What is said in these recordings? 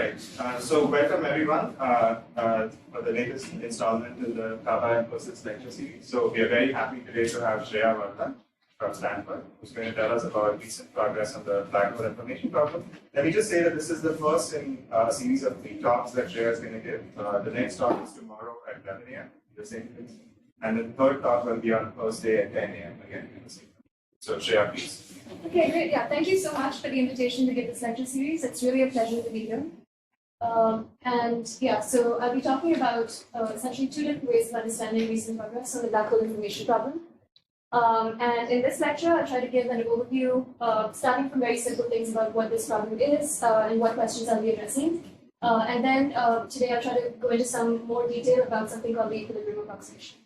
right. So welcome everyone for the latest installment in the Kava Infosys lecture series. So we are very happy today to have Shreya Vardhan from Stanford, who's going to tell us about recent progress on the black hole information problem. Let me just say that this is the first in a series of 3 talks that Shreya is going to give. The next talk is tomorrow at 11 a.m. the same place. And the third talk will be on Thursday at 10 a.m. again in the same place. So Shreya, please. Okay, great. Yeah, thank you so much for the invitation to give this lecture series. It's really a pleasure to be here. So I'll be talking about essentially 2 different ways of understanding recent progress on the black hole information problem. And in this lecture, I'll try to give an overview, starting from very simple things about what this problem is and what questions I'll be addressing. And then today I'll try to go into some more detail about something called the equilibrium approximation.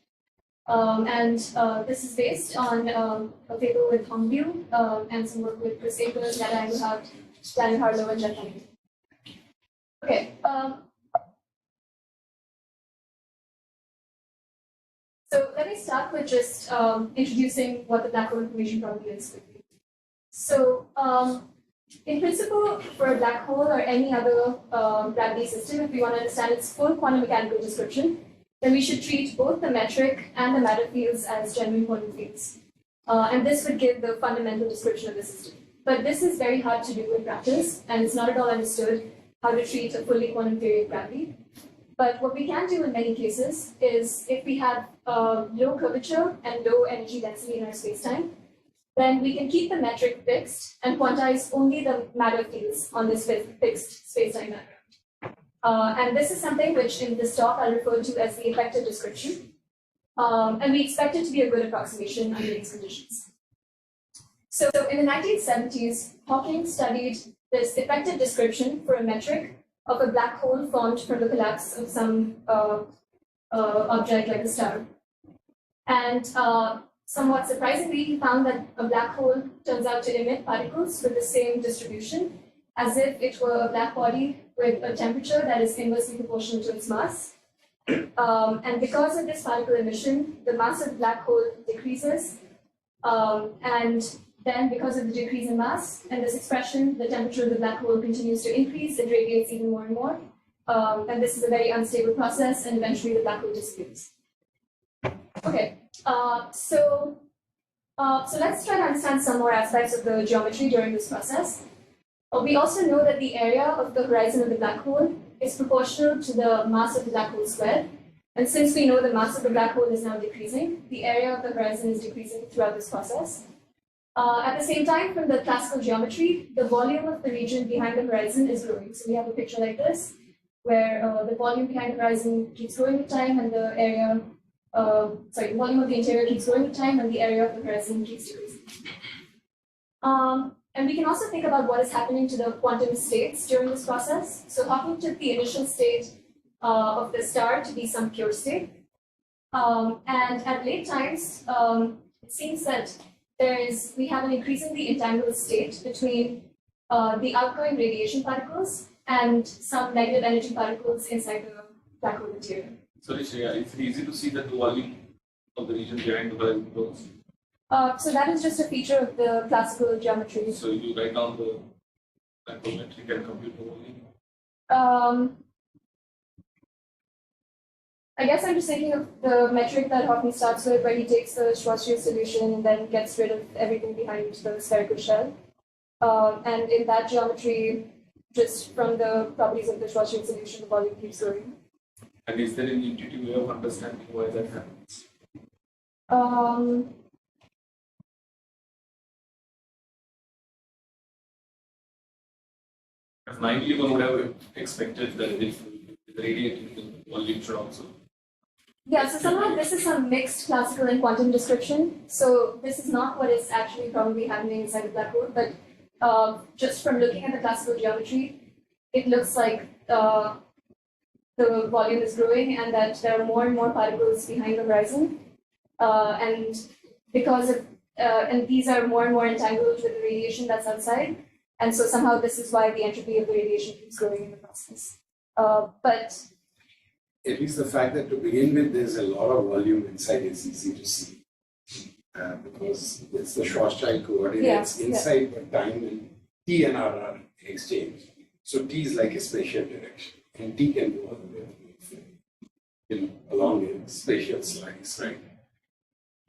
This is based on a paper with Hong Liu and some work with Chris Akers, Nat Engelhardt, Daniel Harlow, and Jeff Huntington. Okay. So let me start with just introducing what the black hole information problem is quickly. So in principle, for a black hole or any other gravity system, if we want to understand its full quantum mechanical description, then we should treat both the metric and the matter fields as genuine quantum fields. And this would give the fundamental description of the system. But this is very hard to do in practice, and it's not at all understood how to treat a fully quantum theory of gravity. But what we can do in many cases is if we have low curvature and low energy density in our spacetime, then we can keep the metric fixed and quantize only the matter fields on this fixed spacetime background. And this is something which in this talk I'll refer to as the effective description. And we expect it to be a good approximation under these conditions. So in the 1970s, Hawking studied this effective description for a metric of a black hole formed from the collapse of some object like a star. And somewhat surprisingly, he found that a black hole turns out to emit particles with the same distribution as if it were a black body with a temperature that is inversely proportional to its mass. And because of this particle emission, the mass of the black hole decreases. And then because of the decrease in mass and this expression, the temperature of the black hole continues to increase, it radiates even more and more. And this is a very unstable process, and eventually the black hole disappears. Okay, so let's try to understand some more aspects of the geometry during this process. We also know that the area of the horizon of the black hole is proportional to the mass of the black hole squared. And since we know the mass of the black hole is now decreasing, the area of the horizon is decreasing throughout this process. At the same time, from the classical geometry, the volume of the region behind the horizon is growing. So we have a picture like this, where the volume behind the horizon keeps growing with time, and the area, the volume of the interior keeps growing with time, and the area of the horizon keeps decreasing. And we can also think about what is happening to the quantum states during this process. So Hawking took the initial state of the star to be some pure state. And at late times, it seems that we have an increasingly entangled state between the outgoing radiation particles and some negative energy particles inside the black hole material. Sorry, Shreya, is it easy to see that the volume of the region behind the horizon grows? So that is just a feature of the classical geometry. So you write down the metric and compute the volume? I guess I'm just thinking of the metric that Hawking starts with, where he takes the Schwarzschild solution and then gets rid of everything behind the spherical shell. And in that geometry, just from the properties of the Schwarzschild solution, the volume keeps growing. And is there an intuitive way of understanding why that happens? Naively, one would have expected that if the radiating the volume should also. Yeah, so somehow this is some mixed classical and quantum description. So this is not what is actually probably happening inside the black hole, but just from looking at the classical geometry, it looks like the volume is growing and that there are more and more particles behind the horizon. And because of, and these are more and more entangled with the radiation that's outside. And so somehow this is why the entropy of the radiation keeps growing in the process. But at least the fact that to begin with, there's a lot of volume inside is easy to see. Because it's the Schwarzschild coordinates inside the time and T and R are exchanged. So T is like a spatial direction, and T can go all the way to infinity, along a spatial slice, right?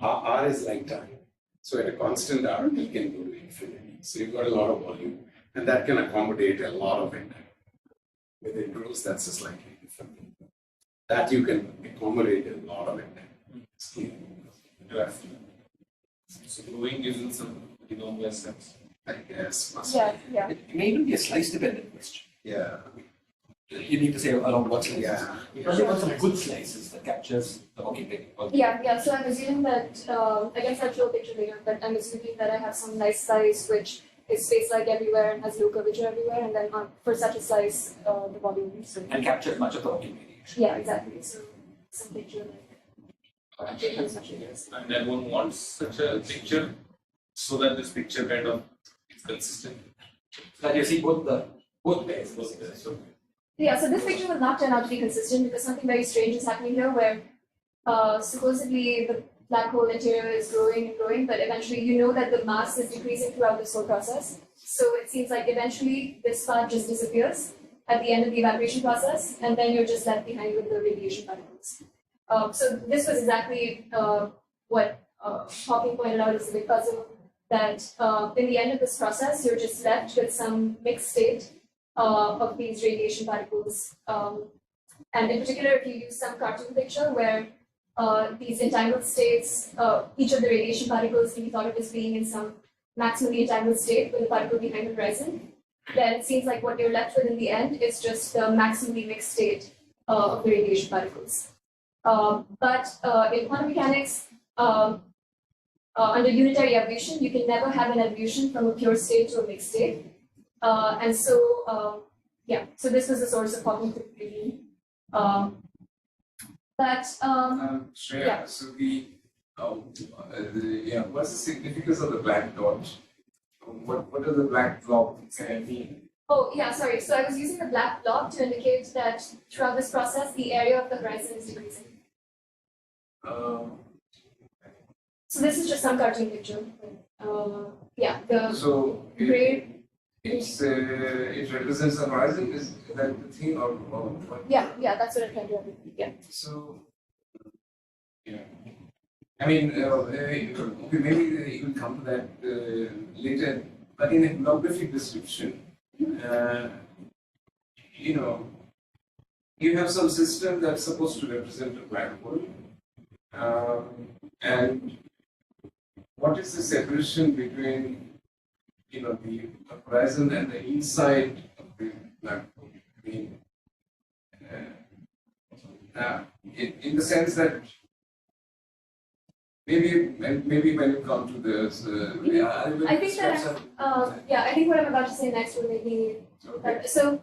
R is like time. So at a constant R, T can go to infinity. So you've got a lot of volume, and that can accommodate a lot of it. With it grows, that's a slightly different thing. That you can accommodate a lot of it. So growing gives it some enormous sense. I guess. Must Yeah, yeah. It may even be a slice dependent question. be. Yeah. You need to say along what slices. Yeah. You probably want some good slices that captures the working day. Yeah. So I'm assuming that, I guess I'll show a picture later, but I'm assuming that I have some nice slice which is space-like everywhere and has low curvature everywhere, and then for such a slice, the volume is. And captures much of the working radiation. Yeah, exactly. So some picture like. And I won't want such a picture so that this picture kind of is consistent. So that you see both pairs. Both ways. So Yeah, so this picture will not turn out to be consistent because something very strange is happening here where supposedly the black hole interior is growing and growing, but eventually you know that the mass is decreasing throughout this whole process. So it seems like eventually this part just disappears at the end of the evaporation process, and then you're just left behind with the radiation particles. So this was exactly what Hawking pointed out as the big puzzle, that in the end of this process, you're just left with some mixed state of these radiation particles. And in particular, if you use some cartoon picture where these entangled states, each of the radiation particles can be thought of as being in some maximally entangled state with the particle behind the horizon, then it seems like what you're left with in the end is just the maximally mixed state of the radiation particles. But in quantum mechanics, under unitary evolution, you can never have an evolution from a pure state to a mixed state. And so, so this was the source of Hawking confusion. Shreya, Yeah. so what's the significance of the black dot? What does the black blob mean? Oh, yeah, sorry. So I was using the black blob to indicate that throughout this process, the area of the horizon is decreasing. So this is just some cartoon picture. So gray. it represents the horizon. Is that the thing, or what? Yeah, that's what I'm trying to do. Yeah. So I mean, okay, maybe you will come to that later. But in a holographic description, you have some system that's supposed to represent a black hole, and what is the separation between the horizon and the inside of the black hole? I mean, in the sense that maybe when you come to this, I think that I think what I'm about to say next will make me. okay. So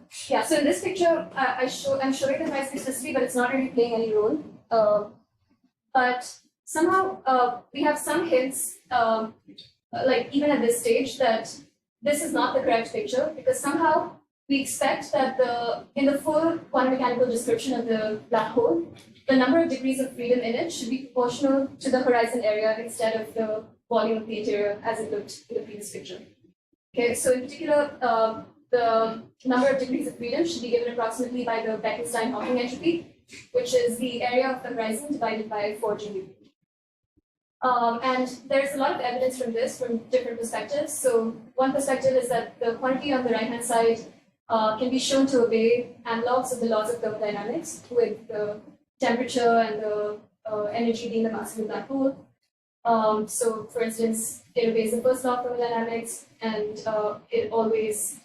in this picture, I'm showing the high specificity, but it's not really playing any role. But somehow we have some hints, like even at this stage, that this is not the correct picture because somehow we expect that in the full quantum mechanical description of the black hole, the number of degrees of freedom in it should be proportional to the horizon area instead of the volume of the interior as it looked in the previous picture. Okay, so in particular, the number of degrees of freedom should be given approximately by the Bekenstein-Hawking entropy, which is the area of the horizon divided by 4 GeV. And there's a lot of evidence from this from different perspectives. So one perspective is that the quantity on the right-hand side can be shown to obey analogs of the laws of thermodynamics, with the temperature and the energy being the mass of the black hole. So for instance, it obeys the first law of thermodynamics, and it always,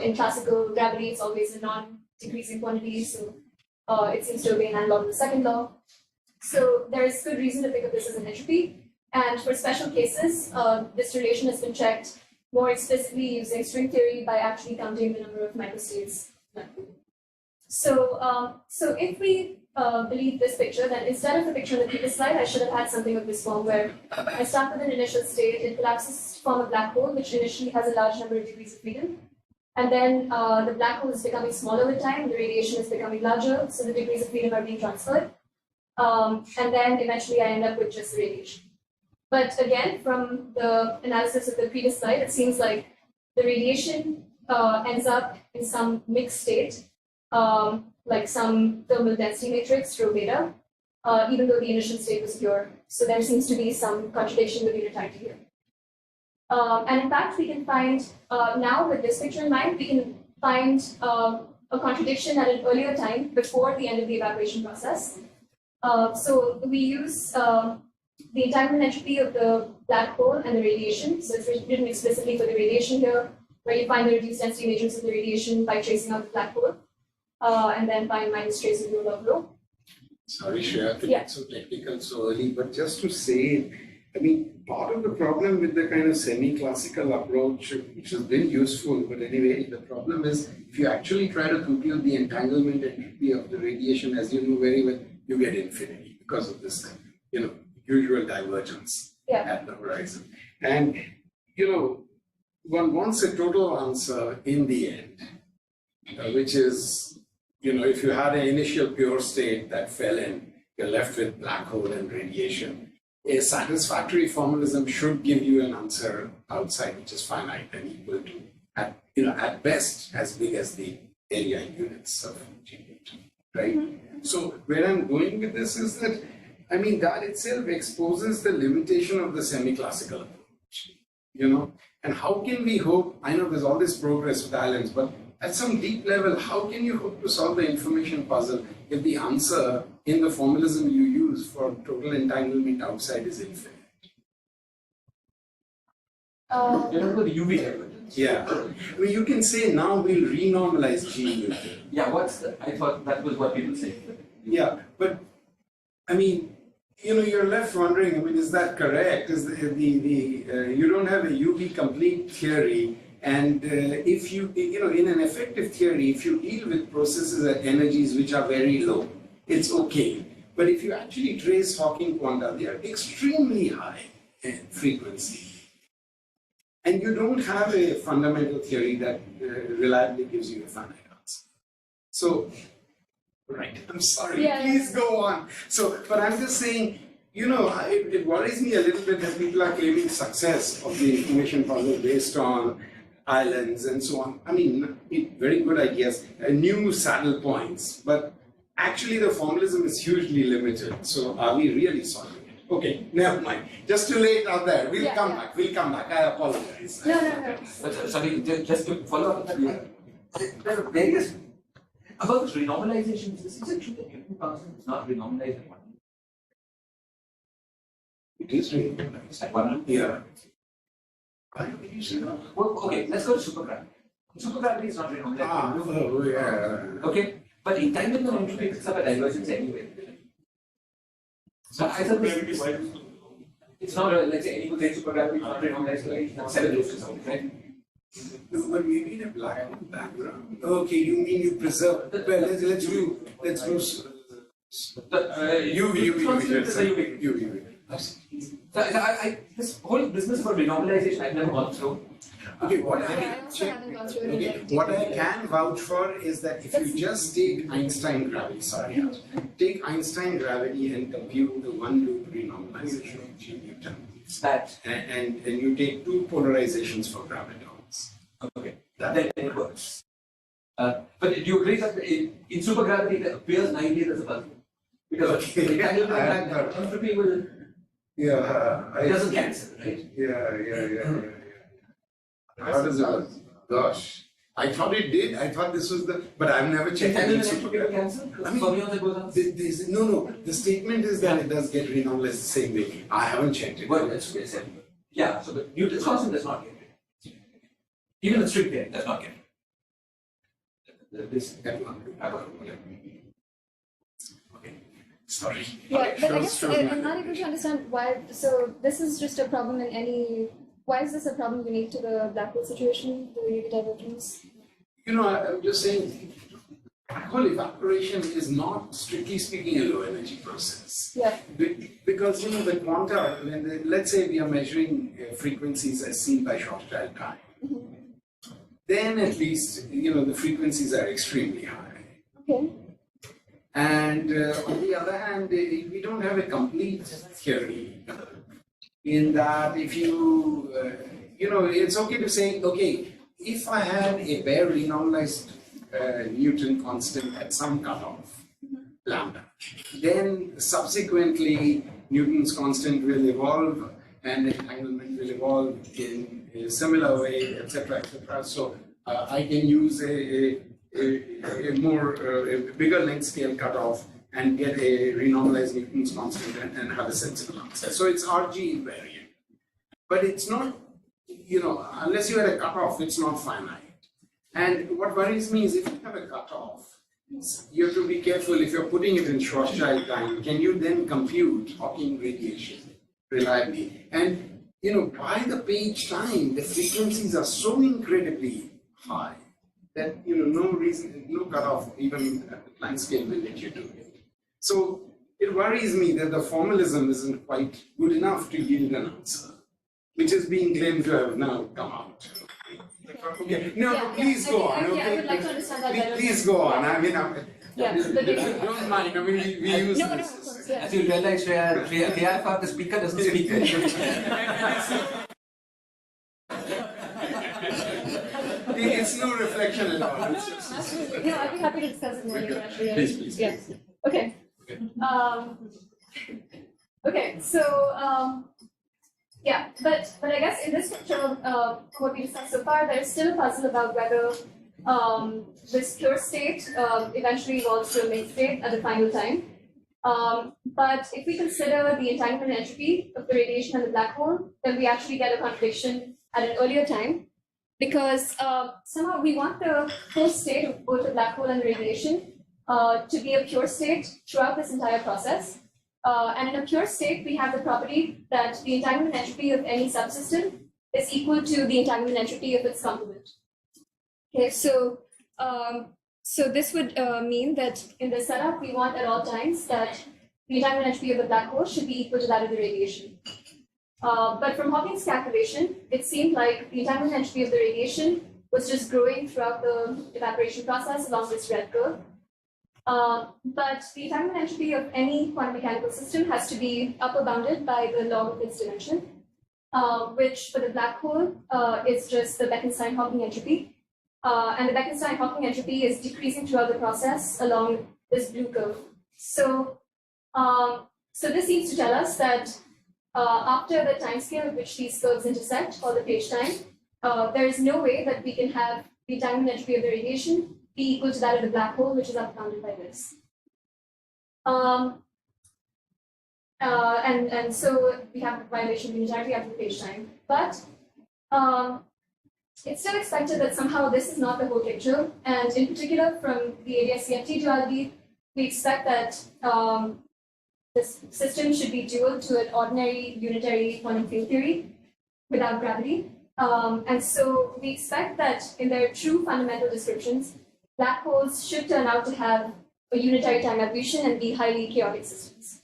in classical gravity, it's always a non-decreasing quantity. So it seems to obey an analog of the second law. So there is good reason to think of this as an entropy. And for special cases, this relation has been checked more explicitly using string theory by actually counting the number of microstates. So if we believe this picture, then instead of the picture on the previous slide, I should have had something of this form where I start with an initial state, it collapses to form a black hole, which initially has a large number of degrees of freedom. And then the black hole is becoming smaller with time, the radiation is becoming larger, so the degrees of freedom are being transferred. And then eventually I end up with just the radiation. But again, from the analysis of the previous slide, it seems like the radiation ends up in some mixed state, like some thermal density matrix, rho beta, even though the initial state was pure. So there seems to be some contradiction with unitarity here. And in fact, we can find, now with this picture in mind, we can find a contradiction at an earlier time before the end of the evaporation process. So we use the entanglement entropy of the black hole and the radiation. So it's written explicitly for the radiation here, where you find the reduced density matrix of the radiation by tracing out the black hole, and then find minus trace of rho log rho. Sorry, Shreya, to Yeah. get so technical so early, but just to say, I mean, part of the problem with the kind of semi-classical approach, which has been useful, but anyway, the problem is if you actually try to compute the entanglement entropy of the radiation, as you know very well, you get infinity because of this, usual divergence Yeah. at the horizon. And, one wants a total answer in the end, which is, if you had an initial pure state that fell in, you're left with black hole and radiation. A satisfactory formalism should give you an answer outside which is finite and equal to, at best, as big as the area units of G Newton, right? So where I'm going with this is that, that itself exposes the limitation of the semi-classical approach, and how can we hope, I know there's all this progress with islands, but at some deep level, how can you hope to solve the information puzzle if the answer in the formalism you use for total entanglement outside is infinite? You know the UV divergence. Yeah. You can say now we'll renormalize G Newton. Yeah, I thought that was what people say. Yeah, but you're left wondering, is that correct? Is you don't have a UV complete theory, and if you, in an effective theory, if you deal with processes at energies which are very low, it's okay. But if you actually trace Hawking quanta, they are extremely high in frequency. And you don't have a fundamental theory that reliably gives you a finite answer. So, right, I'm sorry, Yeah. please go on. So, but I'm just saying, it worries me a little bit that people are claiming success of the information puzzle based on islands and so on. Very good ideas, new saddle points, but actually the formalism is hugely limited. So are we really solving it? Okay, never mind. Just to lay it out there. We'll come back. I apologize. No. But sorry, just to follow up on that, there are various about this renormalization. Is it true that Newton constant is not renormalized at 1? It is renormalized. At 1? Yeah. Why would you say that? Well, okay, let's go to supergravity. Supergravity is not renormalized. Oh, yeah. Okay, but entanglement entropy picks up a divergence anyway. So I thought it's not let's say any great supergravity is not renormalized, like 7 raised to something, right? No, but maybe in a black background. Okay, you mean you preserve. Well, let's do. UV. So this whole business about renormalization I've never gone through. Okay, what I also haven't gone through it yet. what I can vouch for is that if you just take Einstein gravity, take Einstein gravity and compute the one loop renormalization of G Newton, That and you take two polarizations for gravitons. okay, then it works. But do you agree that in supergravity it appears nicely as a puzzle? Because Okay. entanglement and entropy will Yeah, it doesn't cancel, right? Yeah. How does it work? Gosh, I thought it did. I thought this was the, but I've never checked it in Entanglement and entropy will supergravity. cancel. I mean, Fermions and bosons. No. The statement is that it does get renormalized the same way. I haven't checked it. Well, that's what I said. Yeah, so but Newton's constant does not get it. Even the string theory does not get it. This Okay, sorry. Yeah, but I Shows- guess shows I'm my- not able to understand why. So this is just a problem in any. Why is this a problem unique to the black hole situation, the UV divergence? I'm just saying, black hole evaporation is not, strictly speaking, a low energy process. Yeah. Because, the quanta, let's say we are measuring frequencies as seen by Schwarzschild time, then at least, the frequencies are extremely high. Okay. And on the other hand, we don't have a complete theory in that if you, it's okay to say, okay, if I had a bare renormalized Newton constant at some cutoff, lambda, then subsequently Newton's constant will evolve and entanglement will evolve in a similar way, etc., etc. So I can use a bigger length scale cutoff and get a renormalized Newton's constant and have a sensible answer. So it's RG invariant. But it's not, unless you had a cutoff, it's not finite. And what worries me is if you have a cutoff, you have to be careful if you're putting it in Schwarzschild time, can you then compute Hawking radiation reliably? And by the page time, the frequencies are so incredibly high that no reason, no cutoff, even at the Planck scale will let you do it. So it worries me that the formalism isn't quite good enough to yield an answer, which is being claimed to have now come out. Okay. No, please go on. Okay? I would like to understand that better. Please go on. I mean, don't mind. I mean, we use No, this. of course, yeah. As you realize, the speaker doesn't speak. It's no reflection at all. It's just- Absolutely. No, I'd be happy to discuss it more later, actually. Please. Yes. Okay. Okay, so, yeah, but I guess in this picture, what we discussed so far, there is still a puzzle about whether this pure state eventually evolves to a mixed state at the final time. But if we consider the entanglement entropy of the radiation and the black hole, then we actually get a contradiction at an earlier time, because somehow we want the full state of both the black hole and the radiation to be a pure state throughout this entire process. And in a pure state, we have the property that the entanglement entropy of any subsystem is equal to the entanglement entropy of its complement. Okay, so this would mean that in the setup, we want at all times that the entanglement entropy of the black hole should be equal to that of the radiation. But from Hawking's calculation, it seemed like the entanglement entropy of the radiation was just growing throughout the evaporation process along this red curve. But the entanglement entropy of any quantum mechanical system has to be upper bounded by the log of its dimension, which for the black hole is just the Bekenstein-Hawking entropy. And the Bekenstein-Hawking entropy is decreasing throughout the process along this blue curve. So this seems to tell us that after the timescale at which these curves intersect, called the page time, there is no way that we can have the entanglement entropy of the radiation be equal to that of the black hole, which is upbounded by this. And so we have a violation of unitarity after the page time. But it's still expected that somehow this is not the whole picture. And in particular, from the ADS-CFT duality, we expect that this system should be dual to an ordinary unitary quantum field theory without gravity. And so we expect that in their true fundamental descriptions, black holes should turn out to have a unitary time evolution and be highly chaotic systems.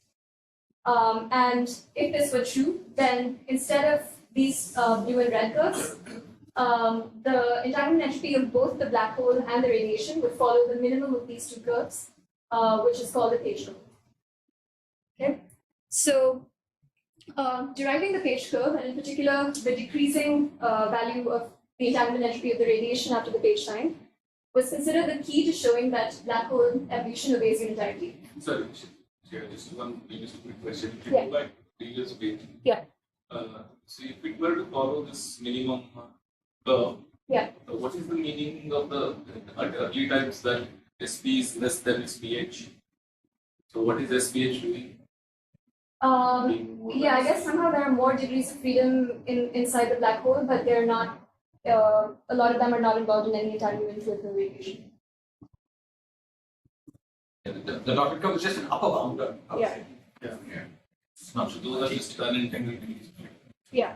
And if this were true, then instead of these blue and red curves, the entanglement entropy of both the black hole and the radiation would follow the minimum of these two curves, which is called the page curve. Okay, so deriving the page curve, and in particular the decreasing value of the entanglement entropy of the radiation after the page time, was considered the key to showing that black hole evolution obeys unitarity. Sorry, just one quick question. If you Yeah. go back to the previous page. Yeah. So if we were to follow this minimum curve, Yeah. What is the meaning of the early times that SP is less than SPH? So what is SPH doing? Yeah, I guess somehow there are more degrees of freedom inside the black hole, but they're not. A lot of them are not involved in any entanglement with the radiation. The dotted curve is just an upper bound. Yeah. So those are just unentangled degrees. Yeah.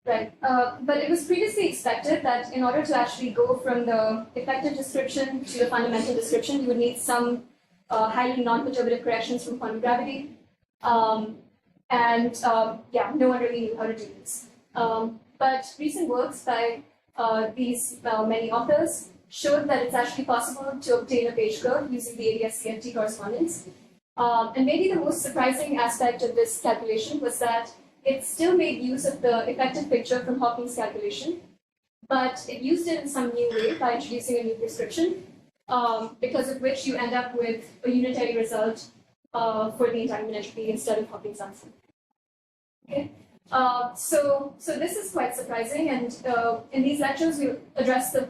Right, but it was previously expected that in order to actually go from the effective description to the fundamental description, you would need some highly non-perturbative corrections from quantum gravity. Yeah, no one really knew how to do this. But recent works by these many authors showed that it's actually possible to obtain a page curve using the ADS-CFT correspondence. And maybe the most surprising aspect of this calculation was that it still made use of the effective picture from Hawking's calculation, but it used it in some new way by introducing a new prescription, because of which you end up with a unitary result for the entanglement entropy instead of Hawking's answer. Okay. So this is quite surprising, and in these lectures we'll address the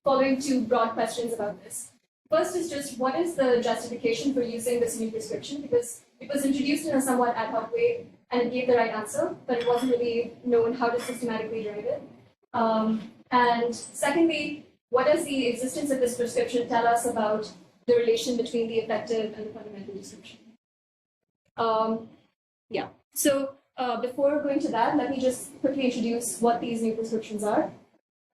following two broad questions about this. First is just what is the justification for using this new prescription, because it was introduced in a somewhat ad hoc way and it gave the right answer, but it wasn't really known how to systematically derive it. And secondly, what does the existence of this prescription tell us about the relation between the effective and the fundamental description? Yeah, so before going to that, let me just quickly introduce what these new prescriptions are.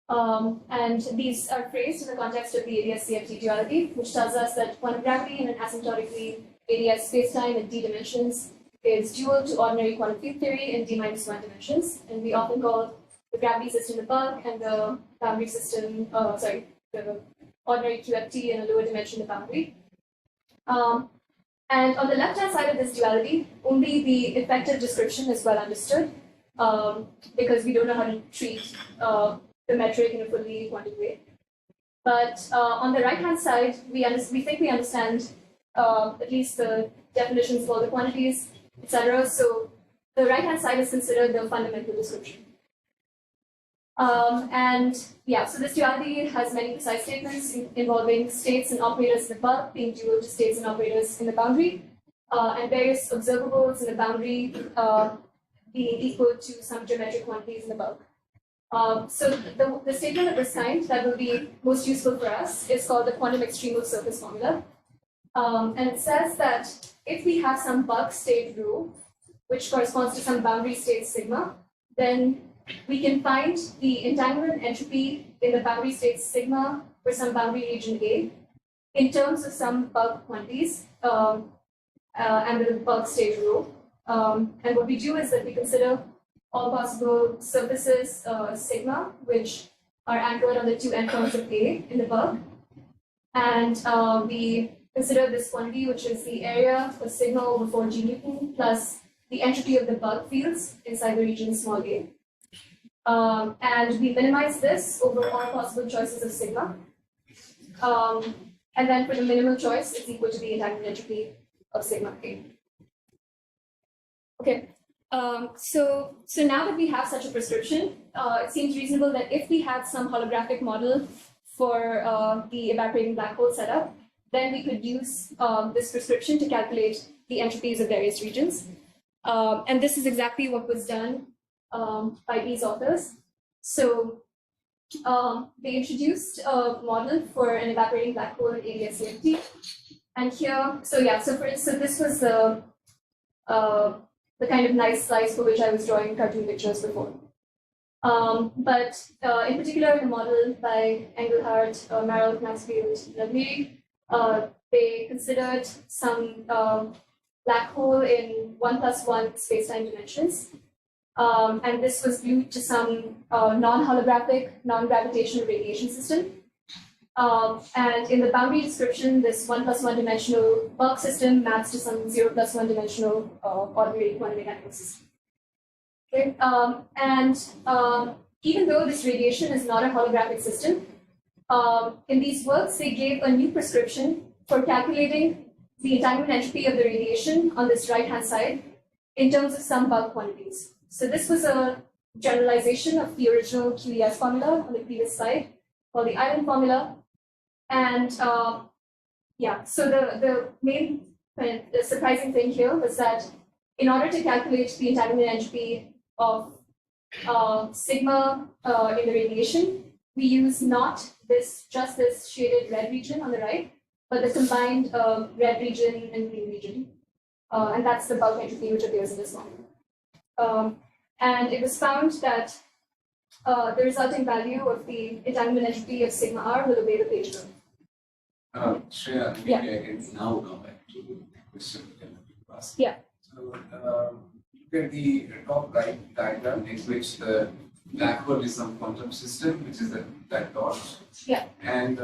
And these are phrased in the context of the ADS-CFT duality, which tells us that quantum gravity in an asymptotically ADS spacetime in d dimensions is dual to ordinary quantum field theory in d-1 dimensions. And we often call the gravity system the bulk and the boundary system, the ordinary QFT in a lower dimension the boundary. And on the left-hand side of this duality, only the effective description is well understood, because we don't know how to treat the metric in a fully quantum way. But on the right-hand side, we think we understand at least the definitions for all the quantities, etc. So the right-hand side is considered the fundamental description. And yeah, so this duality has many precise statements involving states and operators in the bulk being dual to states and operators in the boundary, and various observables in the boundary being equal to some geometric quantities in the bulk. So the statement of this kind that will be most useful for us is called the quantum extremal surface formula. And it says that if we have some bulk state rho, which corresponds to some boundary state sigma, then we can find the entanglement entropy in the boundary state sigma for some boundary region A in terms of some bulk quantities and the bulk state rho. And what we do is that we consider all possible surfaces sigma, which are anchored on the two endpoints of A in the bulk. And we consider this quantity, which is the area of sigma over 4 g Newton plus the entropy of the bulk fields inside the region small a. And we minimize this over all possible choices of sigma. And then for the minimal choice, it's equal to the entanglement entropy of sigma A. Okay. So now that we have such a prescription, it seems reasonable that if we had some holographic model for the evaporating black hole setup, then we could use this prescription to calculate the entropies of various regions. And this is exactly what was done by these authors. So they introduced a model for an evaporating black hole in ADS-CFT. And here, so this was the kind of nice slice for which I was drawing cartoon pictures before. But in particular, the model by Engelhardt, Merrill, Maxfield, and Leary, they considered some black hole in 1+1 spacetime dimensions. And this was glued to some non-holographic, non-gravitational radiation system. And in the boundary description, this 1+1 dimensional bulk system maps to some 0+1 dimensional ordinary quantum mechanical system. Okay. Even though this radiation is not a holographic system, in these works, they gave a new prescription for calculating the entanglement entropy of the radiation on this right-hand side in terms of some bulk quantities. So this was a generalization of the original QES formula on the previous slide, called the island formula. And so the main the surprising thing here was that in order to calculate the entanglement entropy of sigma in the radiation, we use not just this shaded red region on the right, but the combined red region and green region. And that's the bulk entropy which appears in this one. And it was found that the resulting value of the entanglement entropy of sigma r will obey the page law. Shreya, maybe Yeah. I can now come back to the question that you asked. Yeah. So, look at the top right diagram in which the black hole is some quantum system, which is that dot. Yeah. And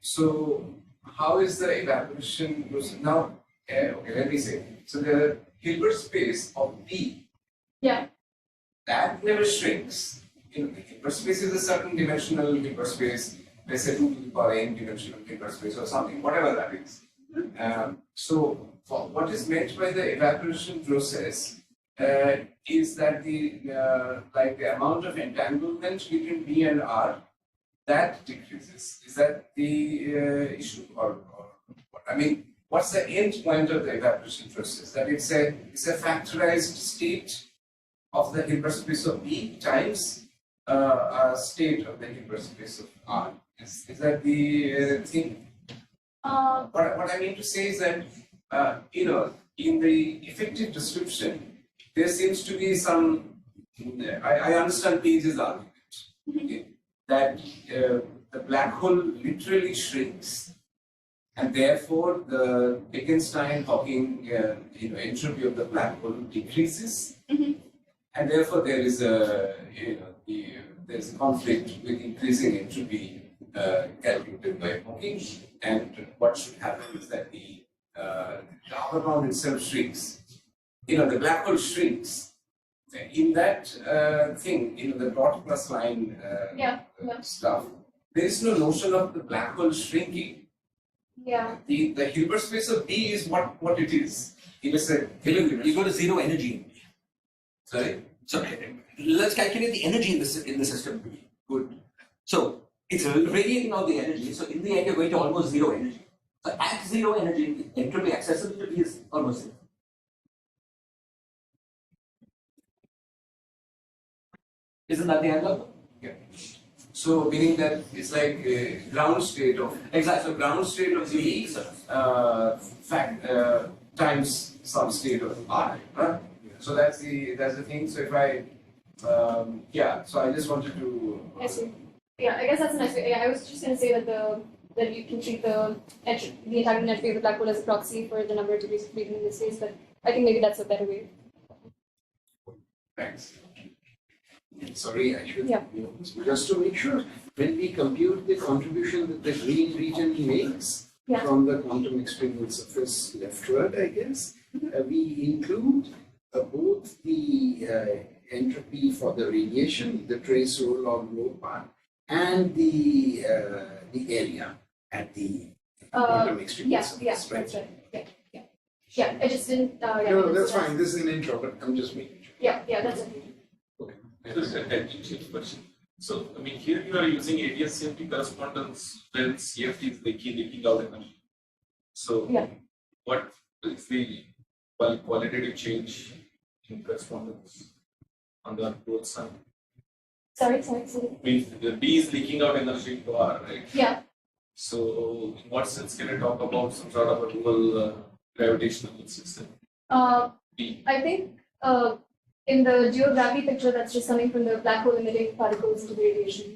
so, how is the evaporation? Now, okay, let me say. So the Hilbert space of B, Yeah. that never shrinks. You know, the Hilbert space is a certain dimensional Hilbert space, let's say 2 to the power n dimensional Hilbert space or something, whatever that is. So what is meant by the evaporation process is that the amount of entanglement between B and R that decreases. Is that the issue, or what? I mean, what's the end point of the evaporation process? That it's a factorized state of the Hilbert space of B times a state of the Hilbert space of R. Is that the thing? What I mean to say is that in the effective description, there seems to be some. I understand Page's argument, okay, that the black hole literally shrinks, and therefore the Bekenstein-Hawking entropy of the black hole decreases, and therefore there is there's a conflict with increasing entropy calculated by Hawking, and what should happen is that the upper bound itself shrinks. The black hole shrinks. In that thing, the dot plus line stuff, there is no notion of the black hole shrinking. Yeah. The Hilbert space of B is what it is. It is a You go to zero energy. sorry. So let's calculate the energy in the system. Good. So it's radiating out the energy. So in the end, you're going to almost zero energy. So at zero energy, the entropy accessible to B is almost zero. Isn't that the answer? Yeah. So meaning that it's like a ground state of Exactly. So ground state of B times some state of R. Huh? So that's the thing. So if I so I just wanted to I see. Yeah, I guess that's a nice way. Yeah, I was just going to say that you can treat the entanglement entropy of the black hole as a proxy for the number of degrees of freedom in this case, but I think maybe that's a better way. thanks. Sorry, I should. Yeah. Just to make sure, when we compute the contribution that the green region makes Yeah. from the quantum external surface leftward, I guess, we include both the entropy for the radiation, the trace rho log rho part, and the area at the quantum external Yeah, surface, right? that's right. Yeah, I just didn't. No, that's fine. This is an intro, but I'm just making sure. Yeah, that's it. Just a tangential question. So, I mean, here you are using ADS-CFT correspondence when CFT is leaking out energy. So, Yeah. what is the qualitative change in correspondence on the both side? Sorry. I mean, the B is leaking out energy to R, right? Yeah. So, in what sense can I talk about some sort of a dual gravitational system? B. I think in the geogravity picture that's just coming from the black hole emitting particles into the radiation.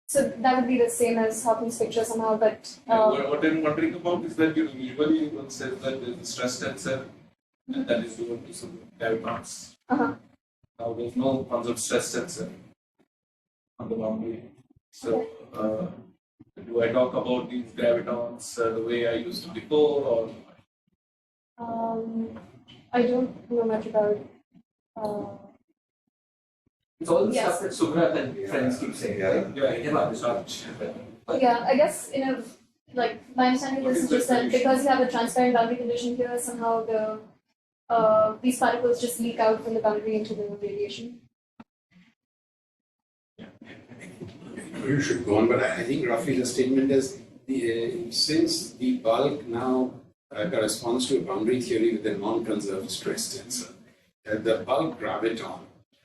So that would be the same as Hawking's picture somehow, but What I'm wondering about is that usually one says that there is a stress tensor and that is given to some gravitons. Uh-huh. Now there's no concept stress tensor on the boundary. So do I talk about these gravitons the way I used to before, or I don't know much about. It's all the Yes. stuff that Subrat and friends keep saying, right? I never understood. Yeah, I guess my understanding of this is just that because you have a transparent boundary condition here, somehow these particles just leak out from the boundary into the radiation. You should go on, but I think roughly the statement is since the bulk now corresponds to a boundary theory with a non-conserved stress tensor, the bulk graviton.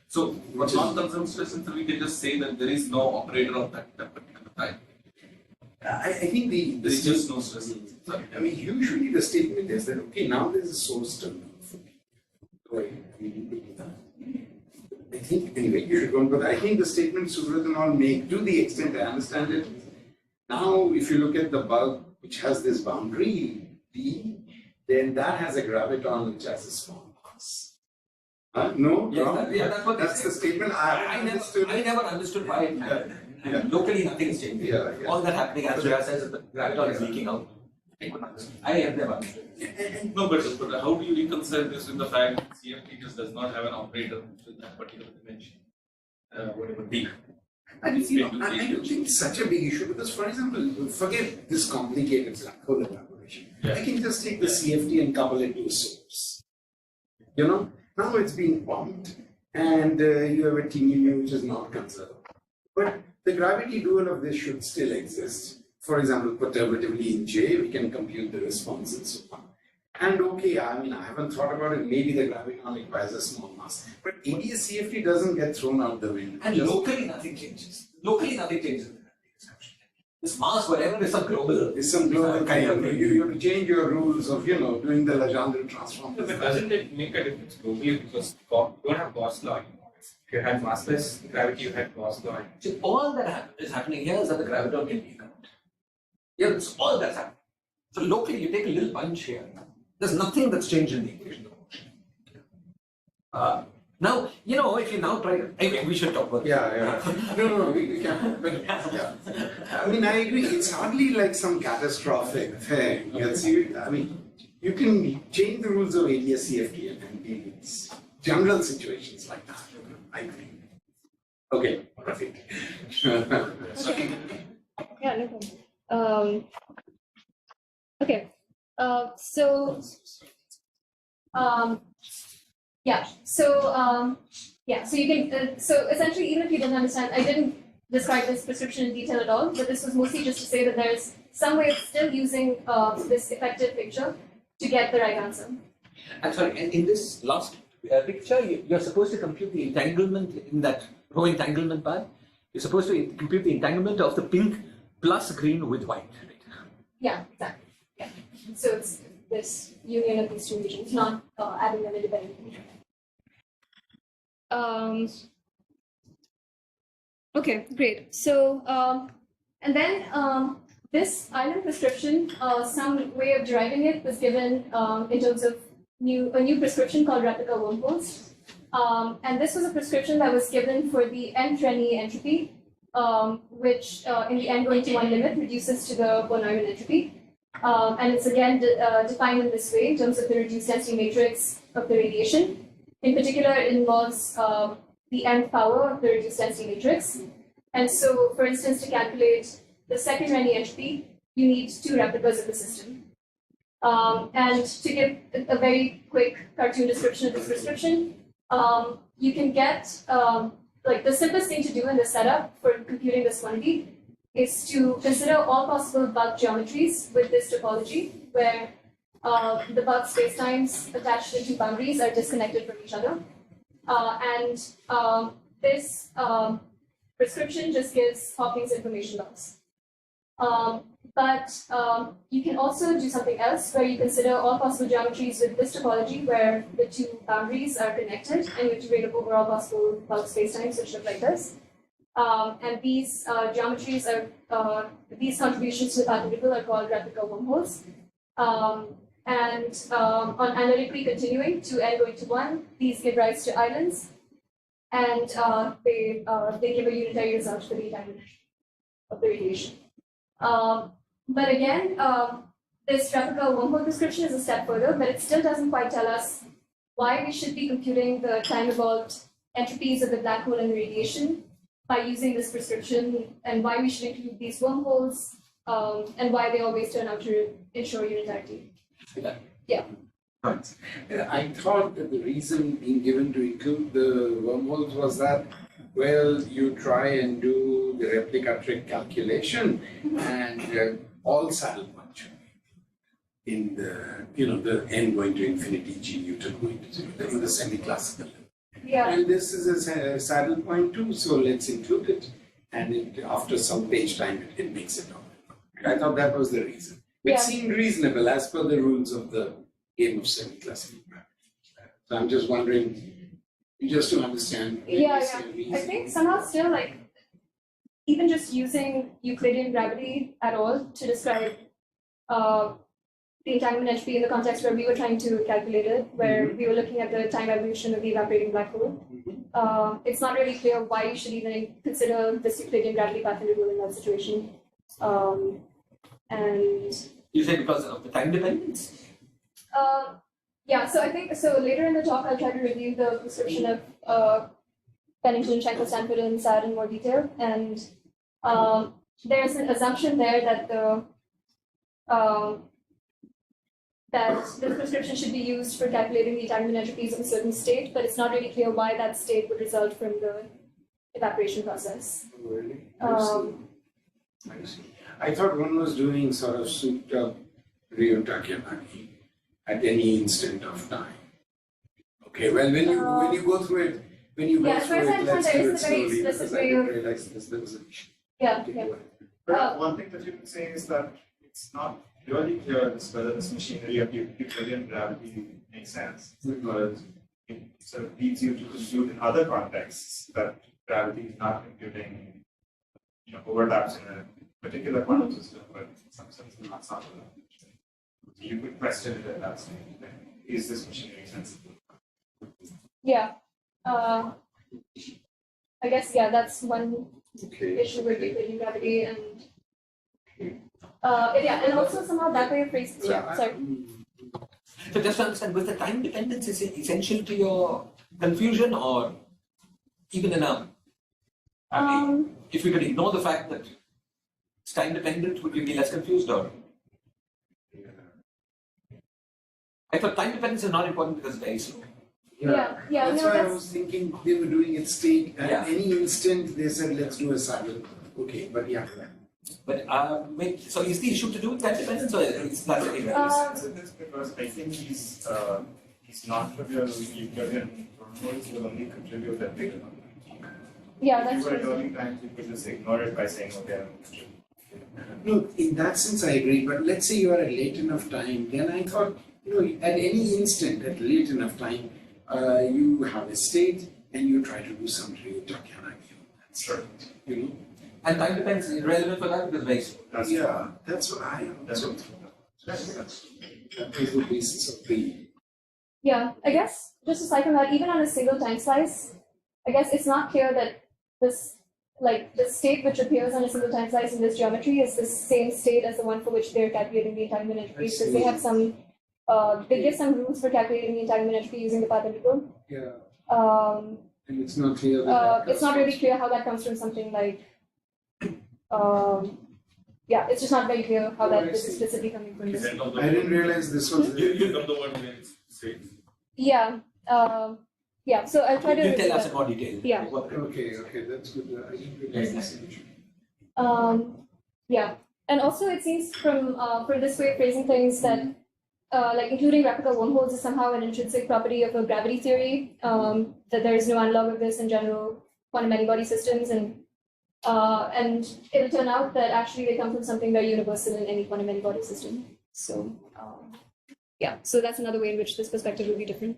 so for non-conserved stress tensor we can just say that there is no operator of that particular type. I think There is just no stress tensor. I mean, usually the statement is that, okay, now there's a source terminal for me. Right? I mean, I think, anyway, you should go on, but I think the statement Subrat and all make, to the extent I understand it, now if you look at the bulk which has this boundary B, then that has a graviton which has a small mass. No? Yes, Wrong? that's what they That's say. the statement I understood. I never understood why it mattered. Locally, nothing is changing. Yeah. All that happening, as Shreya says, is the graviton is leaking out. I couldn't understand. I have never understood. No, but how do you reconcile this with the fact that CFT just does not have an operator with that particular dimension? Whatever D. I don't think it's such a big issue because, for example, forget this complicated black hole evaporation. Yeah. I can just take the CFT and couple it to a source. You know, now it's being pumped and you have a teeny mu which is not conserved. But the gravity dual of this should still exist. For example, perturbatively in J, we can compute the response and so on. And okay, I mean, I haven't thought about it. Maybe the graviton requires a small mass. But ADS CFT doesn't get thrown out the window. And locally, nothing changes. Locally, nothing changes in the gravity description. This mass, whatever, is some global. It's some global kind of, you have to change your rules of, doing the Legendre transform. But doesn't it make a difference globally because you don't have Gauss law anymore? If you had massless gravity, you had Gauss law. So all that is happening here is that the graviton can leak out. Yeah, that's all that's happening. So locally, you take a little bunch here. There's nothing that's changed in the equation of motion. Now, if you now try, anyway, we should talk about Yeah. No, we can't. But, yeah. I mean, I agree. It's hardly like some catastrophic thing. You can change the rules of ADS CFT and deal with general situations like that. I agree. Okay, perfect. Okay. Yeah, no problem. Okay. So you can, so essentially, even if you didn't understand, I didn't describe this prescription in detail at all, but this was mostly just to say that there's some way of still using this effective picture to get the right answer. I'm sorry, and in this last picture, you're supposed to compute the entanglement in that row entanglement bar. You're supposed to compute the entanglement of the pink plus green with white. Right? Yeah, exactly. Yeah. So it's this union of these two regions, not adding them independently. Okay, great. So, and then this island prescription, some way of deriving it was given in terms of a new prescription called replica wormholes. And this was a prescription that was given for the n-Renyi entropy, which in the n going to one limit reduces to the von Neumann entropy. And it's again defined in this way in terms of the reduced density matrix of the radiation. In particular, it involves the nth power of the reduced density matrix. And so, for instance, to calculate the second Renyi entropy, you need two replicas of the system. And to give a very quick cartoon description of this prescription, you can get, like the simplest thing to do in the setup for computing this quantity is to consider all possible bulk geometries with this topology, where the bulk spacetimes attached to two boundaries are disconnected from each other. This prescription just gives Hawking's information loss. But you can also do something else where you consider all possible geometries with this topology where the two boundaries are connected and you integrate over all possible bulk spacetimes which look like this. And these geometries are, these contributions to the particle are called replica wormholes. On analytically continuing to n going to 1, these give rise to islands. And they give a unitary result for the entanglement of the radiation. But again, this replica wormhole description is a step further, but it still doesn't quite tell us why we should be computing the time-evolved entropies of the black hole and the radiation by using this prescription, and why we should include these wormholes, and why they always turn out to ensure unitarity. Yeah. Right. I thought that the reason being given to include the wormholes was that, well, you try and do the replica trick calculation and all saddle punch in the, the n going to infinity, G Newton going to 0, in the semi-classical. Yeah. And this is a saddle point too, so let's include it. And after some page time, it makes it up. I thought that was the reason. It seemed reasonable as per the rules of the game of semi-classical gravity. So I'm just wondering, just to understand. I think somehow still even just using Euclidean gravity at all to describe the entanglement entropy in the context where we were trying to calculate it, where we were looking at the time evolution of the evaporating black hole. it's not really clear why you should even consider this Euclidean gravity path integral in that situation. And You say because of the time dependence? yeah, so I think so. Later in the talk, I'll try to review the description of Pennington, Shanker, Stanford, and SAD in more detail. And there's an assumption there that that this prescription should be used for calculating the entanglement entropies of a certain state, but it's not really clear why that state would result from the evaporation process. Really? Um, I see. I thought one was doing sort of souped up Ryo-Takanagi at any instant of time. Okay, well, when you go through it, Yeah, as far as I'm concerned, let's there do is it a very slowly, because explicit I way didn't of- realize there was an issue. yeah. But one thing that you can say is that it's not really clear whether this machinery of Euclidean gravity makes sense, because it sort of leads you to conclude in other contexts that gravity is not computing, overlaps in a particular quantum system, but in some sense not something. So you could question it at that stage. Is this machinery sensible? Yeah. I guess, yeah, that's one Okay. issue with Euclidean gravity. And yeah, and also somehow that way of phrasing. Yeah, sorry. So just to understand, was the time dependence is essential to your confusion, or even in a, I mean, if we could ignore the fact that it's time dependent, would you be less confused, or? I thought time dependence is not important because it's very slow. Yeah, That's no, why I that's, was thinking they were doing it state at Yeah. any instant. They said, let's do a saddle. Okay, but yeah. But so is the issue to do with time dependence, or is that irrelevant? sense in this, because I think these non-trivial Euclidean wormholes will only contribute at big enough. yeah, If that's you were true. learning times, you could just ignore it by saying, okay, No, in that sense I agree, but let's say you are at late enough time, then I thought, at any instant, at late enough time, you have a state and you try to do some Ryo-Takanagi. sure. And time dependence is irrelevant for that because it's very slow. That's Yeah, that's what I That's also what. that was the basis of the. Yeah, I guess just to cycle that, even on a single time slice, I guess it's not clear that this, like the state which appears on a single time slice in this geometry is the same state as the one for which they're calculating the entanglement entropy, because they have some, they give some rules for calculating the entanglement entropy using the path integral. Yeah, and it's not clear that It's not really clear how that comes from something like, yeah, it's just not very clear how that is explicitly coming from this. I didn't realize this was. You come the one where it's safe. Yeah, yeah, so I'll try to. You review tell us that. in more detail. Yeah. Okay, that's good. I didn't realize this. Yeah, and also it seems from this way of phrasing things that like including replica wormholes is somehow an intrinsic property of a gravity theory. That there is no analog of this in general quantum many-body systems, and it'll turn out that actually they come from something very universal in any quantum many-body system. So yeah, so that's another way in which this perspective will be different.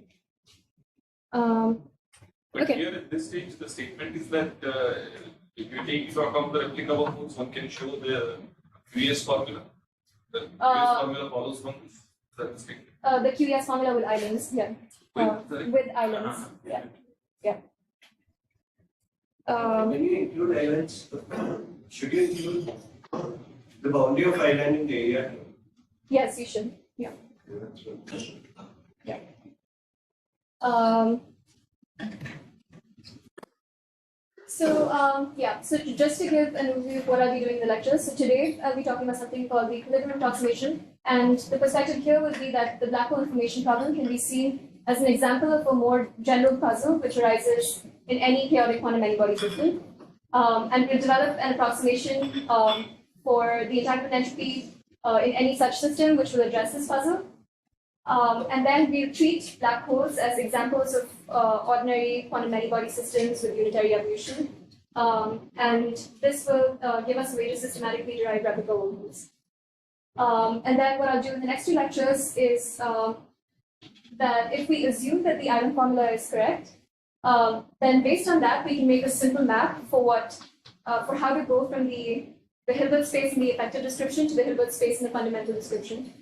But Okay. here at this stage, the statement is that if you take into account the replica wormholes, one can show the QES formula. The QES formula follows from this. Is that the statement? The QES formula with islands, yeah, with islands, yeah, yeah. When you include islands, should you include the boundary of island in the area? Yes, you should, yeah. That's what- So just to give an overview of what I'll be doing in the lecture. So today I'll be talking about something called the equilibrium approximation. And the perspective here would be that the black hole information problem can be seen as an example of a more general puzzle which arises in any chaotic quantum many-body system. And we'll develop an approximation for the entanglement entropy in any such system which will address this puzzle. And then we'll treat black holes as examples of ordinary quantum many-body systems with unitary evolution. And this will give us a way to systematically derive replica wormholes. And then what I'll do in the next two lectures is that if we assume that the island formula is correct, then based on that, we can make a simple map for for how to go from the Hilbert space in the effective description to the Hilbert space in the fundamental description.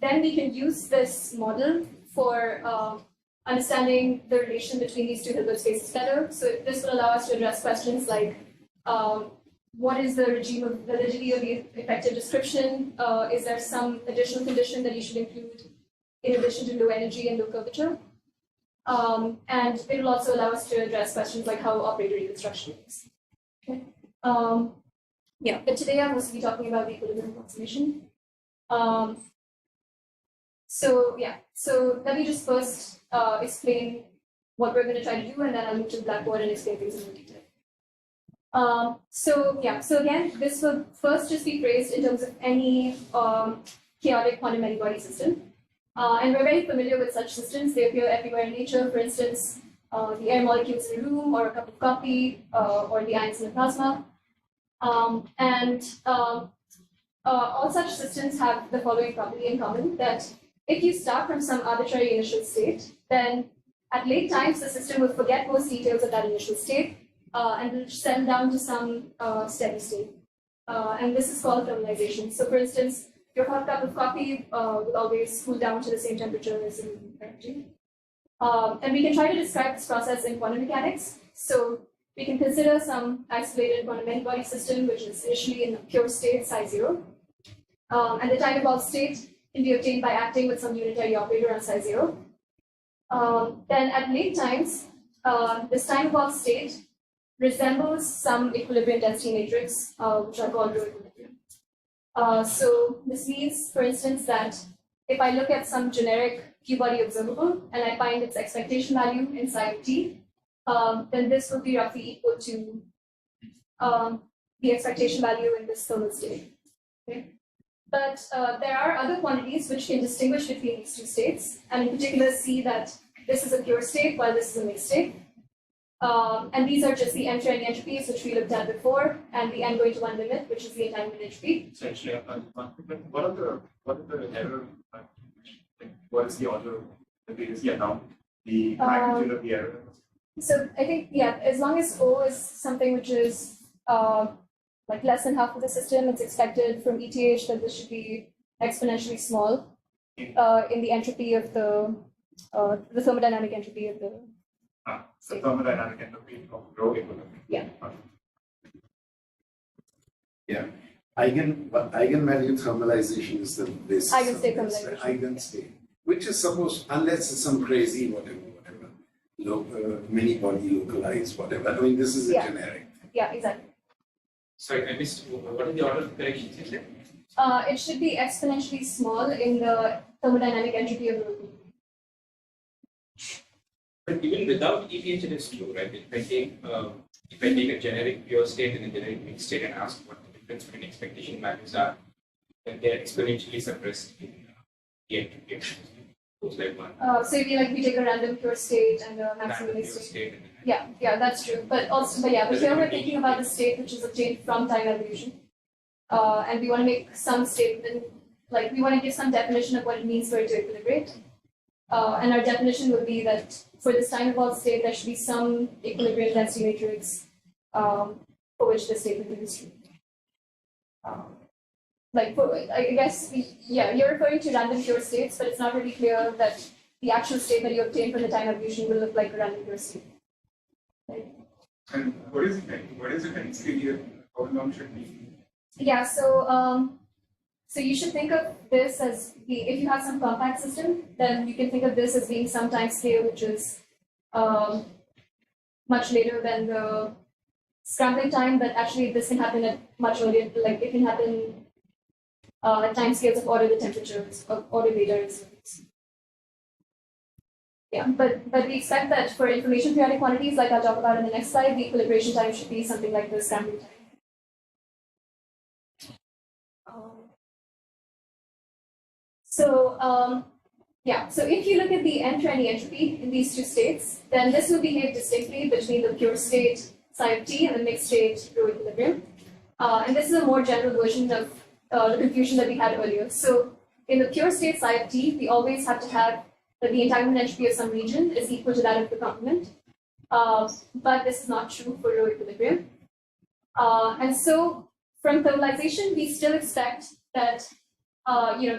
Then we can use this model for understanding the relation between these two Hilbert spaces better. So this will allow us to address questions like, what is the regime of validity of the effective description? Is there some additional condition that you should include in addition to low energy and low curvature? And it will also allow us to address questions like how operator reconstruction works. Okay. Yeah, but today I'm mostly talking about the equilibrium approximation. So let me just first explain what we're going to try to do, and then I'll move to the blackboard and explain things in more detail. So again, this will first just be phrased in terms of any chaotic quantum many-body system. And we're very familiar with such systems. They appear everywhere in nature. For instance, the air molecules in a room, or a cup of coffee, or the ions in a plasma. All such systems have the following property in common, that if you start from some arbitrary initial state, then at late times the system will forget most details of that initial state and will settle down to some steady state. And this is called thermalization. So for instance, your hot cup of coffee will always cool down to the same temperature as room temperature. And we can try to describe this process in quantum mechanics. So we can consider some isolated quantum many-body system, which is initially in a pure state, psi 0. And the time-evolved state can be obtained by acting with some unitary operator on psi 0. Then at late times, this time-evolved state resembles some equilibrium density matrix, which are called rho equilibrium. So this means, for instance, that if I look at some generic Q-body observable and I find its expectation value in psi of t, then this will be roughly equal to the expectation value in this thermal state. Okay? But there are other quantities which can distinguish between these two states, and in particular see that this is a pure state while this is a mixed state. And these are just the n-trend entropies, which we looked at before, and the n going to 1 limit, which is the entanglement entropy. Essentially, what are the error? What is the order that we see now? The magnitude of the error. So I think, as long as O is something which is like less than half of the system, it's expected from ETH that this should be exponentially small in the entropy of the thermodynamic entropy of the. So thermodynamic entropy of rho equilibrium. Yeah. Yeah. Eigenvalue thermalization is the basic. Eigenstate thermalization. Eigenstate, which is supposed, unless it's some crazy whatever, many body localized, whatever. I mean, this is a generic. Yeah, exactly. Sorry, I missed. What is the order of corrections? It should be exponentially small in the thermodynamic entropy of the room. But even without ETH, it is true, right? If I take a generic pure state and a generic mixed state and ask what the difference between expectation values are, then they are exponentially suppressed in the entropy. So if we take a random pure state and a maximum mixed state. Yeah, that's true. But here we're thinking about the state which is obtained from time evolution. And we want to make some statement, like we want to give some definition of what it means for it to equilibrate. And our definition would be that for this time evolved state, there should be some equilibrium density matrix for which this statement is true. I guess, you're referring to random pure states, but it's not really clear that the actual state that you obtain from the time evolution will look like a random pure state. Right? And what is the density here? How long should be? Yeah, so you should think of this as if you have some compact system, then you can think of this as being some time scale which is much later than the scrambling time, but actually this can happen at much earlier, like it can happen at time scales of order the temperatures of order later. Yeah, but we expect that for information periodic quantities, like I'll talk about in the next slide, the equilibration time should be something like the scrambling time. So if you look at the n-trend entropy in these two states, then this will behave distinctly between the pure state psi of t and the mixed state rho equilibrium. And this is a more general version of the confusion that we had earlier. So in the pure state psi of t, we always have to have that the entanglement entropy of some region is equal to that of the complement. But this is not true for rho equilibrium. And so from thermalization, we still expect that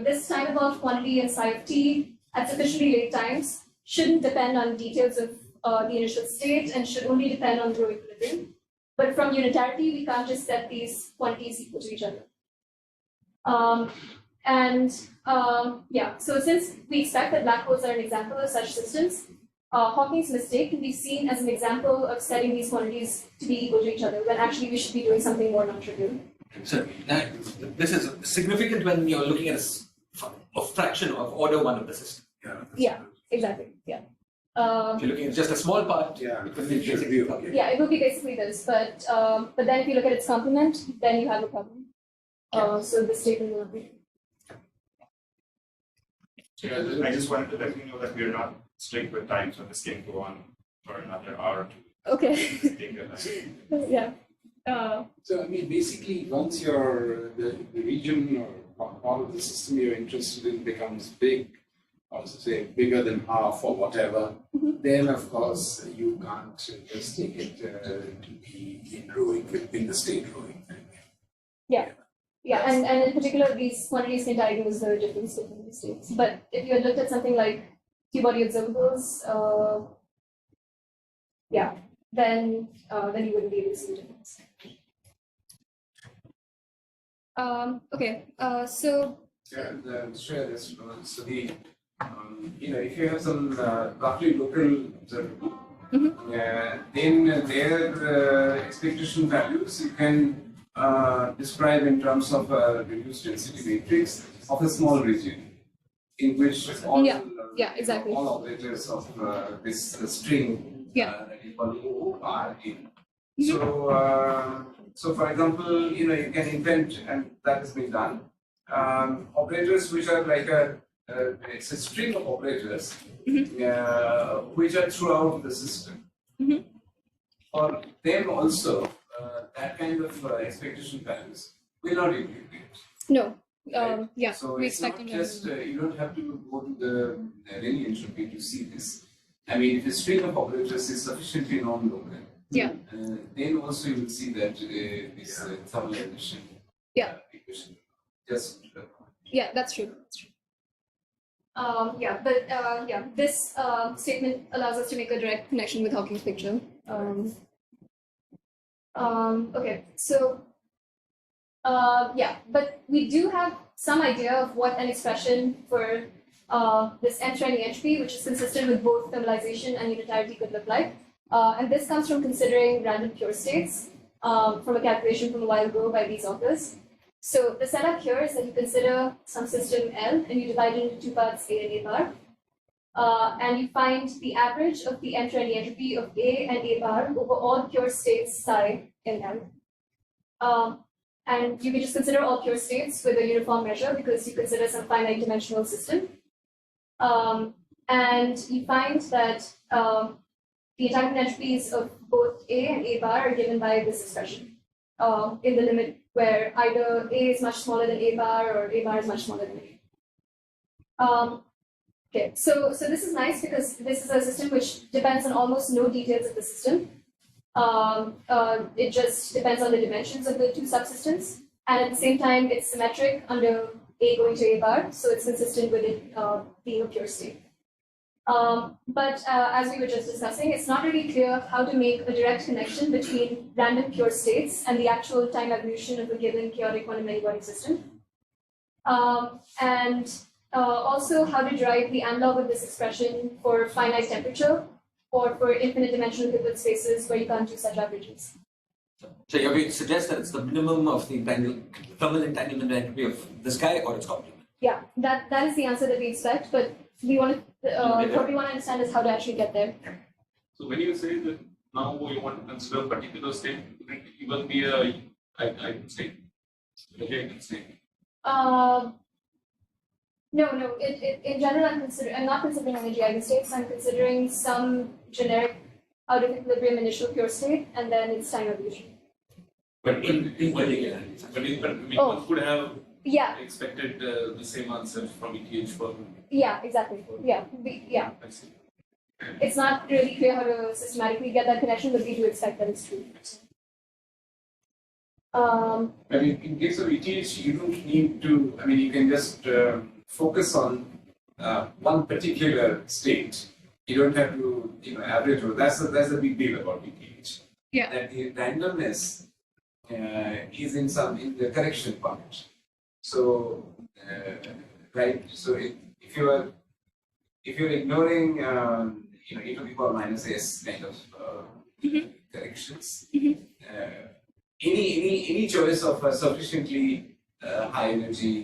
this time evolved quantity in psi of t at sufficiently late times shouldn't depend on details of the initial state and should only depend on row equilibrium. But from unitarity, we can't just set these quantities equal to each other. Yeah, so since we expect that black holes are an example of such systems, Hawking's mistake can be seen as an example of setting these quantities to be equal to each other, when actually we should be doing something more non-trivial. So this is significant when you're looking at a fraction of order 1 of the system. Yeah, exactly. Yeah. If you're looking at just a small part, Yeah, it will be it should basically be okay. Yeah, it will be basically this, but then if you look at its complement, then you have a problem. So this statement will not be. I just wanted to let you know that we're not strict with time, so this can go on for another hour or two. Okay. Just take your time. Yeah. So I mean, basically, once the region or part of the system you're interested in becomes big, or say bigger than half or whatever, then of course you can't just take it to be in the state rowing. Yeah, and in particular, these quantities can diagnose the difference between the states. But if you had looked at something like two-body observables, yeah, then you wouldn't be able to see the difference. Okay, so Yeah, share this. So the if you have some roughly local observable, then their expectation values you can describe in terms of a reduced density matrix of a small region in which all exactly. all operators of this string that is called O are in. So for example, you can invent, and that has been done, operators which are like it's a string of operators which are throughout the system. For them also, that kind of expectation values will not equilibrate. No, Right? yeah, So we it's expect not them just you don't have to go to the linear entropy to see this. I mean, if a string of operators is sufficiently non-local, then also you will see that this thermal addition equation just. Yeah, that's true. That's true. This statement allows us to make a direct connection with Hawking's picture. Okay, so but we do have some idea of what an expression for this M-trending entropy, which is consistent with both thermalization and unitarity, could look like. And this comes from considering random pure states from a calculation from a while ago by these authors. So the setup here is that you consider some system L and you divide it into two parts, A and A bar. And you find the average of the M-trending entropy of A and A bar over all pure states psi in L. And you can just consider all pure states with a uniform measure because you consider some finite dimensional system. And you find that the entanglement entropys of both A and A bar are given by this expression in the limit where either A is much smaller than A bar or A bar is much smaller than A. Okay, so this is nice because this is a system which depends on almost no details of the system. It just depends on the dimensions of the two subsystems, and at the same time, it's symmetric under A going to A bar, so it's consistent with it being a pure state. But as we were just discussing, it's not really clear how to make a direct connection between random pure states and the actual time evolution of a given chaotic quantum many-body system. Also how to derive the analog of this expression for finite temperature or for infinite dimensional Hilbert spaces where you can't do such averages. So you're going to suggest that it's the minimum of the thermal entanglement entropy of this guy or its complement? Yeah, that is the answer that we expect, but what we want to understand is how to actually get there. So when you say that now you want to consider a particular state, could it even be a eigenstate? No. In general, I'm not considering energy eigenstates. I'm considering some generic out of equilibrium initial pure state, and then its time evolution. But one could have expected the same answer from ETH for. Yeah, exactly. Yeah. I see. It's not really clear how to systematically get that connection, but we do expect that it's true. I mean, in case of ETH, you don't need to. I mean, you can just focus on one particular state You don't have to, average over. That's the big deal about ETH. Yeah. That the randomness is in the correction part. So, right. So if you're ignoring, e to the power minus s kind of corrections, any choice of a sufficiently high energy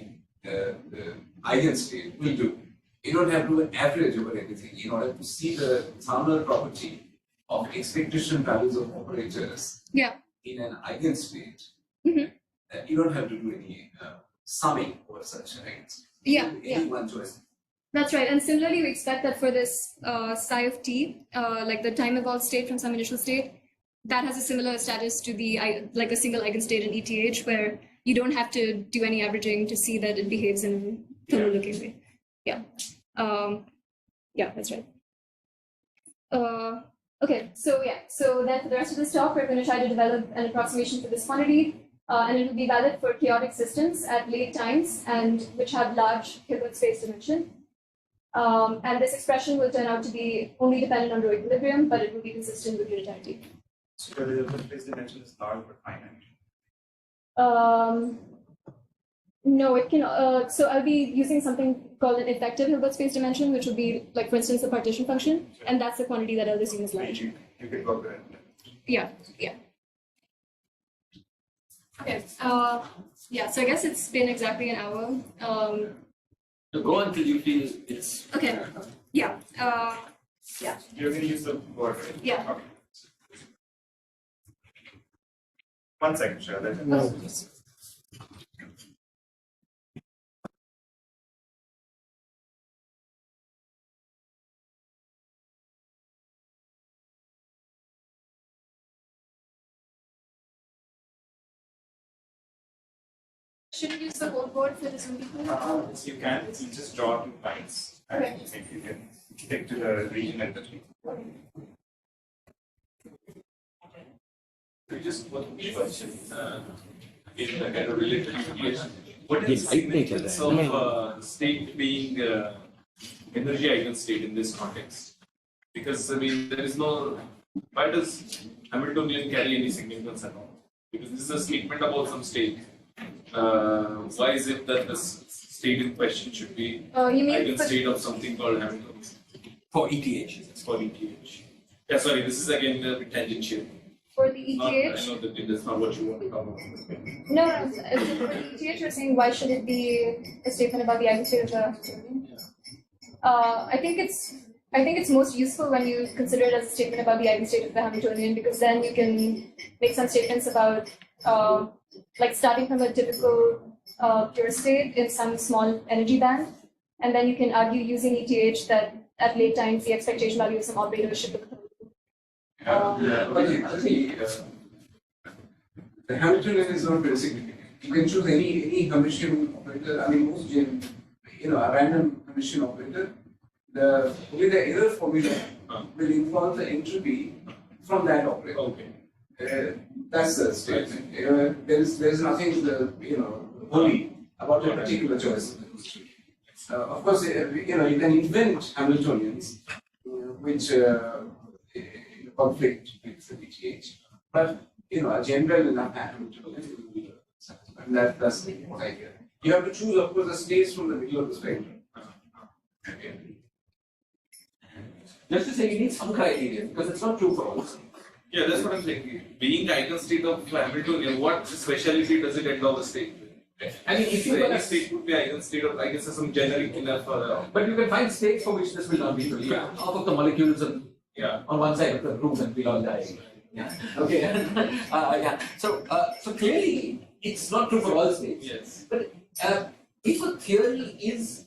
eigenstate will do. You don't have to average over anything in order to see the thermal property of expectation values of operators Yeah. in an eigenstate. Mhm. You don't have to do any summing over such eigenstate. Yeah, Any one choice. That's right. And similarly, we expect that for this psi of t, like the time evolved state from some initial state, that has a similar status to the like a single eigenstate in ETH, where you don't have to do any averaging to see that it behaves in thermal looking way. Yeah. Yeah, that's right. Okay, so then for the rest of this talk, we're going to try to develop an approximation for this quantity, and it will be valid for chaotic systems at late times and which have large Hilbert space dimension. And this expression will turn out to be only dependent on rho equilibrium, but it will be consistent with unitarity. So the Hilbert space dimension is large but finite. No, it can. So I'll be using something called an effective Hilbert space dimension, which would be, like, for instance, the partition function, and that's the quantity that I'll assume is large. You can work with it. Yeah, yeah. Okay. Yeah. So I guess it's been exactly an hour. So go until you feel it's. Okay. Yeah. You're going to use the word, right? Yeah. Okay. 1 second, Shreya. Shouldn't use the whole board for this one. You can. You just draw 2 lines, and Okay. if you can stick to the region and the tree. So just one question, in the kind of related situation. What is Yes, the I think significance that- of state being energy eigenstate in this context? Because I mean, there is no, why does Hamiltonian carry any significance at all? Because this is a statement about some state. Why is it that the state in question should be You mean eigenstate of something called Hamiltonian For ETH. for ETH? Yeah, sorry, this is again a bit tangential. for the Not, I ETH? know that that's not what you want to talk about. No, for the ETH, you're saying why should it be a statement about the eigenstate of the Hamiltonian? I think it's most useful when you consider it as a statement about the eigenstate of the Hamiltonian, because then you can make some statements about like starting from a typical pure state in some small energy band, and then you can argue using ETH that at late times the expectation value of some operator should look. The Hamiltonian is not very significant. You can choose any Hermitian operator. I mean, a random Hermitian operator. Only the error formula will involve the entropy from that operator. Okay. That's the statement. There is nothing holy about a particular choice. Of course, you can invent Hamiltonians which conflict with the ETH, but a general enough Hamiltonian will be and that's what I hear. You have to choose, of course, the states from the middle of the spectrum. Okay. Just to say, you need some criteria because it's not true for all. Yeah, that's what I'm saying. Being the eigenstate of Hamiltonian, what speciality does it endow the state? I mean, if you So were any state would be eigenstate of, I guess, some generic enough. but you can find states for which this will not be true. You have half of the molecules Yeah. on one side of the room and we'll all die. Yeah. Okay. Yeah. So clearly, it's not true for all states. Yes. But if a theory is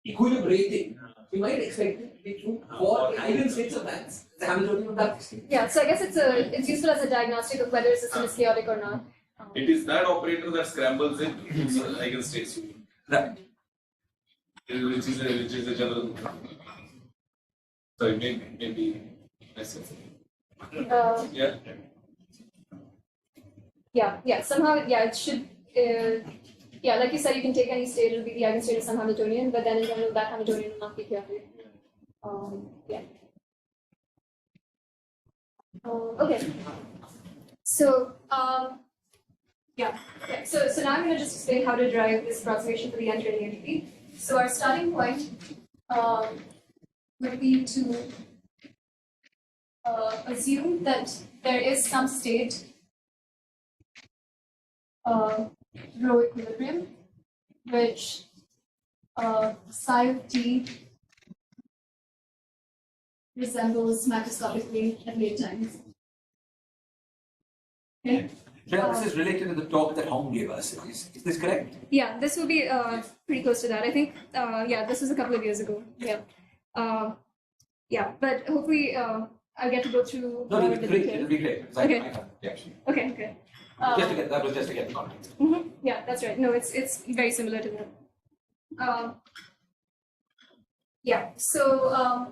equilibrating, we might expect it to be true for the eigenstates of that, the Hamiltonian of that state. Yeah, so I guess it's useful as a diagnostic of whether a system is chaotic or not. It is that operator that scrambles it, eigenstates you. Right. Which is a general. Sorry, maybe. I said something. Yeah. Yeah, somehow, yeah, it should, yeah, like you said, you can take any state, it'll be the eigenstate of some Hamiltonian, but then in general, that Hamiltonian will not be chaotic. Yeah. Okay. So, yeah. So now I'm going to just explain how to derive this approximation for the entering entropy. So our starting point would be to assume that there is some state rho equilibrium, which psi of t resembles macroscopically at late times. Okay. Yeah, this is related to the talk that Hong gave us. Is this correct? Yeah, this will be pretty close to that. I think, yeah, this was a couple of years ago. Yeah. Yeah, but hopefully I'll get to go through No, more it'll of be the great. details. It'll be great. Because Okay. I have, yeah. Okay, good. That was just to get the context. Yeah, that's right. No, it's very similar to that. Yeah, so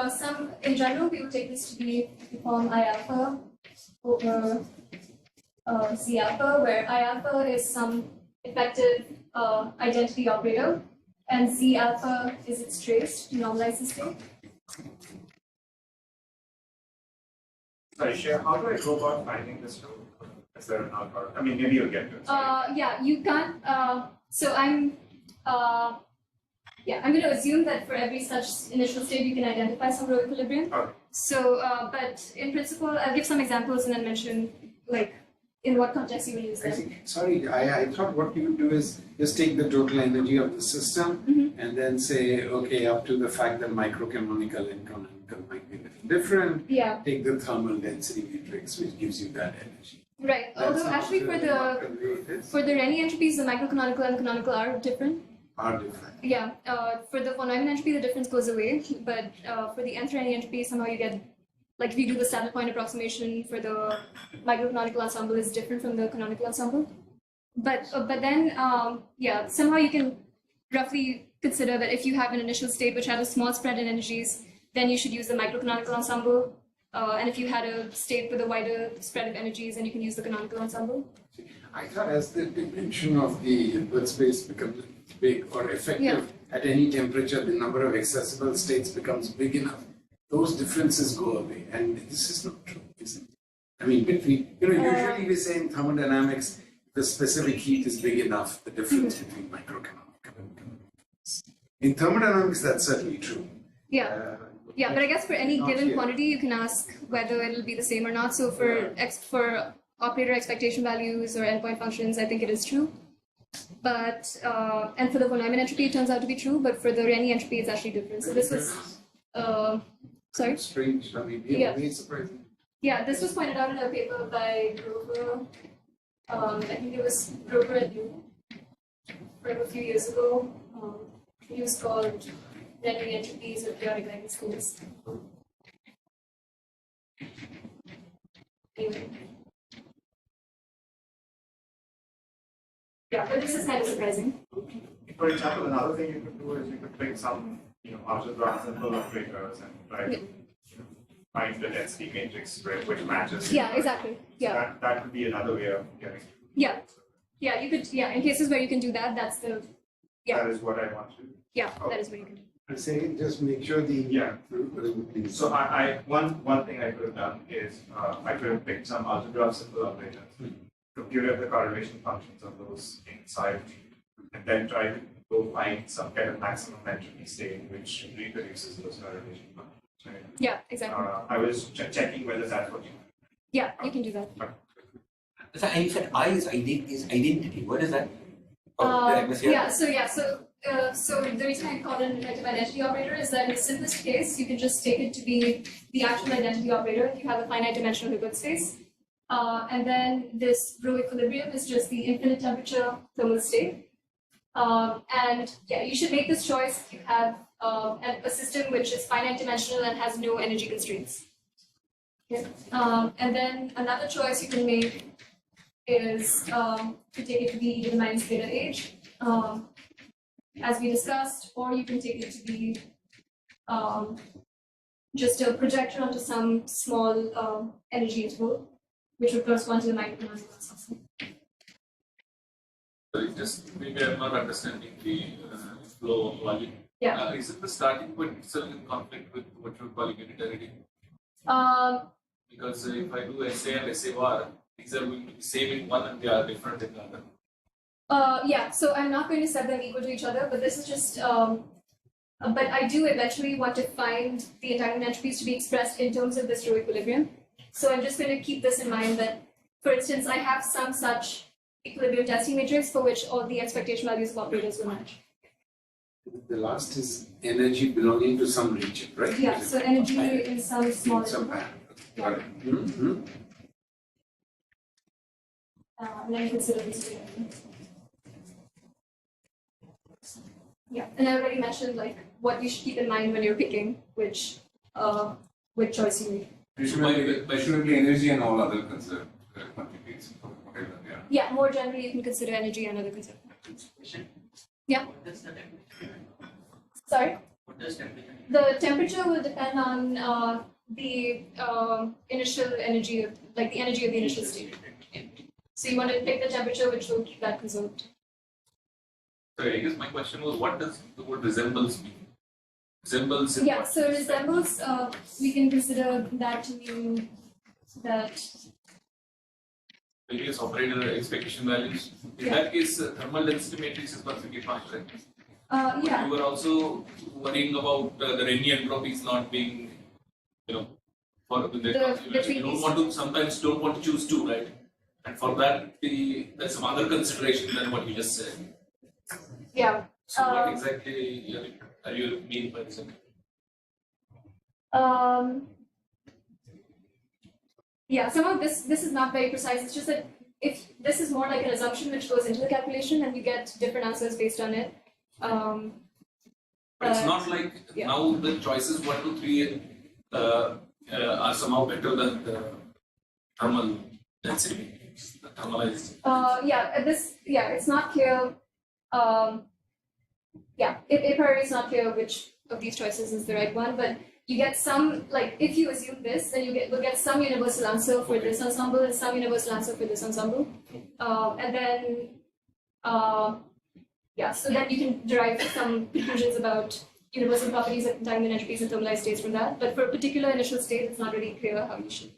some in general we would take this to be the form I alpha over Z alpha, where I alpha is some effective identity operator, and Z alpha is its trace to normalize the state. Sorry, Shreya, how do I go about finding this rho? Is there an algorithm? I mean, maybe you'll get to it. Yeah, you can't. So I'm going to assume that for every such initial state, you can identify some rho equilibrium. Okay. So, but in principle, I'll give some examples and then mention like in what context you will use I them. think, sorry, I thought what you would do is just take the total energy of the system and then say, okay, up to the fact that microcanonical and canonical might be a little different, Yeah, take the thermal density matrix, which gives you that energy. right. That's Although not actually really what it is, for the Renyi entropies, the microcanonical and the canonical are different. are different. Yeah, for the von Neumann entropy, the difference goes away, but for the nth Renyi entropy, somehow you get, like if you do the saddle point approximation for the microcanonical ensemble is different from the canonical ensemble. But then, yeah, somehow you can roughly consider that if you have an initial state which had a small spread in energies, then you should use the microcanonical ensemble. And if you had a state with a wider spread of energies, then you can use the canonical ensemble. I thought as the dimension of the input space becomes big or effective at any temperature, the number of accessible states becomes big enough. Those differences go away, and this is not true, is it? I mean, between usually we say in thermodynamics, the specific heat is big enough. The difference between microcanonical and canonical. In thermodynamics, that's certainly true. Yeah. Yeah, but I guess for any Not given here. quantity, you can ask whether it'll be the same or not. So for for operator expectation values or endpoint functions, I think it is true. But and for the von Neumann entropy, it turns out to be true. But for the Renyi entropy, it's actually different. So this was sorry. Strange. I mean, Yeah. very surprising. Yeah, this was pointed out in a paper by Grover. I think it was Grover and Liu from a few years ago. It was called Renyi entropies of periodic eigenschools. Anyway. Yeah, but this is kind of surprising. For example, another thing you could do is you could pick some, algebra simple operators and try to find the density matrix which matches. Yeah, exactly. Yeah. That could be another way of getting. Yeah. Yeah, you could, yeah, in cases where you can do that, that's the, yeah. That is what I want to do. yeah, that is what you can do. I say just make sure the Yeah. So one thing I could have done is I could have picked some algebra simple operators, computed the correlation functions of those inside, and then try to go find some kind of maximum entropy state which reproduces those correlation functions. Right? Yeah, exactly. I was checking whether that's what you. Yeah, you can do that. So, and you said I is identity. What is that? Oh, did I mishear? So the reason I call it an effective identity operator is that in the simplest case, you can just take it to be the actual identity operator if you have a finite dimensional Hilbert space. And then this rho equilibrium is just the infinite temperature thermal state. And yeah, you should make this choice if you have a system which is finite dimensional and has no energy constraints. Okay. And then another choice you can make is to take it to be e to the minus beta h, as we discussed, or you can take it to be just a projector onto some small energy interval, which would correspond to the microcanonical system. Sorry, just maybe I'm not understanding the flow of volume. Isn't the starting point itself in conflict with what you're calling unitarity? Um, Because if I do SA and SAR, these are going to be same in one and they are different in the other. yeah, so I'm not going to set them equal to each other, but this is just, but I do eventually want to find the entanglement entropies to be expressed in terms of this row equilibrium. So I'm just going to keep this in mind that, for instance, I have some such equilibrium testing matrix for which all the expectation values of operators will match. The last is energy belonging to some region, right? Yeah, so energy is some small. Some band. Got it. And then consider this together. Yeah, and I already mentioned like what you should keep in mind when you're picking which choice you make. Presumably energy and all other quantities, whatever they are. Yeah, more generally you can consider energy and other concepts. Yeah. What does the temperature? Sorry? What does temperature? The temperature will depend on the initial energy of like the energy of the initial state. So you want to pick the temperature which will keep that conserved. Sorry, I guess my question was, what does the word resembles mean? Resembles in Yeah, what? so resembles, we can consider that to mean that, Various operator expectation values. In Yeah. that case, thermal density matrix is perfectly fine, right? yeah, You were also worrying about the Renyi entropies not being, for the between you don't these want to sometimes don't want to choose two, right? And for that, there's some other consideration than what you just said. yeah. So what exactly are you mean by this? Yeah, some of this is not very precise. It's just that if this is more like an assumption which goes into the calculation, and you get different answers based on it. But it's not like yeah. now the choices 1, 2, 3 are somehow better than the thermal density, the thermalized. It's not clear. A priori it's not clear which of these choices is the right one, but you get some, like if you assume this, then we'll get some universal answer for this ensemble and some universal answer for this ensemble. And then, so then you can derive some conclusions about universal properties of entanglement entropies and thermalized states from that. But for a particular initial state, it's not really clear how you should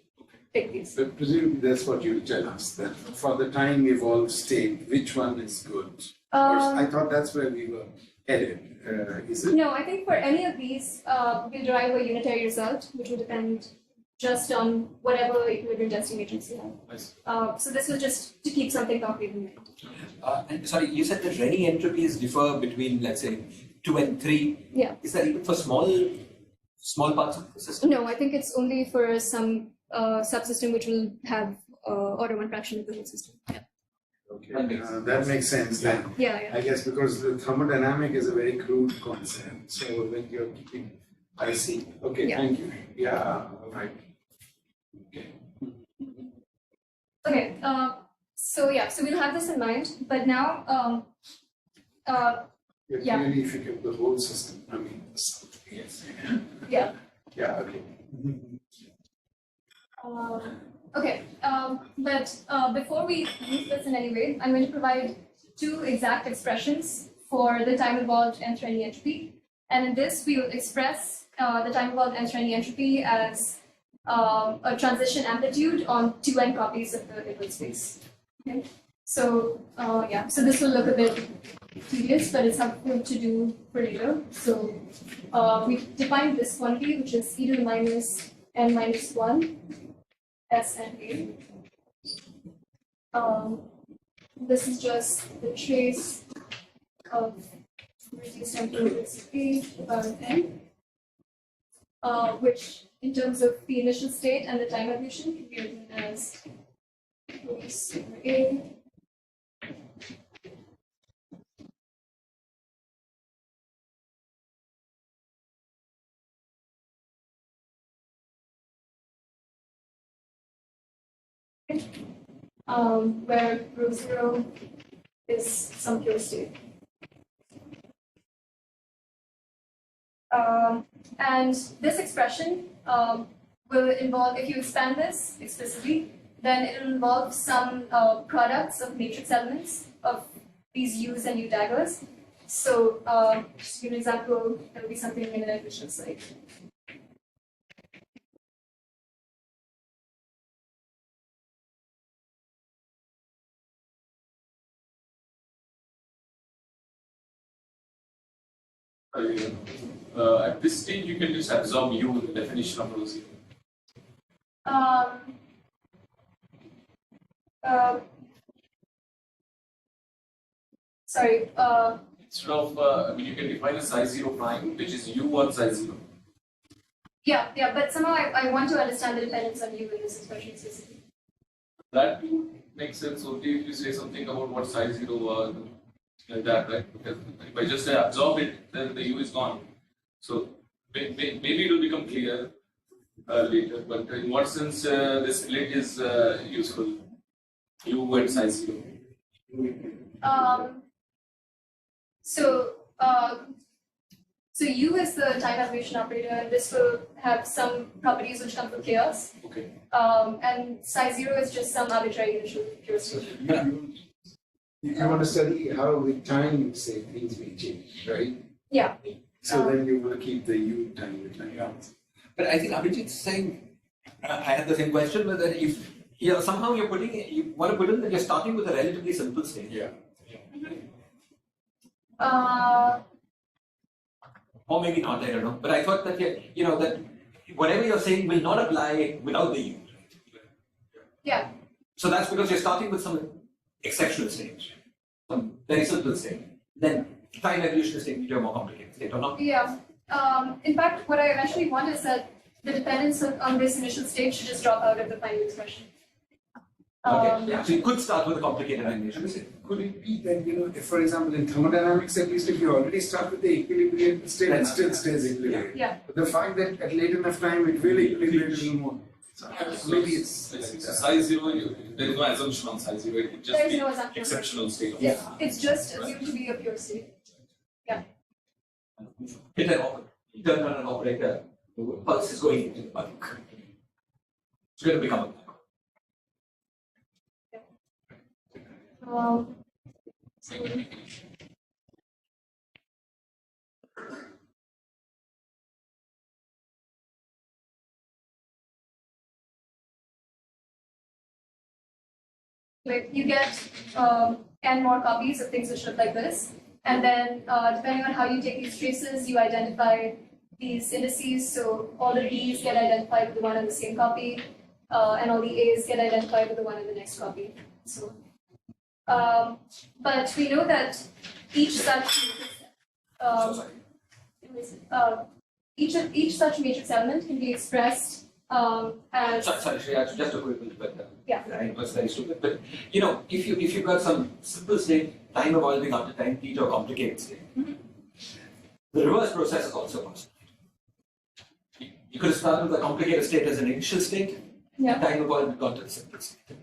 pick these. But presumably that's what you tell us, that for the time evolved state, which one is good? I thought that's where we were headed. Is it? No, I think for any of these, we'll derive a unitary result, which will depend just on whatever equilibrium density matrix you have. So this was just to keep something concrete in mind. And sorry, you said that Renyi entropies differ between, let's say, 2 and 3. Yeah. Is that even for small parts of the system? No, I think it's only for some subsystem which will have order 1 fraction of the whole system. Yeah. Okay, that makes sense then. Yeah. I guess because the thermodynamic is a very crude concept. So when you're keeping, I see. Okay, Yeah. thank you. Yeah, all right. Okay. So we'll have this in mind. But now, Yeah. Clearly, if you give the whole system, I mean, the sum. Yes. yeah. Yeah, okay. But before we use this in any way, I'm going to provide 2 exact expressions for the time involved nth Renyi entropy. And in this, we will express the time involved nth Renyi entropy as a transition amplitude on 2n copies of the Hilbert space. Okay. So so this will look a bit tedious, but it's helpful to do for later. So we define this quantity, which is e to the minus n minus 1 S and A. This is just the trace of reduced temporal density about n, which in terms of the initial state and the time evolution can be written as sigma A where rho 0 is some pure state. And this expression will involve, if you expand this explicitly, then it will involve some products of matrix elements of these U's and U daggers. So just to give an example, that would be something in an which is like. At this stage, you can just absorb U with the definition of rho zero. Um, uh, sorry. Instead of, you can define a psi zero prime, which is U on psi zero. Yeah, but somehow I want to understand the dependence on U in this expression specifically. That makes sense only if you say something about what psi zero was, like that, right? Because if I just say absorb it, then the U is gone. So maybe it will become clear later, but in what sense this split is useful? U and psi zero. So U is the time evolution operator, and this will have some properties which come from chaos. Okay. And psi zero is just some arbitrary initial pure state. You want to study how with time, say, things may change, right? Yeah. So then you want to keep the U time with time. But I think Abhijit's saying, I had the same question, but that if somehow you want to put in that you're starting with a relatively simple state. Yeah. Or maybe not, I don't know. But I thought that that whatever you're saying will not apply without the U. Yeah. So that's because you're starting with some exceptional state, some very simple state. Then time evolution is taking you to a more complicated state, or not? Yeah. In fact, what I eventually want is that the dependence on this initial state should just drop out of the final expression. Okay. Yeah. So you could start with a complicated animation. Could it be that, if, for example, in thermodynamics, at least if you already start with the equilibrium state, it still stays equilibrium. Yeah. But the fact that at late enough time, it will equilibrate a little more. Maybe it's like that. Psi zero, there is no assumption on psi zero, it would just There is be no assumption. exceptional state. of- Yeah. It's just assumed to be a pure state. Hit an operator. You turn on an operator, the pulse is going into the bulk. It's going to become a black hole. So like you get n more copies of things which look like this, and then depending on how you take these traces, you identify these indices. So all the B's get identified with the one in the same copy, and all the A's get identified with the one in the next copy. So, but we know that each such each such matrix element can be expressed as Sorry, Shreya, just a quick bit, but Yeah. I was very stupid. But if you've got some simple state, time evolving up to time t to a complicated state, the reverse process is also possible. You could have started with a complicated state as an initial state, Yeah. and time evolved gone to the simple state.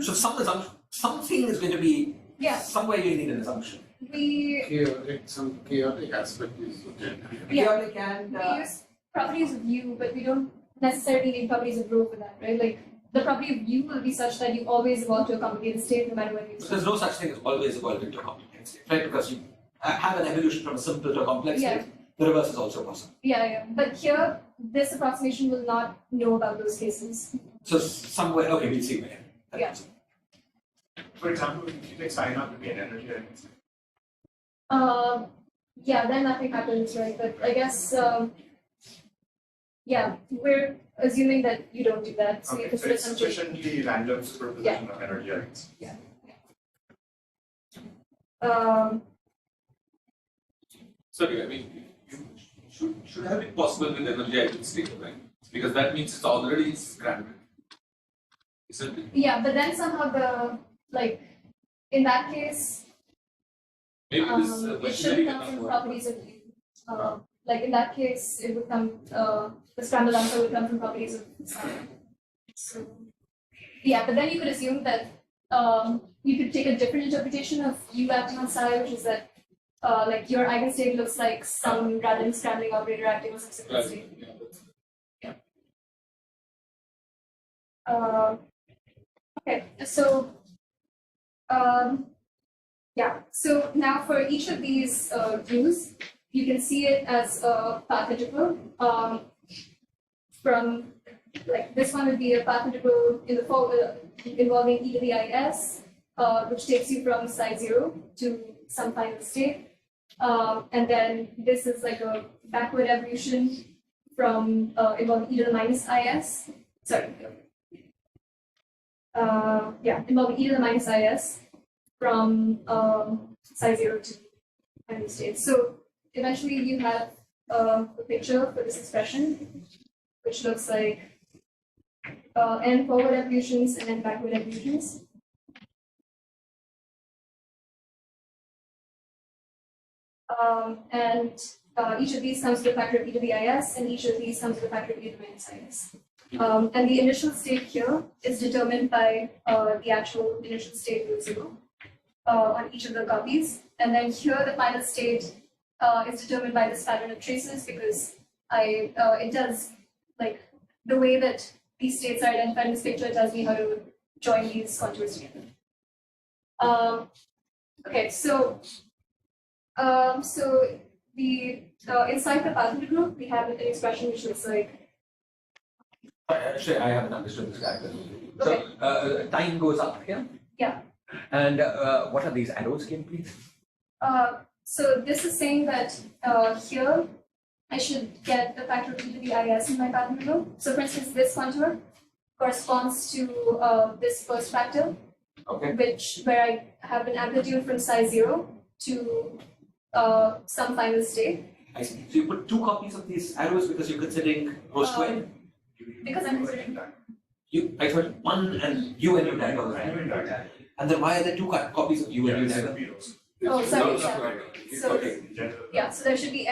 So something is going to be Yeah. somewhere you need an assumption. we Some chaotic aspect is okay. Chaotic and we use properties of U, but we don't necessarily need properties of rho for that, right? Like the property of U will be such that you always evolve to a complicated state no matter when you start. there's no such thing as always evolving to a complicated state, right? Because you have an evolution from a simple to a complex Yeah. state. The reverse is also possible. Yeah. But here, this approximation will not know about those cases. So somewhere, okay, we'll see where. that Yeah. comes in. For example, if you take psi naught to be an energy, I can say. Yeah, then nothing happens, right? But I guess, yeah, we're assuming that you don't do that. So you Okay, so consider it's some change. sufficiently random superposition of energy, I can say. Sorry, I mean, you should have it possible with energy identity, right? Because that means it's already scrambled. Isn't it? Yeah, but then somehow in that case, Maybe this it shouldn't come from properties of U. Like in that case, it would come, the scrambled answer would come from properties of psi. So, yeah, but then you could assume that you could take a different interpretation of U acting on psi, which is that like your eigenstate looks like some random scrambling operator acting on some simple Right, state. yeah, Okay, so Yeah, so now for each of these views, you can see it as a path integral. From like this one would be a path integral in the involving e to the is, which takes you from psi 0 to some final state. And then this is like a backward evolution from involving e to the minus is. Sorry. Involving e to the minus is from psi 0 to final state. So eventually you have a picture for this expression, which looks like n forward evolutions and n backward evolutions. Each of these comes to the factor of e to the is, and each of these comes to the factor of e to the minus is. And the initial state here is determined by the actual initial state root 0 on each of the copies. And then here the final state is determined by this pattern of traces, because it does, like, the way that these states are identified in this picture tells me how to join these contours together. Okay, so the inside the path integral, we have an expression which looks like. Actually, I haven't understood this guy. Okay. So time goes up here. Yeah. And what are these arrows again, please? So this is saying that here I should get the factor of e to the is in my path integral. So for instance, this contour corresponds to this first factor, Okay. where I have an amplitude from psi 0 to some final state. I see. So you put two copies of these arrows because you're considering rho squared? Because I'm considering I thought one and you and you diagonal, right? And then why are there two copies of you and you diagonal? Oh, sorry. No, Yeah. So Okay. yeah, so there should be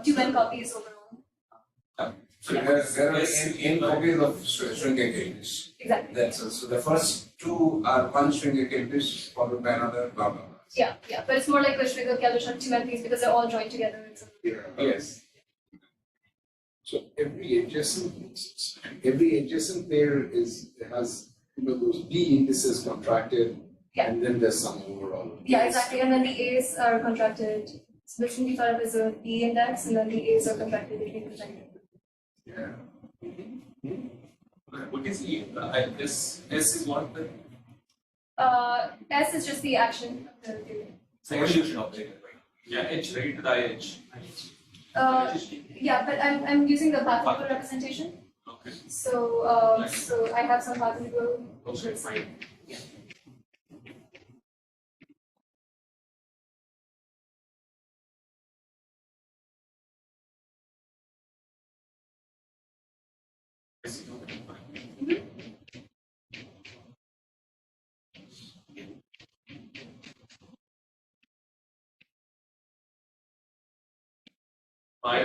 two n copies overall. So there are n copies of shrinking Keltish. Exactly. So the first two are one shrinking Keltish followed by another blah blah blah. Yeah, but it's more like a Schwinger Keltish on two n piece because they're all joined together. Yes. So every adjacent pair has those B indices contracted, Yeah. and then there's some overall. Yeah, exactly. And then the A's are contracted. So this can be thought of as a B index, and then the A's are contracted between the second. Yeah. What is E? S is what? S is just the action of the theory. It's an evolution operator, right? Yeah, H, right? To the IH. Yeah, but I'm using the path integral representation. Okay. So I have some path integral. Okay, fine. I see. Okay, fine.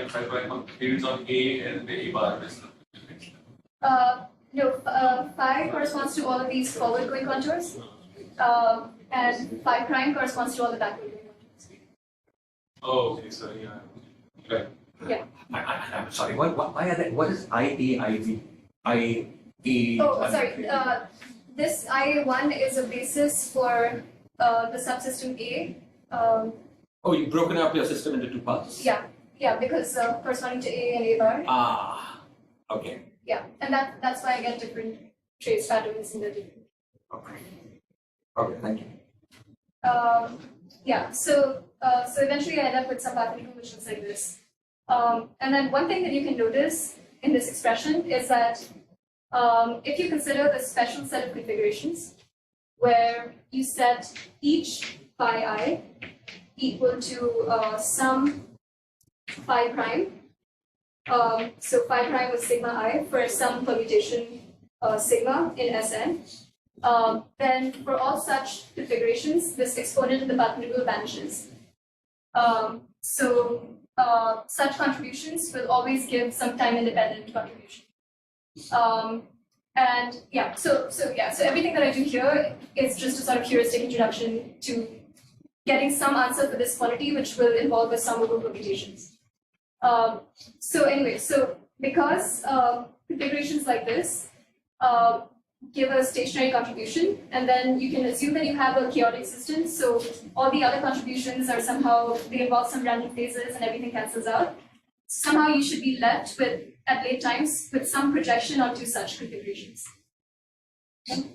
Five periods on A and the A bar is No, phi corresponds to all of these forward-going contours, and phi prime corresponds to all the backward-going contours. Oh, okay, so yeah. Right. I'm sorry, why are there, what is IAIV? IA. Oh, sorry. This IA1 is a basis for the subsystem A. Oh, you've broken up your system into two parts? Yeah, because corresponding to A and A bar. Ah, okay. Yeah, and that's why I get different trace patterns in the different. Okay. Okay, thank you. Yeah, so eventually I end up with some path integral which looks like this. And then one thing that you can notice in this expression is that if you consider the special set of configurations where you set each phi I equal to some phi prime. So phi prime was sigma I for some permutation sigma in Sn. Then for all such configurations, this exponent in the path integral vanishes. Such contributions will always give some time independent contribution. So everything that I do here is just a sort of heuristic introduction to getting some answer for this quantity, which will involve a sum over permutations. So because configurations like this give a stationary contribution, and then you can assume that you have a chaotic system. So all the other contributions are somehow, they involve some random phases and everything cancels out. Somehow you should be left with, at late times, with some projection onto such configurations.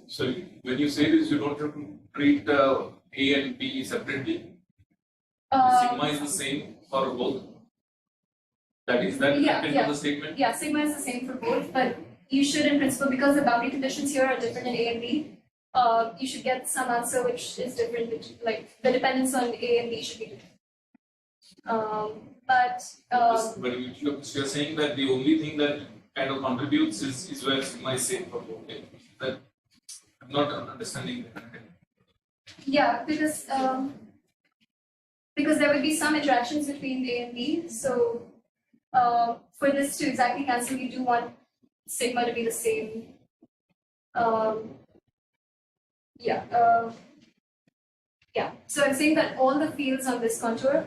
So when you say this, you don't have to treat A and B separately. Sigma is the same for both. That is that Yeah, into yeah. the statement. Yeah, sigma is the same for both, but you should in principle, because the boundary conditions here are different in A and B, you should get some answer which is different, like the dependence on A and B should be different. But you're saying that the only thing that kind of contributes is where sigma is same for both. Okay? That I'm not understanding that. Yeah, because there will be some interactions between A and B. So for this to exactly cancel, you do want sigma to be the same. Yeah. So I'm saying that all the fields on this contour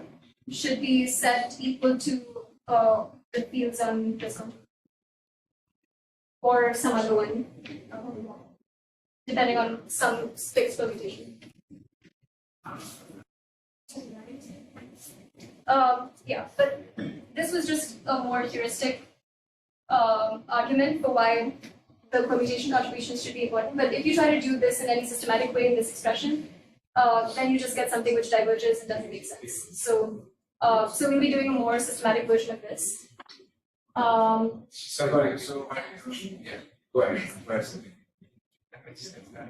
should be set equal to the fields on this contour, or some other one, depending on some fixed permutation. Yeah, but this was just a more heuristic argument for why the permutation contributions should be important. But if you try to do this in any systematic way in this expression, then you just get something which diverges and doesn't make sense. So we'll be doing a more systematic version of this. Sorry, so, yeah, go ahead.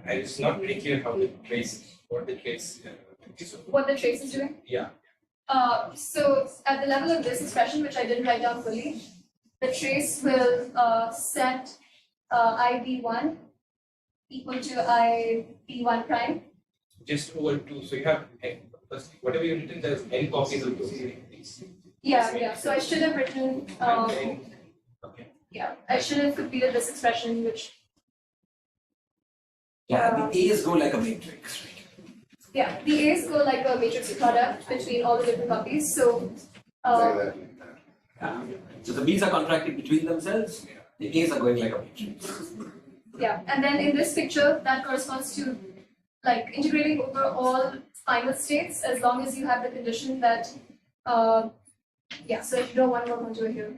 It's not very clear how the trace, what the trace. What the trace is doing? Yeah. So at the level of this expression, which I didn't write down fully, the trace will set IB1 equal to IB1 prime. Just over 2. So you have whatever you've written, there's n copies of those things. Yeah. So I should have written. Okay. Yeah, I should have completed this expression, which. Yeah, the A's go like a matrix, right? Yeah, the A's go like a matrix product between all the different copies. So. So the B's are contracted between themselves, the A's are going like a matrix. Yeah, and then in this picture, that corresponds to like integrating over all final states as long as you have the condition that, yeah, so if you draw one more contour here.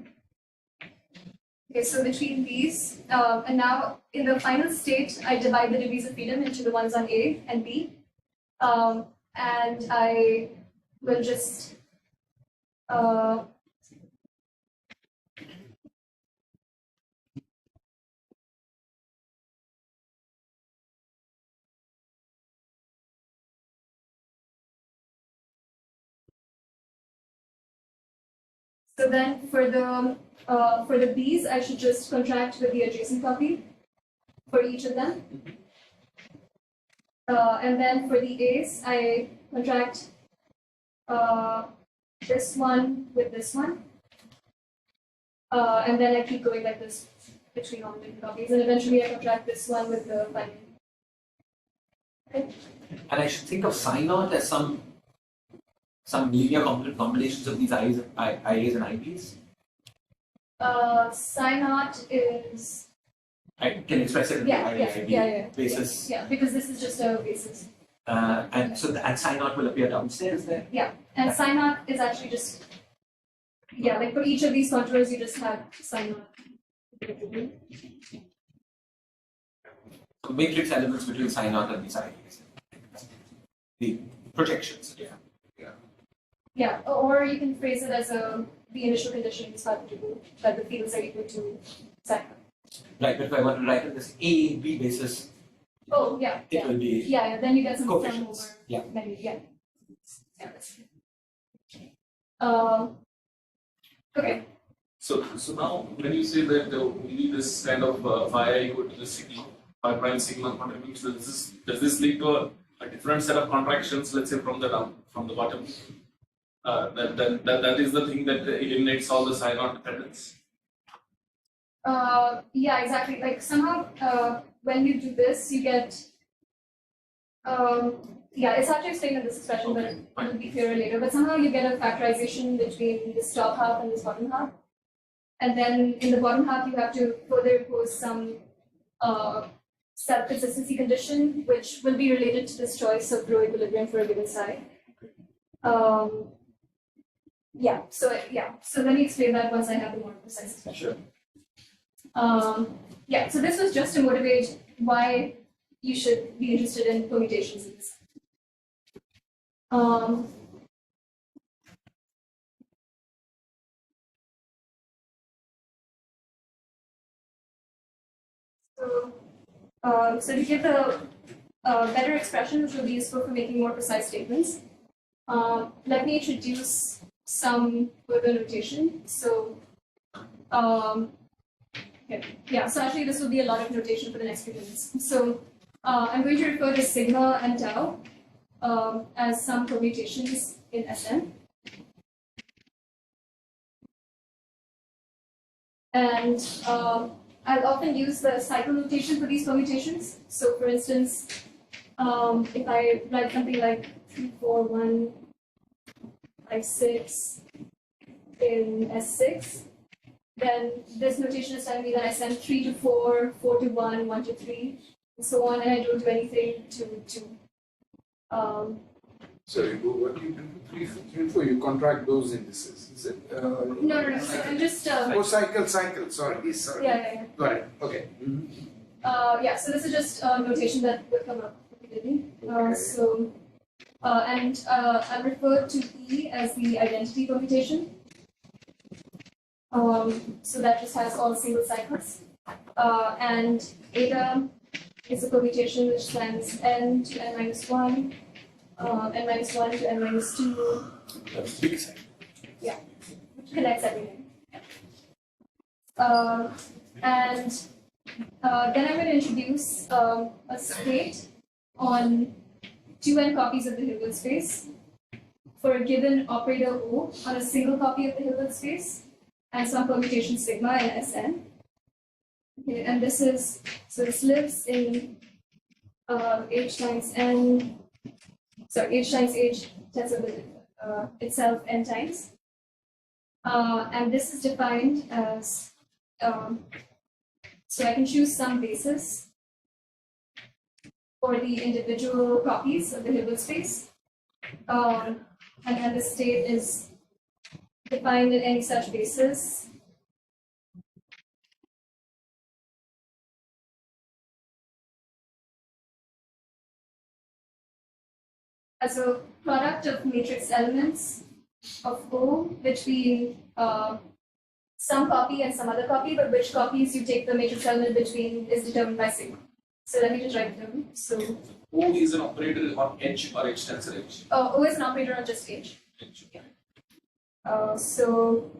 Okay, so between these, and now in the final state, I divide the degrees of freedom into the ones on A and B. And I will just, so then for the B's, I should just contract with the adjacent copy for each of them. And then for the A's, I contract this one with this one. And then I keep going like this between all the different copies. And eventually I contract this one with the final. Okay. And I should think of psi naught as some linear combinations of these IAs and IBs. Psi naught is. I can express it in the Yeah. basis. Yeah, because this is just a basis. And so and psi naught will appear downstairs there. Yeah, and psi naught is actually just, yeah, like for each of these contours, you just have psi naught. So matrix elements between psi naught and these IAs. The projections. Yeah, or you can phrase it as the initial condition is that the fields are equal to psi naught. Right, but if I want to write on this A B basis, Oh, yeah. it will be Yeah, then you get some sum over coefficients. Yeah. many, yeah. Yeah, that's okay. So now when you say that only this kind of phi equal to the sigma, phi prime sigma contributes, does this lead to a different set of contractions, let's say from the bottom? That is the thing that eliminates all the psi naught dependence. Yeah, exactly. Like somehow when you do this, you get. Yeah, it's hard to explain in this expression, but it will be clearer later. But somehow you get a factorization between this top half and this bottom half. And then in the bottom half, you have to further impose some self-consistency condition, which will be related to this choice of row equilibrium for a given psi. So let me explain that once I have the more precise expression. Sure. So this was just to motivate why you should be interested in permutations in this. So to give a better expression, which will be useful for making more precise statements, let me introduce some further notation. So, so actually this will be a lot of notation for the next few minutes. So I'm going to refer to sigma and tau as some permutations in Sn. And I'll often use the cycle notation for these permutations. So for instance, if I write something like 3, 4, 1, 5, 6 in S6, then this notation is telling me that I send 3 to 4, 4 to 1, 1 to 3, and so on, and I don't do anything to Sorry, what do you do? 3, 4, you contract those indices, is it? No. So I'm just cycle, sorry. yeah. Got it, okay. So this is just a notation that would come up repeatedly. Okay. I refer to E as the identity permutation. So that just has all single cycles. And eta is a permutation which sends n to n minus 1, n minus 1 to n minus 2. That's big cycle. Yeah, which connects everything. Then I'm going to introduce a state on 2n copies of the Hilbert space for a given operator O on a single copy of the Hilbert space and some permutation sigma in Sn. Okay, and this lives in h times h tensor with itself n times. And this is defined as, so I can choose some basis for the individual copies of the Hilbert space. And then the state is defined in any such basis. As a product of matrix elements of O between some copy and some other copy, but which copies you take the matrix element between is determined by sigma. So let me just write it down. So O is an operator on H or H tensor H. O is an operator on just H. H. So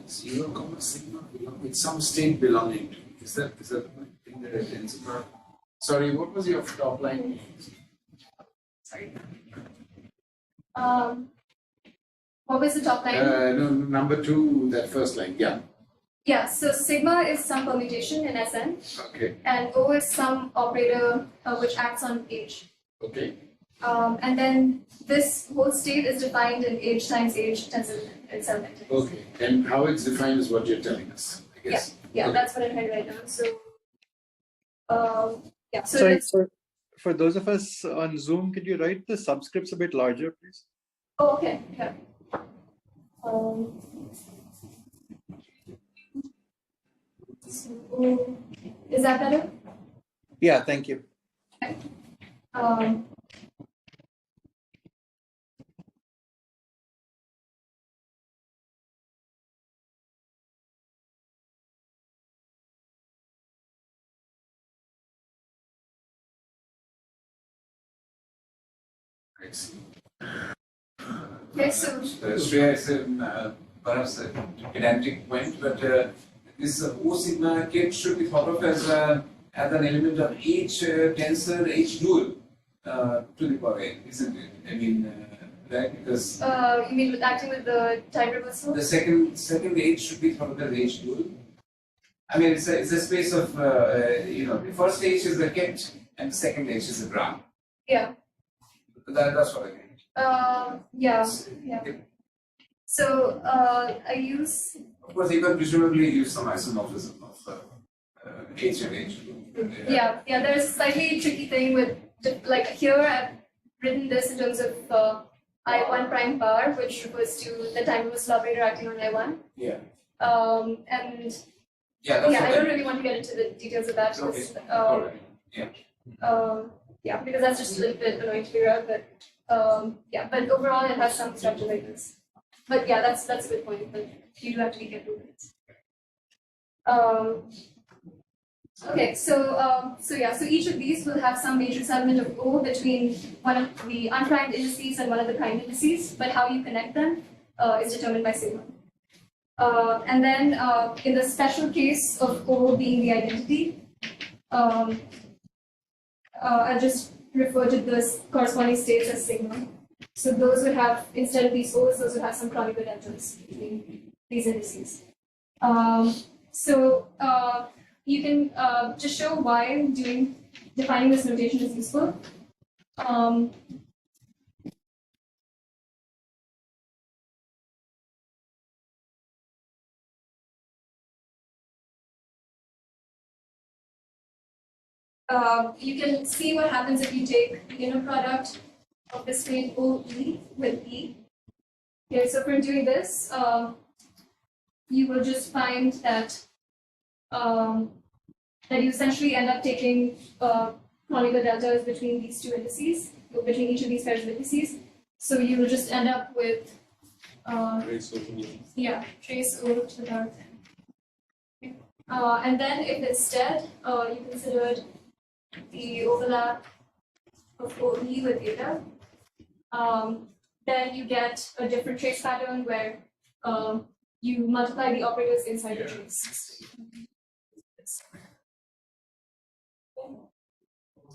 Zero comma sigma with some state belonging to it. Is that the thing that it ends up? Sorry, what was your top line? sorry. What was the top line? No, number 2, that first line, yeah. Yeah, so sigma is some permutation in Sn, Okay, and O is some operator which acts on H. okay. And then this whole state is defined in H times H tensor itself. Okay, and how it's defined is what you're telling us, I guess. Yeah, Okay. that's what I'm trying to write down. So, so Sorry, this, for those of us on Zoom, could you write the subscripts a bit larger, please? oh, okay, yeah. So, is that better? Yeah, thank you. I see. Okay, so Shreya is perhaps a pedantic point, but this O sigma kit should be thought of as an element of H tensor H dual to the power n, isn't it? I mean, right? Because you mean with acting with the time reversal? the second H should be thought of as H dual. I mean, it's a space of the first H is the kit and the second H is the ground. Yeah. That's what I mean. Yeah. So I use Of course, you can presumably use some isomorphism of H and H. yeah, there's a slightly tricky thing with like here I've written this in terms of I1 prime bar, which refers to the time reversal operator acting on I1. Yeah. And Yeah, that's yeah, I what don't really want to get into the details of that because Alright. yeah, because that's just a little bit annoying to figure out, but yeah, but overall it has some structure like this. But yeah, that's a good point, but you do have to be careful with it. Okay, so each of these will have some matrix element of O between one of the unprimed indices and one of the primed indices, but how you connect them is determined by sigma. And then in the special case of O being the identity, I'll just refer to the corresponding states as sigma. So those would have, instead of these O's, those would have some Kronecker deltas between these indices. You can just show why defining this notation is useful. You can see what happens if you take the inner product of the state OE with E. Okay, so for doing this, you will just find that that you essentially end up taking Kronecker deltas between these two indices, between each of these pairs of indices. So you will just end up with trace O to the power 10. And then if instead you considered the overlap of OE with eta, then you get a different trace pattern where you multiply the operators inside the trace.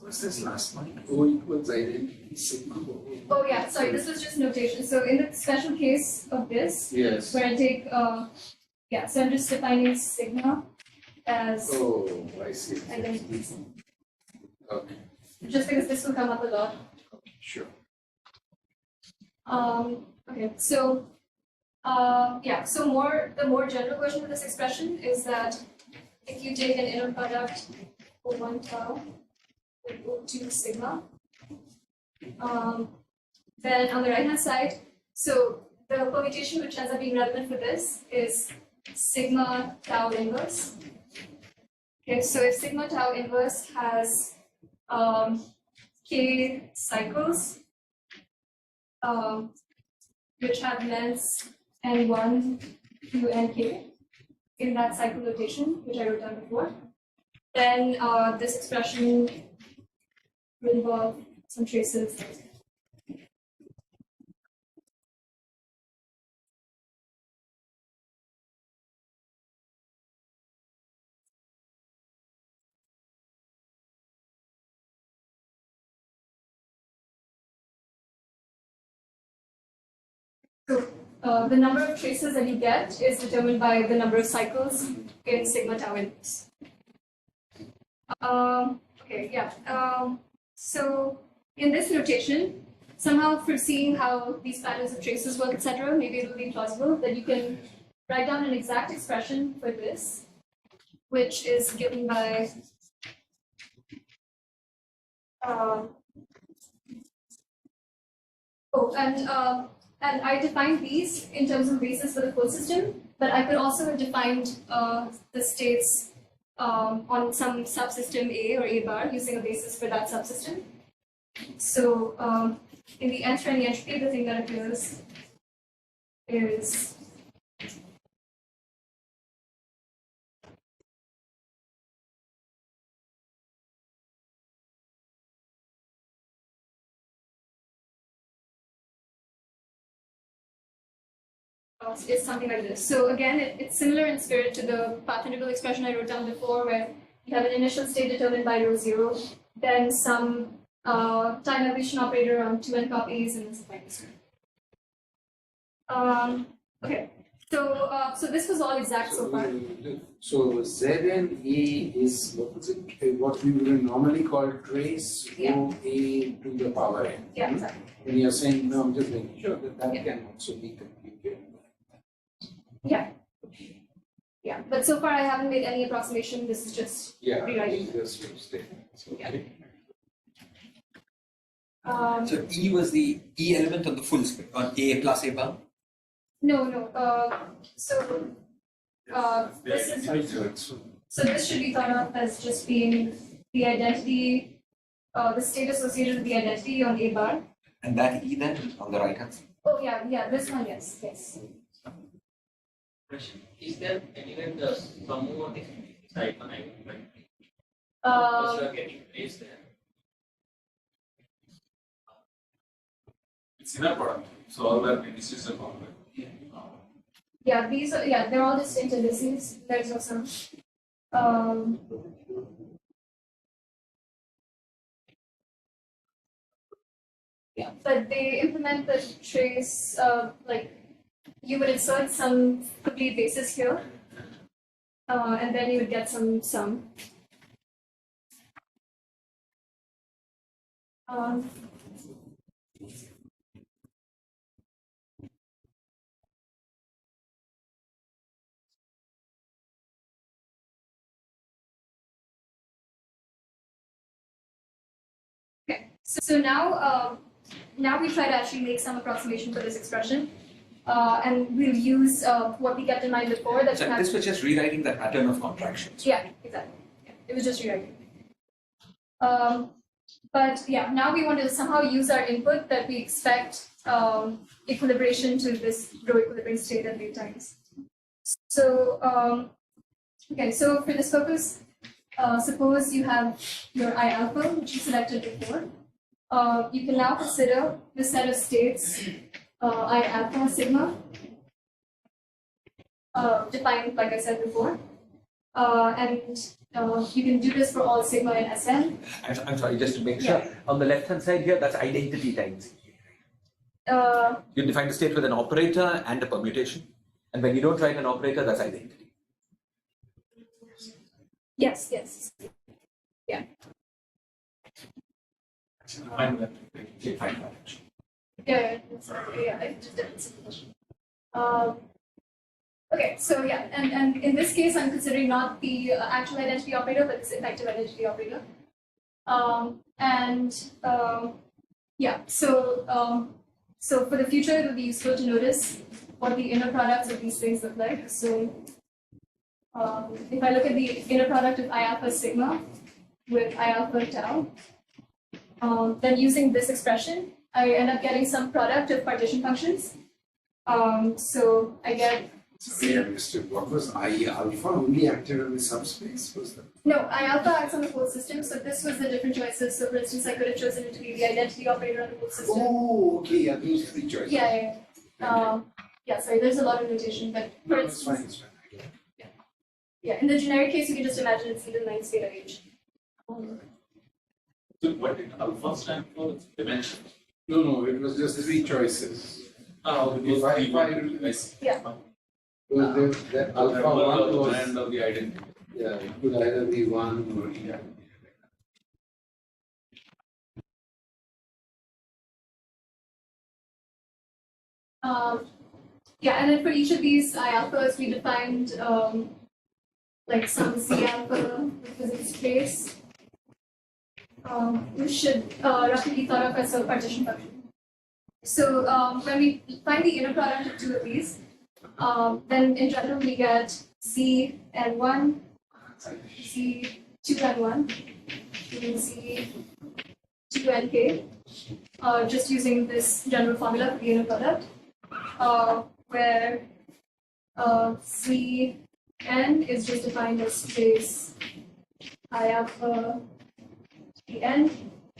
What's this last one? O equals identity sigma. Oh yeah, sorry, this was just notation. So in the special case of this, Yes. where I take, yeah, so I'm just defining sigma as Oh, I see. identity. Okay, Just because this will come up a lot. sure. Okay, so yeah, so the more general version of this expression is that if you take an inner product O1 tau with O2 sigma, then on the right hand side, so the permutation which ends up being relevant for this is sigma tau inverse. Okay, so if sigma tau inverse has k cycles, which have lengths n1 to nk in that cycle notation, which I wrote down before, then this expression will involve some traces. So the number of traces that you get is determined by the number of cycles in sigma tau inverse. Okay, yeah. So in this notation, somehow foreseeing how these patterns of traces work, etc., maybe it will be plausible that you can write down an exact expression for this, which is given by and I defined these in terms of basis for the full system, but I could also have defined the states on some subsystem A or A bar using a basis for that subsystem. So in the nth and the entropy, the thing that appears is something like this. So again, it's similar in spirit to the path integral expression I wrote down before, where you have an initial state determined by rho 0, then some time evolution operator on 2n copies, and something like this. Okay, so this was all exact so far. So Zn A is what was it? What we would normally call trace Yeah. O A to the power n. Yeah, exactly. And you're saying, no, I'm just making sure that that Yeah. can also be computed. Yeah. Yeah, but so far I haven't made any approximation. This is just Yeah, rewriting. these are switch statements. Okay. So E was the E element on the full square, on A plus A bar. No. This is so this should be thought of as just being the identity, the state associated with the identity on A bar. And that E then on the right hand side. Oh yeah, this one, yes. Question: is there anywhere the sum of these type of item getting placed there? It's in a product, so all that indices are found. Yeah, they're all distinct indices. There's no sum. Yeah, but they implement the trace, like you would insert some complete basis here, and then you would get some sum. Okay, so now we try to actually make some approximation for this expression, and we'll use what we kept in mind before. That So we have- this was just rewriting that pattern of contractions. Yeah, exactly. Yeah, it was just rewriting. But yeah, now we want to somehow use our input that we expect equilibration to this row equilibrium state at late times. So okay, so for this purpose, suppose you have your I alpha, which you selected before. You can now consider the set of states I alpha sigma, defined like I said before, and you can do this for all sigma and Sn. I'm sorry, just to make sure. On the left hand side here, that's identity times E. You define the state with an operator and a permutation. And when you don't write an operator, that's identity. Yes. Yeah. Fine with Fine, fine. Yeah, I just did it. Okay, so yeah, and in this case, I'm considering not the actual identity operator, but this effective identity operator. Yeah, so for the future, it will be useful to notice what the inner products of these things look like. So if I look at the inner product of I alpha sigma with I alpha tau, then using this expression, I end up getting some product of partition functions. So I get Sorry, I understood. What was I alpha only active in the subspace? Was that? no, I alpha acts on the whole system. So this was the different choices. So for instance, I could have chosen it to be the identity operator on the whole system. Oh, okay, yeah, those three choices. Yeah. Yeah, sorry, there's a lot of notation, but for No, it's instance, fine, it's fine. I get it. yeah, in the generic case, you can just imagine it's in the 9th state of H. So what did alpha stand for? It's dimension. No, it was just three choices. Oh, If I- Yeah. Well, that alpha one was, and of the identity. yeah, it could either be one or yeah. Yeah, and then for each of these I alphas, we defined like some C alpha with its space, which should roughly be thought of as a partition function. So when we find the inner product of two of these, then in general we get C and 1, C 2 and 1, and C 2 and K, just using this general formula for the inner product. Where Cn is just defined as space I alpha Cn.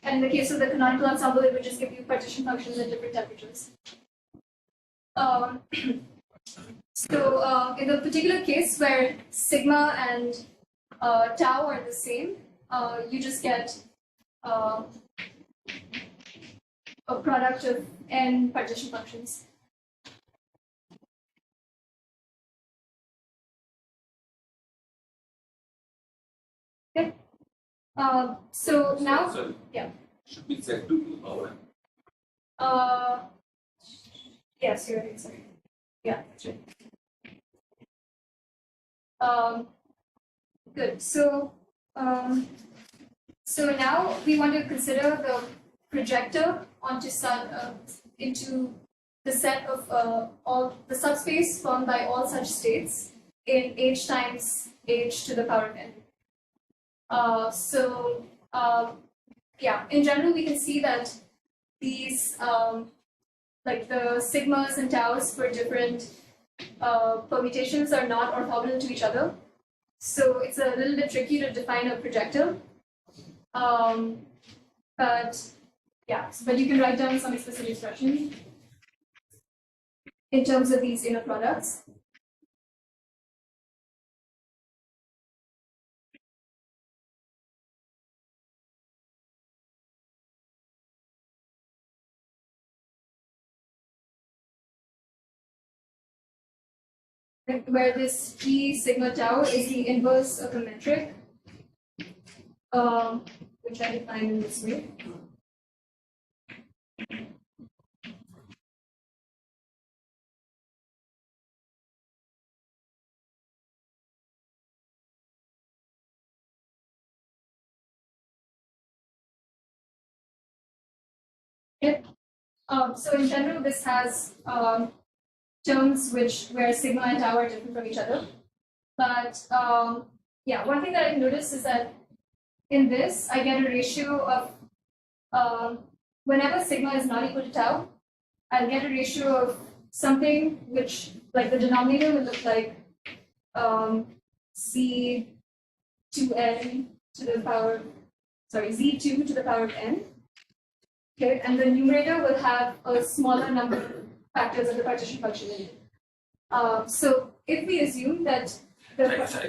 And in the case of the canonical ensemble, it would just give you partition functions at different temperatures. So in the particular case where sigma and tau are the same, you just get a product of n partition functions. Okay. So now, Sorry. yeah. Should be Z2 to the power n. Yes, you're right, sorry. Yeah, that's right. Good. So now we want to consider the projector onto into the set of all the subspace formed by all such states in h times h to the power of n. Yeah, in general, we can see that these like the sigmas and taus for different permutations are not orthogonal to each other. So it's a little bit tricky to define a projector. But you can write down some explicit expressions in terms of these inner products. Where this G sigma tau is the inverse of a metric, which I define in this way. Yep. So in general, this has terms where sigma and tau are different from each other. But one thing that I noticed is that in this, I get a ratio of whenever sigma is not equal to tau, I'll get a ratio of something which, like the denominator will look like Z2n to the power, Z2 to the power of n. Okay, and the numerator will have a smaller number of factors of the partition function in it. So if we assume that the Sorry.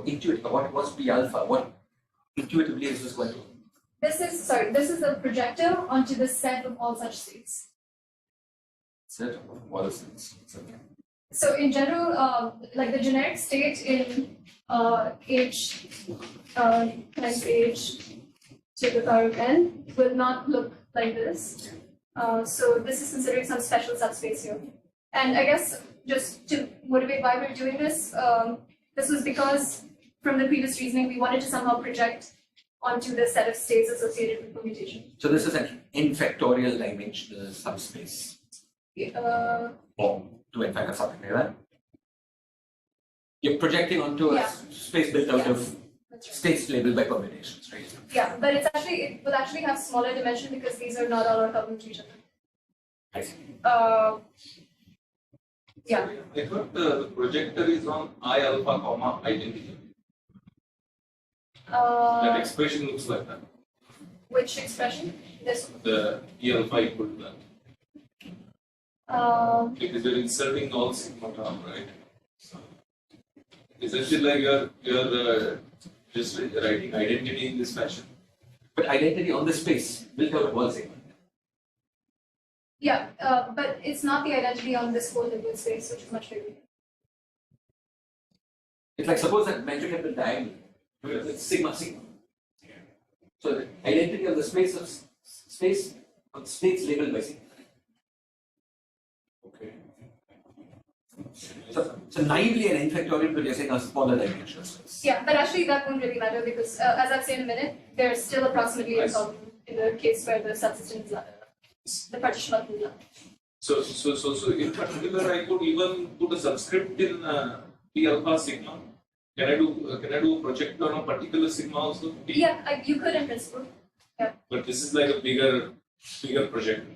Intuitively, what's P alpha? What intuitively is this going to? this is a projector onto the set of all such states. Set of all states. So in general, like the generic state in h times h to the power of n will not look like this. So this is considering some special subspace here. And I guess just to motivate why we're doing this, this was because from the previous reasoning, we wanted to somehow project onto the set of states associated with permutation. So this is an n factorial dimensional subspace. Or 2n factor something like that. You're projecting onto a space built out of That's right. states labeled by permutations, right? Yeah, but it will actually have smaller dimension because these are not all orthogonal to each other. I see. Yeah. I thought the projector is on I alpha comma identity. That expression looks like that. Which expression? This one. The E alpha equal to that. Because you're inserting all sigma tau, right? So, essentially, like you're just writing identity in this fashion. But identity on the space built out of all segment. Yeah, but it's not the identity on this whole liquid space, which is much bigger. It's like suppose that metric had been diagonal. It's sigma. So the identity of the space of states labeled by sigma. Okay. So naively an n factorial, but you're saying a smaller dimensional space. Yeah, but actually that won't really matter because, as I'll say in a minute, there's still approximately a problem in the case where the subsystem is the partition button is large. So in particular, I could even put a subscript in P alpha sigma. Can I do a project on a particular sigma also? P? Yeah, you could in principle. But this is like a bigger project.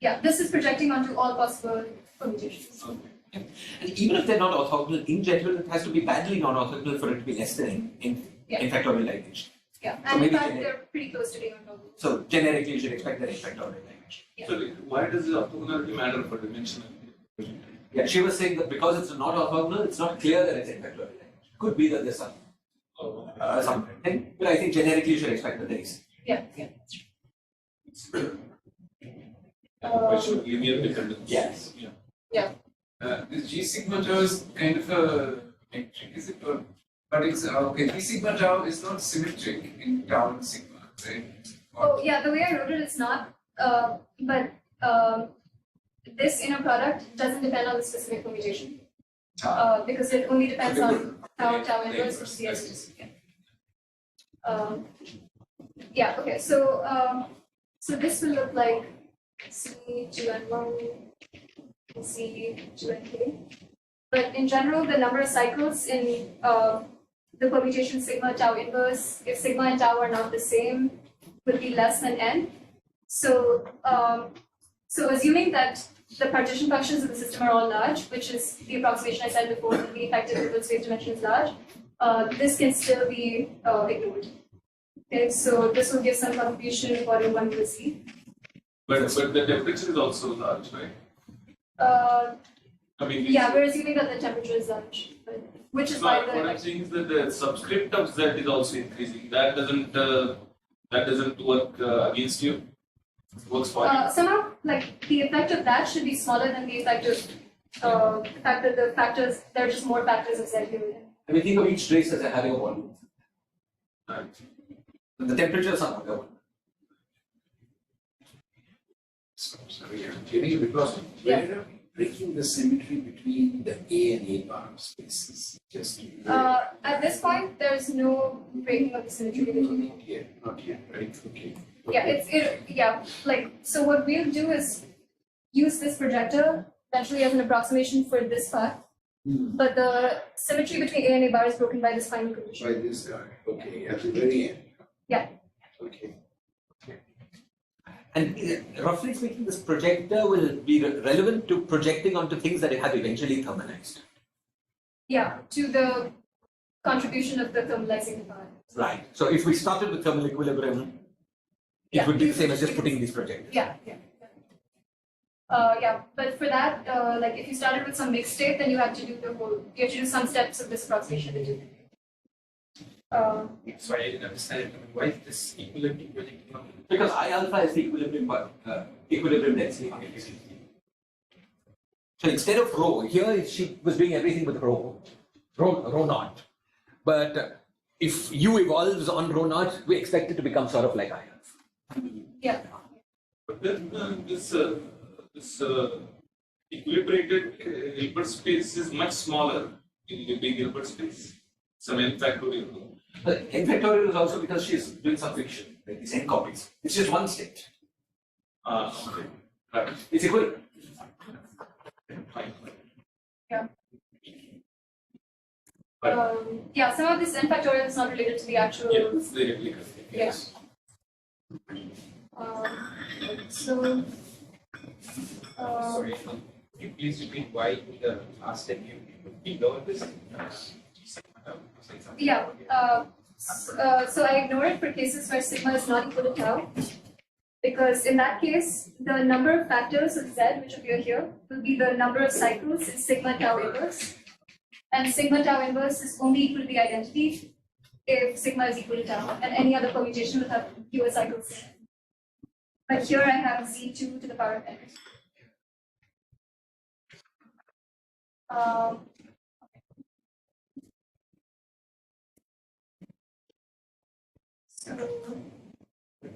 Yeah, this is projecting onto all possible permutations. Okay. And even if they're not orthogonal, in general, it has to be badly non-orthogonal for it to be less than n factorial dimension. Yeah, So and in maybe fact, gener- they're pretty close to being orthogonal. So generically, you should expect that n factorial dimension. So why does the orthogonality matter for dimensional projector? Yeah, she was saying that because it's not orthogonal, it's not clear that it's n factorial dimension. Could be that there's some thing, but I think generically you should expect that there is. Yeah. Why should linear dependence? Yes. Yeah. This G sigma tau is kind of a metric, is it? But it's okay. G sigma tau is not symmetric in tau and sigma, right? Oh, yeah, the way I wrote it is not, but this inner product doesn't depend on the specific permutation. Because it only depends on tau inverse, which is the essence. Yeah. Yeah, okay, so this will look like C2N1, C2Nk. But in general, the number of cycles in the permutation sigma tau inverse, if sigma and tau are not the same, will be less than n. So, so assuming that the partition functions of the system are all large, which is the approximation I said before, that the effective Hilbert space dimension is large, this can still be ignored. Okay, so this will give some contribution according one to Z. But the temperature is also large, right? I mean, Yeah, we're assuming that the temperature is large, but, which is why what I'm the saying is that the subscript of Z is also increasing. That doesn't work against you. It works for you. somehow like the effect of that should be smaller than the effect of the fact that the factors, there are just more factors of Z here. I mean, think of each trace as having a volume. Right. The temperature is not one. Sorry, Jenny, because we're breaking the symmetry between the A and A bar spaces. Just At this point, there's no breaking of the symmetry between. not yet, right? Okay. Yeah, like, so what we'll do is use this projector eventually as an approximation for this part. But the symmetry between A and A bar is broken by this final condition. By this guy, okay, at the very end. Yeah. Okay. And roughly speaking, this projector will be relevant to projecting onto things that have eventually thermalized. Yeah, to the contribution of the thermalizing part. Right. So if we started with thermal equilibrium, it would be the same as just putting these projectors. Yeah. Yeah, but for that, like if you started with some mixed state, then you have to do some steps of this approximation to do. So I didn't understand it. I mean, why is this equilibrium projecting on? Because I alpha is the equilibrium density. So instead of rho, here she was doing everything with rho naught. But if U evolves on rho naught, we expect it to become sort of like I alpha. Yeah. But then this equilibrated Hilbert space is much smaller in the big Hilbert space. Some n factorial. N factorial is also because she's doing some fiction, like these n copies. It's just one state. Okay. Right. It's equivalent. Fine. Yeah, some of this n factorial is not related to the actual. Yeah, it's the replica. Yes. So. Sorry, can you please repeat why in the last step you lower this? Yeah. So I ignore it for cases where sigma is not equal to tau, because in that case, the number of factors of Z which appear here will be the number of cycles in sigma tau inverse, and sigma tau inverse is only equal to the identity if sigma is equal to tau, and any other permutation will have fewer cycles. But here I have Z2 to the power of n.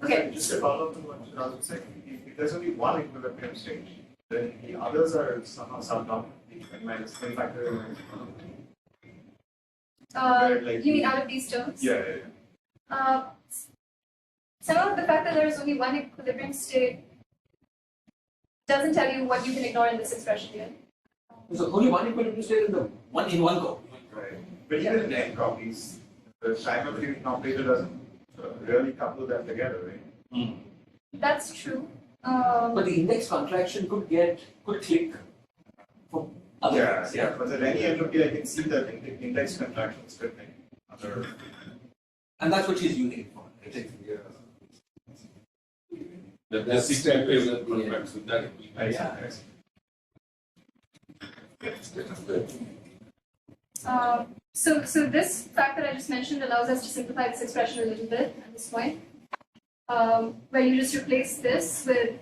Okay. Just to follow up on what Shiraz was saying, if there's only one equilibrium state, then the others are somehow subdominant, minus 1 factor. You mean out of these terms? Yeah. Somehow the fact that there is only one equilibrium state doesn't tell you what you can ignore in this expression here. So only one equilibrium state in one go. Right. But even in n copies, the time of the operator doesn't really couple them together, right? That's true. But the index contraction could click for other things. But at any entropy, I can see that index contraction scripting. And that's what she's using it for. I think. The step is that contracts with that. So this fact that I just mentioned allows us to simplify this expression a little bit at this point, where you just replace this with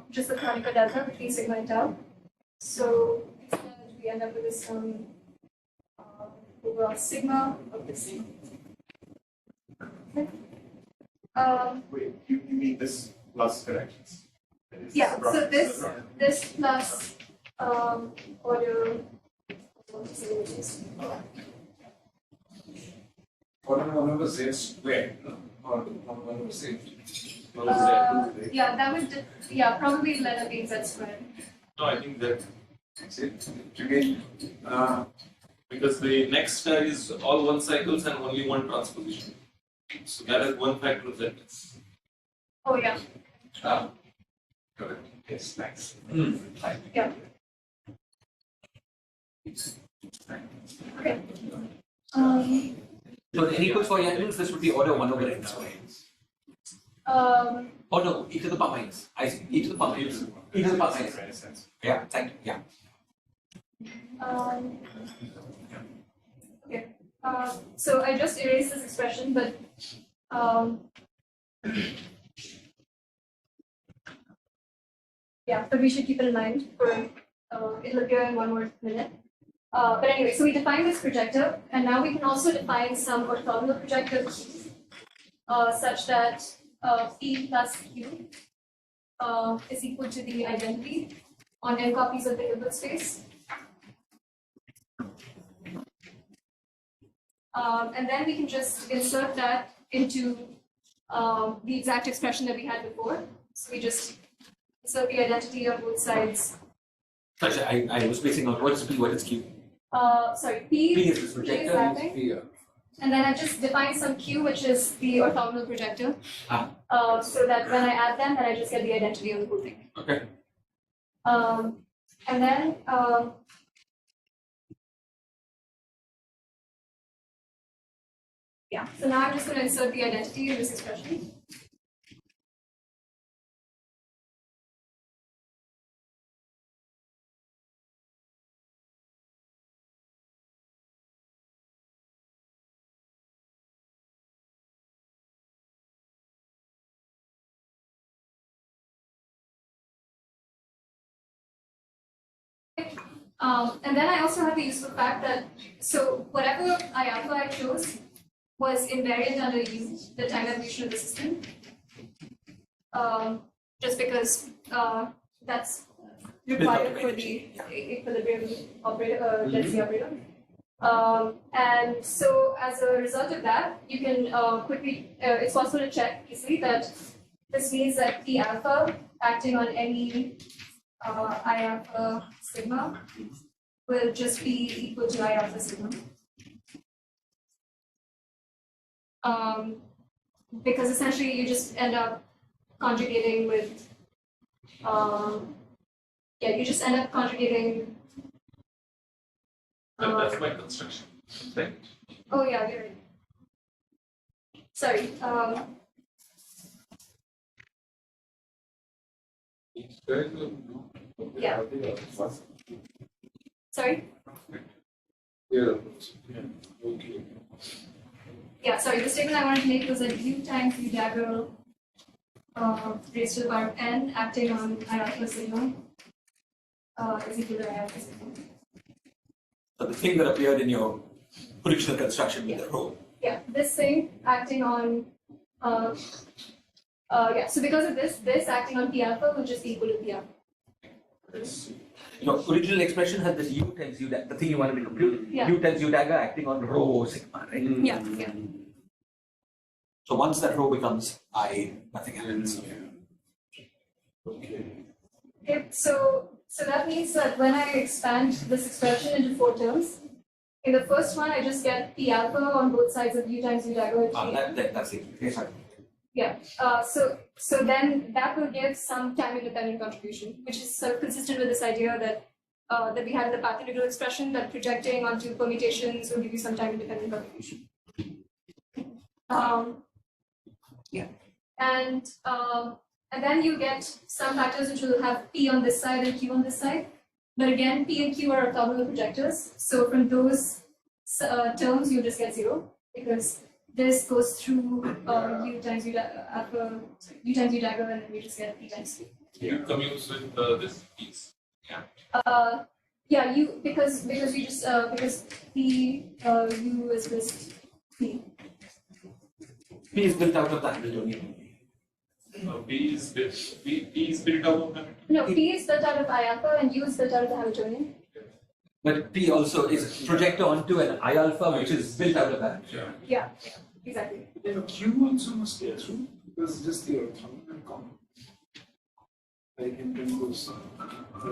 just the Kronecker delta between sigma and tau. So instead we end up with this overall sigma of this. Okay. Wait, you mean this plus corrections? This Yeah, is so this is this plus order. Order 1 over z squared, or 1 over z. Yeah, that would probably let up being z squared. No, I think that Again, because the next star is all one cycles and only one transposition. So that is one factor of that. Oh yeah, correct. Yes, thanks. yeah. Okay. So the n equals for n, this would be order 1 over n squared. Oh no, e to the power minus. I see. E to the power minus. E to the power minus. Very sense. Yeah, thank you. Yeah. Okay. So I just erased this expression, but yeah, but we should keep it in mind for it'll appear in one more minute. But anyway, so we define this projector, and now we can also define some orthogonal projectors such that P plus Q is equal to the identity on n copies of the Hilbert space. And then we can just insert that into the exact expression that we had before. So we just insert the identity on both sides. Sorry, I was spacing out. What is P? What is Q? Sorry, P, P is this projector. is that thing. Here. And then I just define some Q, which is the orthogonal projector. Ah. So that when I add them, then I just get the identity of the whole thing. Okay. And then yeah, so now I'm just going to insert the identity in this expression. And then I also have the useful fact that, so whatever I alpha I chose was invariant under U, the time evolution of the system. Just because that's required for the equilibrium operator, density operator. And so as a result of that, you can quickly, it's possible to check easily that this means that P alpha acting on any I alpha sigma will just be equal to I alpha sigma. Because essentially you just end up conjugating with, you just end up conjugating. That's my construction. Right. Oh yeah, you're right. Sorry. Yeah. Sorry. Yeah. Okay. Yeah, sorry, the statement I wanted to make was that U times U dagger raised to the power of n acting on I alpha sigma is equal to I alpha sigma. So the thing that appeared in your original construction with the rho. Yeah, this thing acting on so because of this acting on P alpha will just be equal to P alpha. Your original expression had this U times U dagger, the thing you wanted to compute. Yeah. U times U dagger acting on rho sigma, right? Yeah. So once that rho becomes I, nothing happens. Okay. Okay, so that means that when I expand this expression into 4 terms, in the first one I just get P alpha on both sides of U times U dagger. That's it. Okay, sorry. Yeah. So then that will give some time independent contribution, which is sort of consistent with this idea that that we had in the path integral expression that projecting onto permutations will give you some time independent contribution. And then you get some factors which will have P on this side and Q on this side. But again, P and Q are orthogonal projectors. So from those terms, you just get 0 because this goes through U times U dagger, and then we just get P times Q. You commutes with this piece. Yeah, because we just because P U is this P. P is built out of the Hamiltonian. P is built out of that. No, P is built out of I alpha and U is built out of the Hamiltonian. But P also is projected onto an I alpha, which is built out of that. Yeah, exactly. Then Q also must go through because just the orthogonal component. Like in terms of,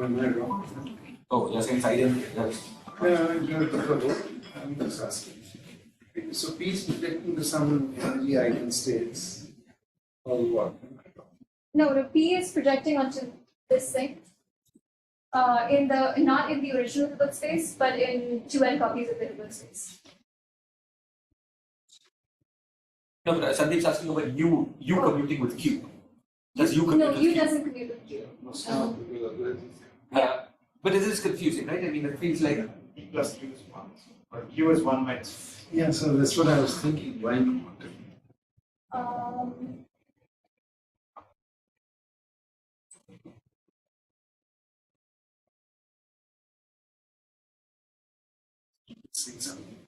am I wrong? Oh, you're saying side yes. I'm just asking. So P is projecting to some energy eigenstates or what? No, the P is projecting onto this thing. Not in the original Hilbert space, but in 2n copies of the Hilbert space. No, but Sandeep's asking about U commuting with Q. Does U No, commute with U Q? doesn't commute with Q. But this is confusing, right? I mean, it feels like P plus Q is 1. Or Q is 1 minus. Yeah, so that's what I was thinking. Why not? See something.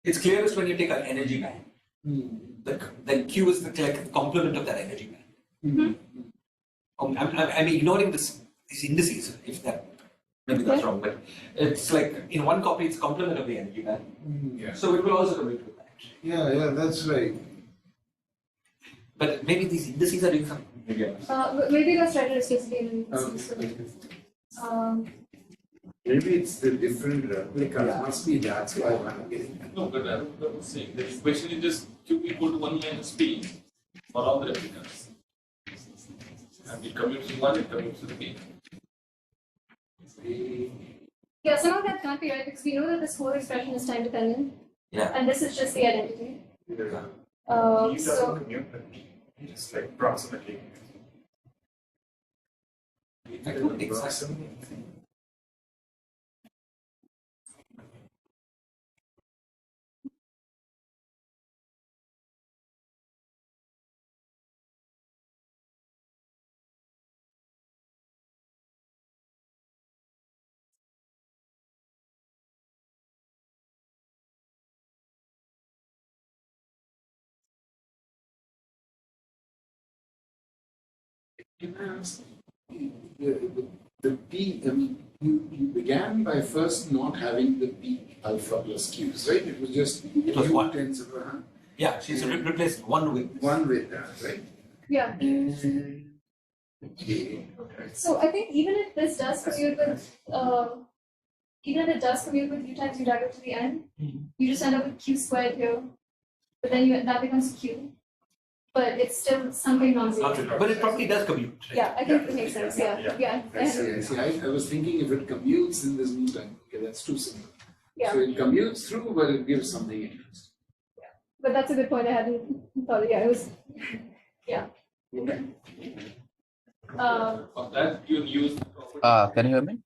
it's clearest when you take an energy band. Then Q is the complement of that energy band. I'm ignoring these indices, if that maybe that's wrong, but it's like in one copy it's complement of the energy band. Yeah. So it will also commute with that. Yeah, that's right. But maybe these indices are doing something. Maybe I'm missing. Maybe let's try to explicitly in Maybe it's the different replicas. Must be that's why I'm getting. No, but I was saying the equation is just Q equal to 1 minus P for all the replicas. And it commutes with 1, it commutes with P. Yeah, some of that can't be right because we know that this whole expression is time dependent. Yeah. And this is just the identity. P doesn't So commute with P. Just like approximately. I don't exactly. Can I ask, the P, I mean, you began by first not having the P alpha plus Qs, right? It was just It was Q one. tensor of Yeah, she's replaced one with. one with that, right? yeah. Okay. So I think even if this does commute with even if it does commute with U times U dagger to the end, you just end up with Q squared here. But then that becomes Q. But it's still something non-zero. But it probably does commute. Right? Yeah, I think it makes sense. Yeah. I see. I was thinking if it commutes, then there's no time. Okay, that's too simple. Yeah. So it commutes through, but it gives something interesting. But that's a good point. I hadn't thought of. Yeah, it was. Yeah. Okay. For that, you use the property. Can you hear me?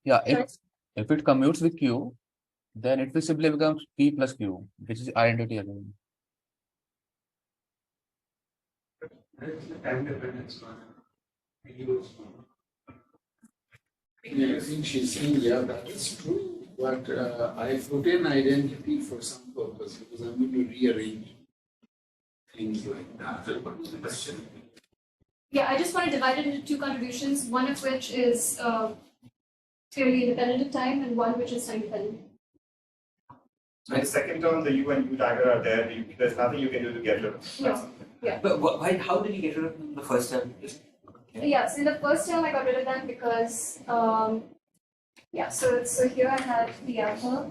Yeah, if it commutes with Q, then it will simply become P plus Q, which is identity again. Time dependence on Yeah, I think she's saying, yeah, that is true. But I put in identity for some purpose because I'm going to rearrange things like that. What was the question? Yeah, I just want to divide it into two contributions. One of which is clearly independent of time, and one which is time dependent. So in the second term, the U and U dagger are there. There's nothing you can do to get rid of No. But why? How did you get rid of them the first time? Yeah, so in the first term I got rid of them because yeah, so here I had the alpha.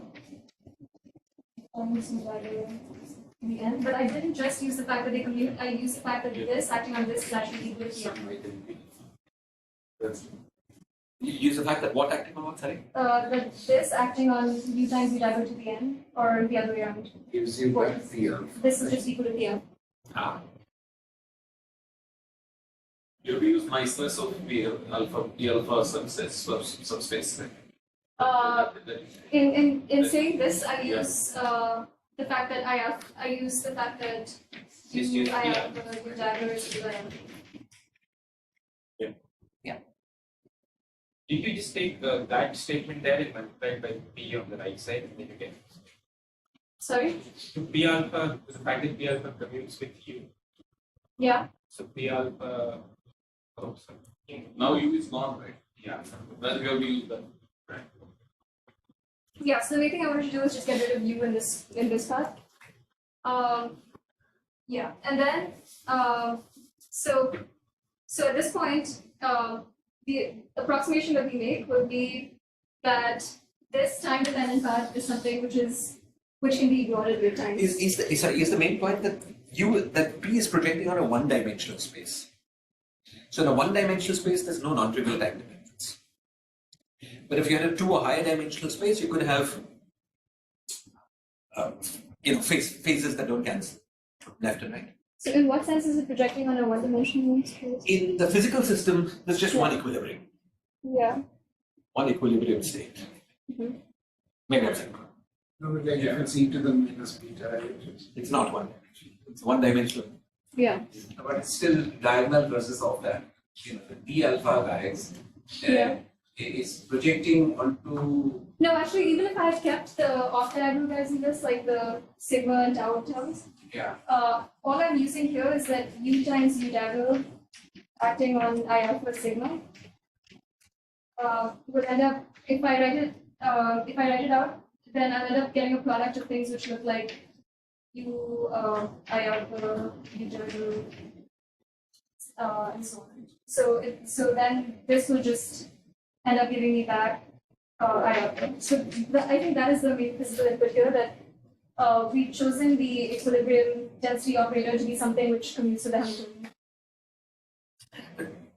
In the end, but I didn't just use the fact that they commute, I used the fact that this acting on this is actually equal to Some the identity. That's You use the fact that what acting on what? Sorry. that this acting on u times u dagger to the n, or the other way around. gives you that feel. This is just equal to the n. You use niceness of P alpha subspace. In saying this, I use the fact that I use the fact that u dagger is equal to n. Did you just take that statement there and multiply by P on the right side and then you get Sorry? To P alpha, the fact that P alpha commutes with U. Yeah. So P alpha. Oh, sorry. Now U is gone, right? Yeah. Then we have to use that. Yeah, so the main thing I wanted to do is just get rid of U in this part. Yeah, and then so at this point, the approximation that we make will be that this time dependent part is something which can be ignored at real time. Is the main point that P is projecting on a one-dimensional space. So in a one-dimensional space, there's no non-trivial time dependence. But if you had a two or higher dimensional space, you could have phases that don't cancel left and right. So in what sense is it projecting on a one-dimensional space? In the physical system, there's just one equilibrium, Yeah. one equilibrium state. Mhm. Maybe I'm saying wrong. No, but like if it's e to the minus beta, It's not one dimensional. It's one dimensional. Yeah. But it's still diagonal versus off that. You know, the D alpha guys Yeah. is projecting onto. No, actually, even if I had kept the off-diagonal guys in this, like the sigma and tau terms, Yeah. all I'm using here is that U times U dagger acting on I alpha sigma would end up, if I write it out, then I'll end up getting a product of things which look like U I alpha U dagger and so on. So then this will just end up giving me back I alpha. So I think that is the main physical input here, that we've chosen the equilibrium density operator to be something which commutes to the Hamiltonian.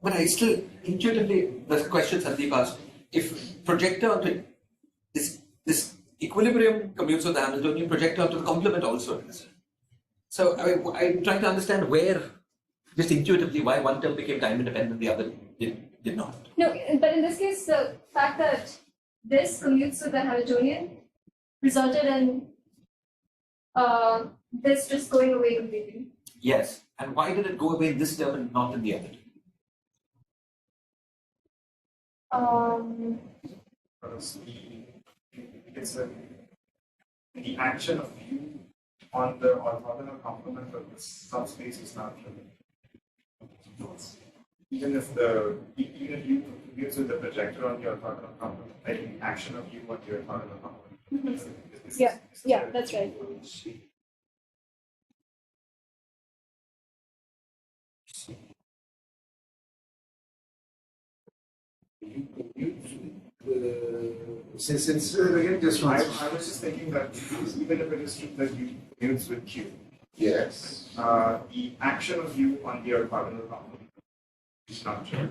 But I still intuitively, the question Sandeep asked, if projector onto this equilibrium commutes with the Hamiltonian, projector onto the complement also does. So I'm trying to understand where, just intuitively, why one term became time independent, the other did not. No, but in this case, the fact that this commutes with the Hamiltonian resulted in this just going away completely. Yes. And why did it go away in this term and not in the other? Because the action of U on the orthogonal complement of the subspace is not trivial. Even if U commutes with the projector on the orthogonal complement, like the action of U on the orthogonal complement. Yeah, that's right. since again just I one. was just thinking that even if it is true that U commutes with Q, Yes. the action of U on the orthogonal complement is not true.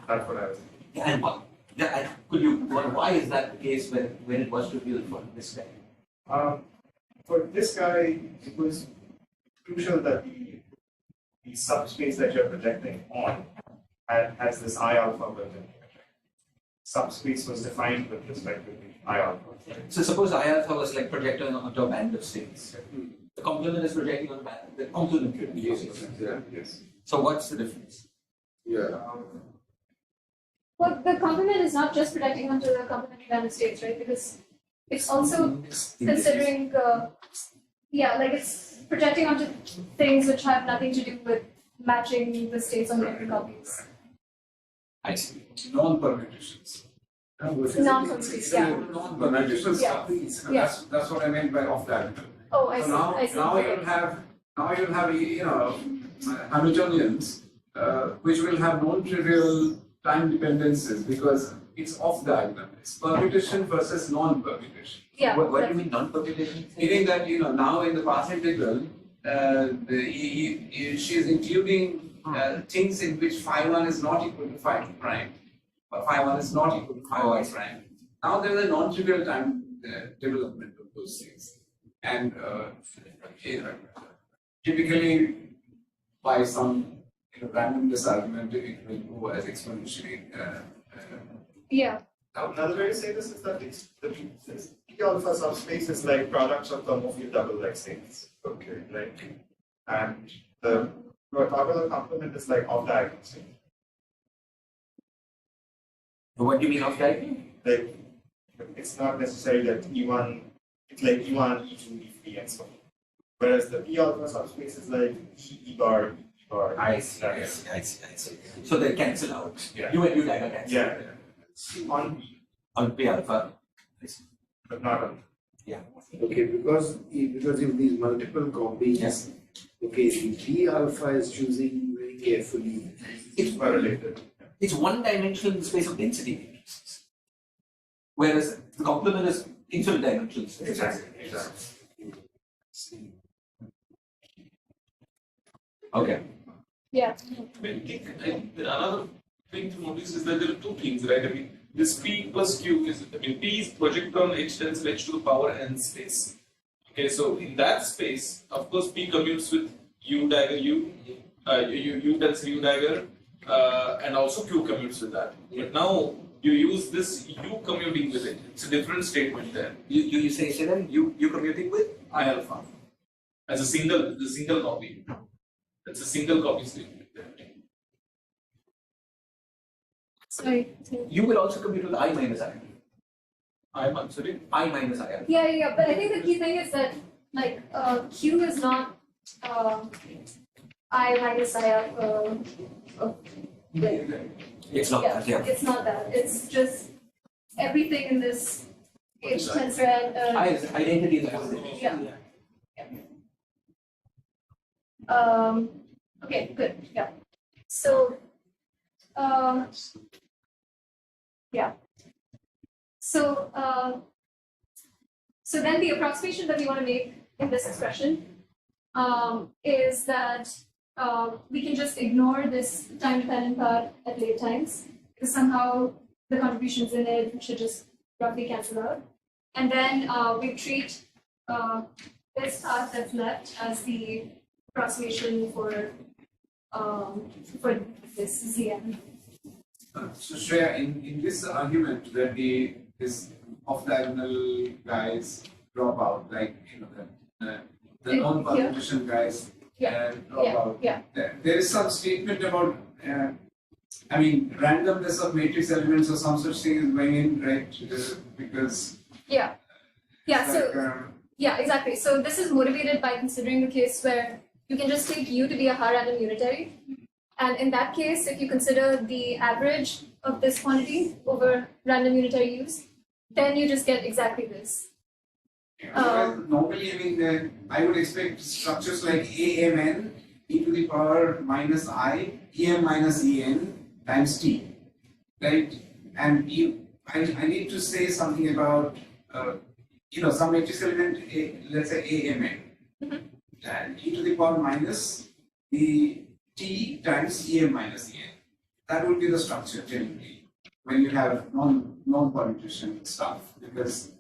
That's what I was thinking. Yeah, and why is that the case when it was revealed for this guy? For this guy, it was crucial that the subspace that you're projecting on has this I alpha built in. Subspace was defined with respect to the I alpha. Right? So suppose I alpha was like projecting onto a band of states. The complement is projecting on the complement could be using. Yes. So what's the difference? Yeah. Well, the complement is not just projecting onto the complementary band of states, right? Because it's also considering, like it's projecting onto things which have nothing to do with matching the states on different copies. I see. Non-permutations. Non-permutations, yeah. Non-permutations. Yeah. That's what I meant by off-diagonal. Oh, I So see. I see. now you'll have Hamiltonians which will have non-trivial time dependencies because it's off-diagonal. It's permutation versus non-permutation. Yeah. What do you mean non-permutation? Meaning that now in the path integral, she is including things in which phi 1 is not equal to phi 2 prime, or phi 1 is not equal to phi 1 prime. Now there is a non-trivial time development of those things, and typically by some randomness argument, it will go as exponentially. Yeah. Now, another way to say this is that the P alpha subspace is like products of thermophile double like states. Okay, right? And the orthogonal complement is like off diagonal state. What do you mean off diagonal? Like it's not necessary that E1 it's like E1, E2, E3, and so on. Whereas the P alpha subspace is like E bar, E bar. I see, I see, I see, I see. So they cancel out. Yeah. U and U dagger cancel. Yeah. On P, On P alpha. I see. but not on. Okay, because if these multiple copies, Yes. okay, the P alpha is choosing very carefully. It's correlated. It's one dimensional in the space of density matrices. Whereas the complement is infinite dimensional space. Exactly. Okay. Yeah. Another thing to notice is that there are two things, right? I mean, this P plus Q is, I mean, P is projected on H tensor H to the power n space. Okay, so in that space, of course, P commutes with U dagger U, U tensor U dagger, and also Q commutes with that. But now you use this U commuting with it. It's a different statement there. You say then you commuting with I alpha as a single copy. That's a single copy statement there. Sorry. you will also compute with I minus I. I'm answering. I minus I. Yeah. But I think the key thing is that like Q is not I minus I of It's not that, yeah. It's not that. It's just everything in this H tensor and I is identity of the computation. Yeah. Okay, good. Yeah. So yeah. So then the approximation that we want to make in this expression is that we can just ignore this time-dependent part at late times, because somehow the contributions in it should just roughly cancel out. And then we treat this part that's left as the approximation for this Zn. So Shreya, in this argument that this off-diagonal guys drop out, like the non-permutation guys drop out. Yeah. There is some statement about randomness of matrix elements or some such thing is going in, right? Because Yeah. Yeah, exactly. So this is motivated by considering the case where you can just take U to be a Hahn-Random unitary. And in that case, if you consider the average of this quantity over random unitary U's, then you just get exactly this. Normally, I would expect structures like AMN e to the power minus I, EM minus EN times T, right? And I need to say something about, some matrix element, let's say AMN, and e to the power minus the T times EM minus EN. That would be the structure generally when you have non-permutation stuff, because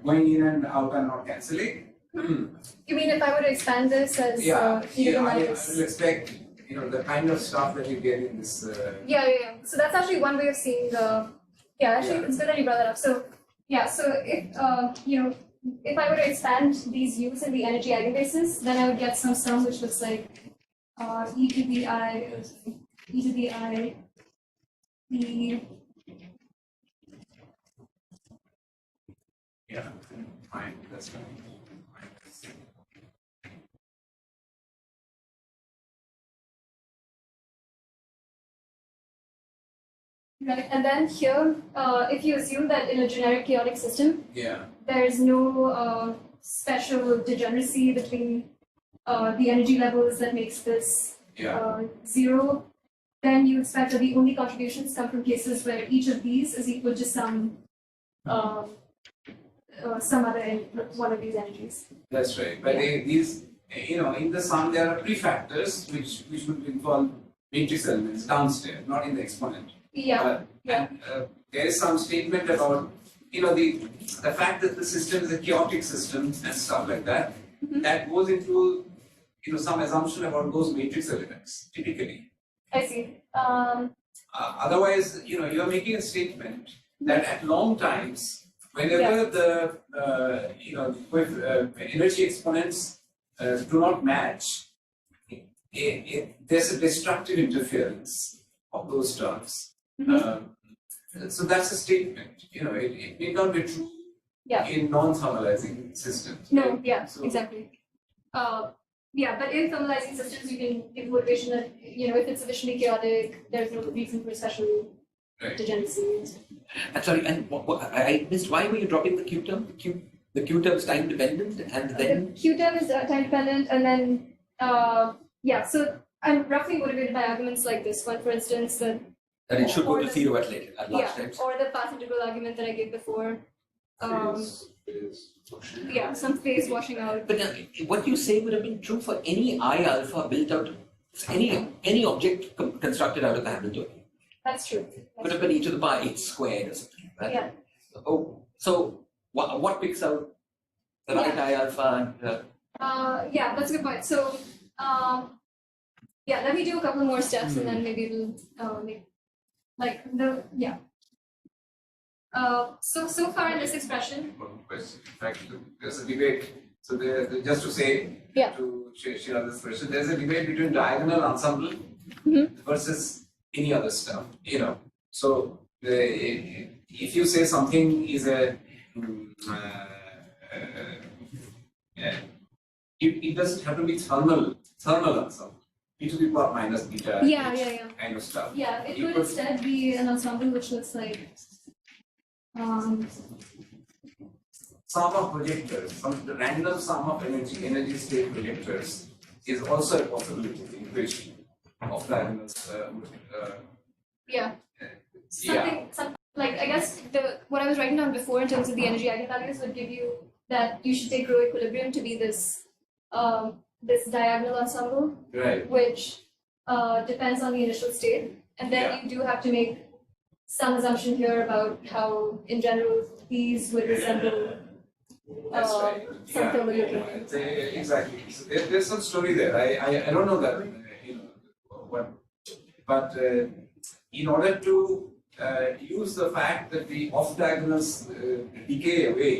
going in and out are not cancelling. You mean if I were to expand this as I will expect the kind of stuff that you get in this. Yeah. So that's actually one way of seeing the. Yeah, actually, it's good that you brought that up. So if if I were to expand these U's in the energy eigenbasis, then I would get some sum which looks like e to the I, the. Yeah, fine, that's fine. Right, and then here, if you assume that in a generic chaotic system, there's no special degeneracy between the energy levels that makes this zero, then you expect that the only contributions come from cases where each of these is equal to some other one of these energies. That's right. But these, in the sum there are prefactors which would involve matrix elements downstairs, not in the exponent. And there is some statement about the fact that the system is a chaotic system and stuff like that. That goes into some assumption about those matrix elements typically. I see. Otherwise, you are making a statement that at long times, whenever the energy exponents do not match, there's a destructive interference of those terms. So that's a statement. It may not be true, Yeah. in non-thermalizing systems. No, right? yeah, So- exactly. Yeah, but in thermalizing systems, you can give motivation that, if it's sufficiently chaotic, there's no reason for special Right. degeneracy. I'm sorry, and I missed, why were you dropping the Q term? The Q term is time dependent, and then, The Q term is time dependent, and then, so I'm roughly motivated by arguments like this one, for instance, that that it should go or to the- zero at later, at large yeah, times. or the path integral argument that I gave before. Phase. Yeah, some phase washing out. But what you say would have been true for any I alpha built out, any object constructed out of the Hamiltonian. That's true. Would have been e to the power h squared or something like that. Yeah. Oh, so what picks out the right I alpha and Yeah, that's a good point. So, let me do a couple more steps and then maybe it'll so far in this expression, One question. In fact, there's a debate. So just to say, Yeah. to share this question, there's a debate between diagonal ensemble versus any other stuff. So if you say something is it doesn't have to be thermal ensemble. E to the power minus beta. Yeah. Kind of stuff. Yeah, it You could could- instead be an ensemble which looks like Sum of projectors, the random sum of energy state projectors is also a possibility in equation of diagonals. yeah. Yeah. Something like I guess what I was writing down before in terms of the energy eigenvalues would give you that you should take rho equilibrium to be this this diagonal ensemble, Right. which depends on the initial state, and then Yeah. you do have to make some assumption here about how, in general, these would resemble That's right. some thermal Yeah, exactly. So there's some story there. I don't know that, but in order to use the fact that the off diagonals decay away,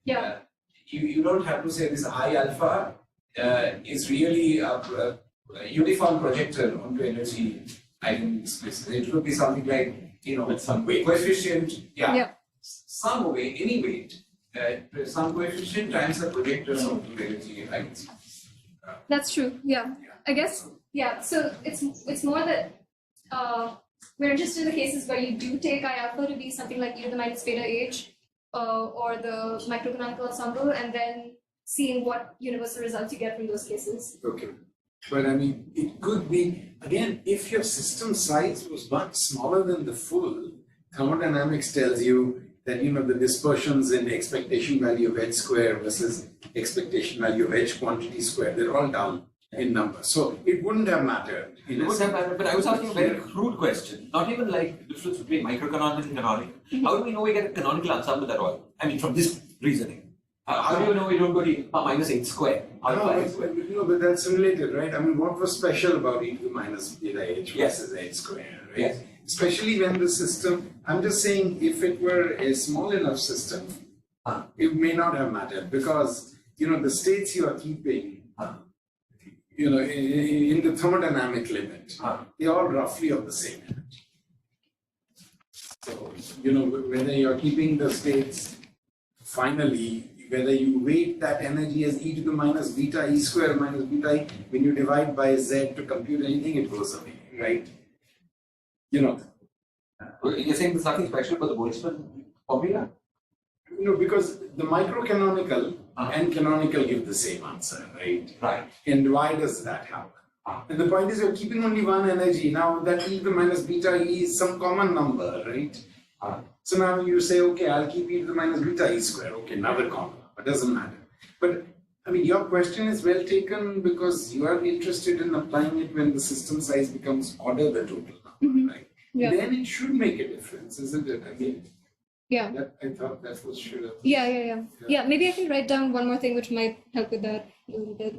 Yeah. you don't have to say this I alpha is really a uniform projector onto energy eigenspaces. It could be something like, With some weight. coefficient, Yeah. some weight, any weight, some coefficient times the projectors onto energy eigenspaces. That's true. Yeah. I guess. Yeah. So it's more that we're interested in the cases where you do take I alpha to be something like e to the minus beta h, or the microcanonical ensemble, and then seeing what universal results you get from those cases. Okay. But I mean, it could be, again, if your system size was much smaller than the full, thermodynamics tells you that, the dispersions in expectation value of h square versus expectation value of h quantity square, they're all down in number. So it wouldn't have mattered. It would have mattered, but I was asking a very crude question, not even like the difference between microcanonical and canonical. How do we know we get a canonical ensemble at all? I mean, from this reasoning. How do you know we don't go to e to the power minus h square? But that's related, right? I mean, what was special about e to the minus beta h Yes. versus h square, right? Yes. Especially when the system, I'm just saying, if it were a small enough system, it may not have mattered because, the states you are keeping, in the thermodynamic limit, they're all roughly of the same energy. So, whether you're keeping the states finally, whether you weight that energy as e to the minus beta e square minus beta e, when you divide by z to compute anything, it goes away, right? You're saying there's nothing special about the Boltzmann formula? Because the microcanonical and canonical give the same answer, right? Right. And why does that happen? And the point is you're keeping only one energy. Now that e to the minus beta e is some common number, right? So now you say, okay, I'll keep e to the minus beta e square. Okay, another common number, doesn't matter. But I mean, your question is well taken because you are interested in applying it when the system size becomes order the total number, right? Yeah. Then it should make a difference, isn't it? I mean, Yeah. I thought that was should have. Yeah. Maybe I can write down one more thing which might help with that a little bit.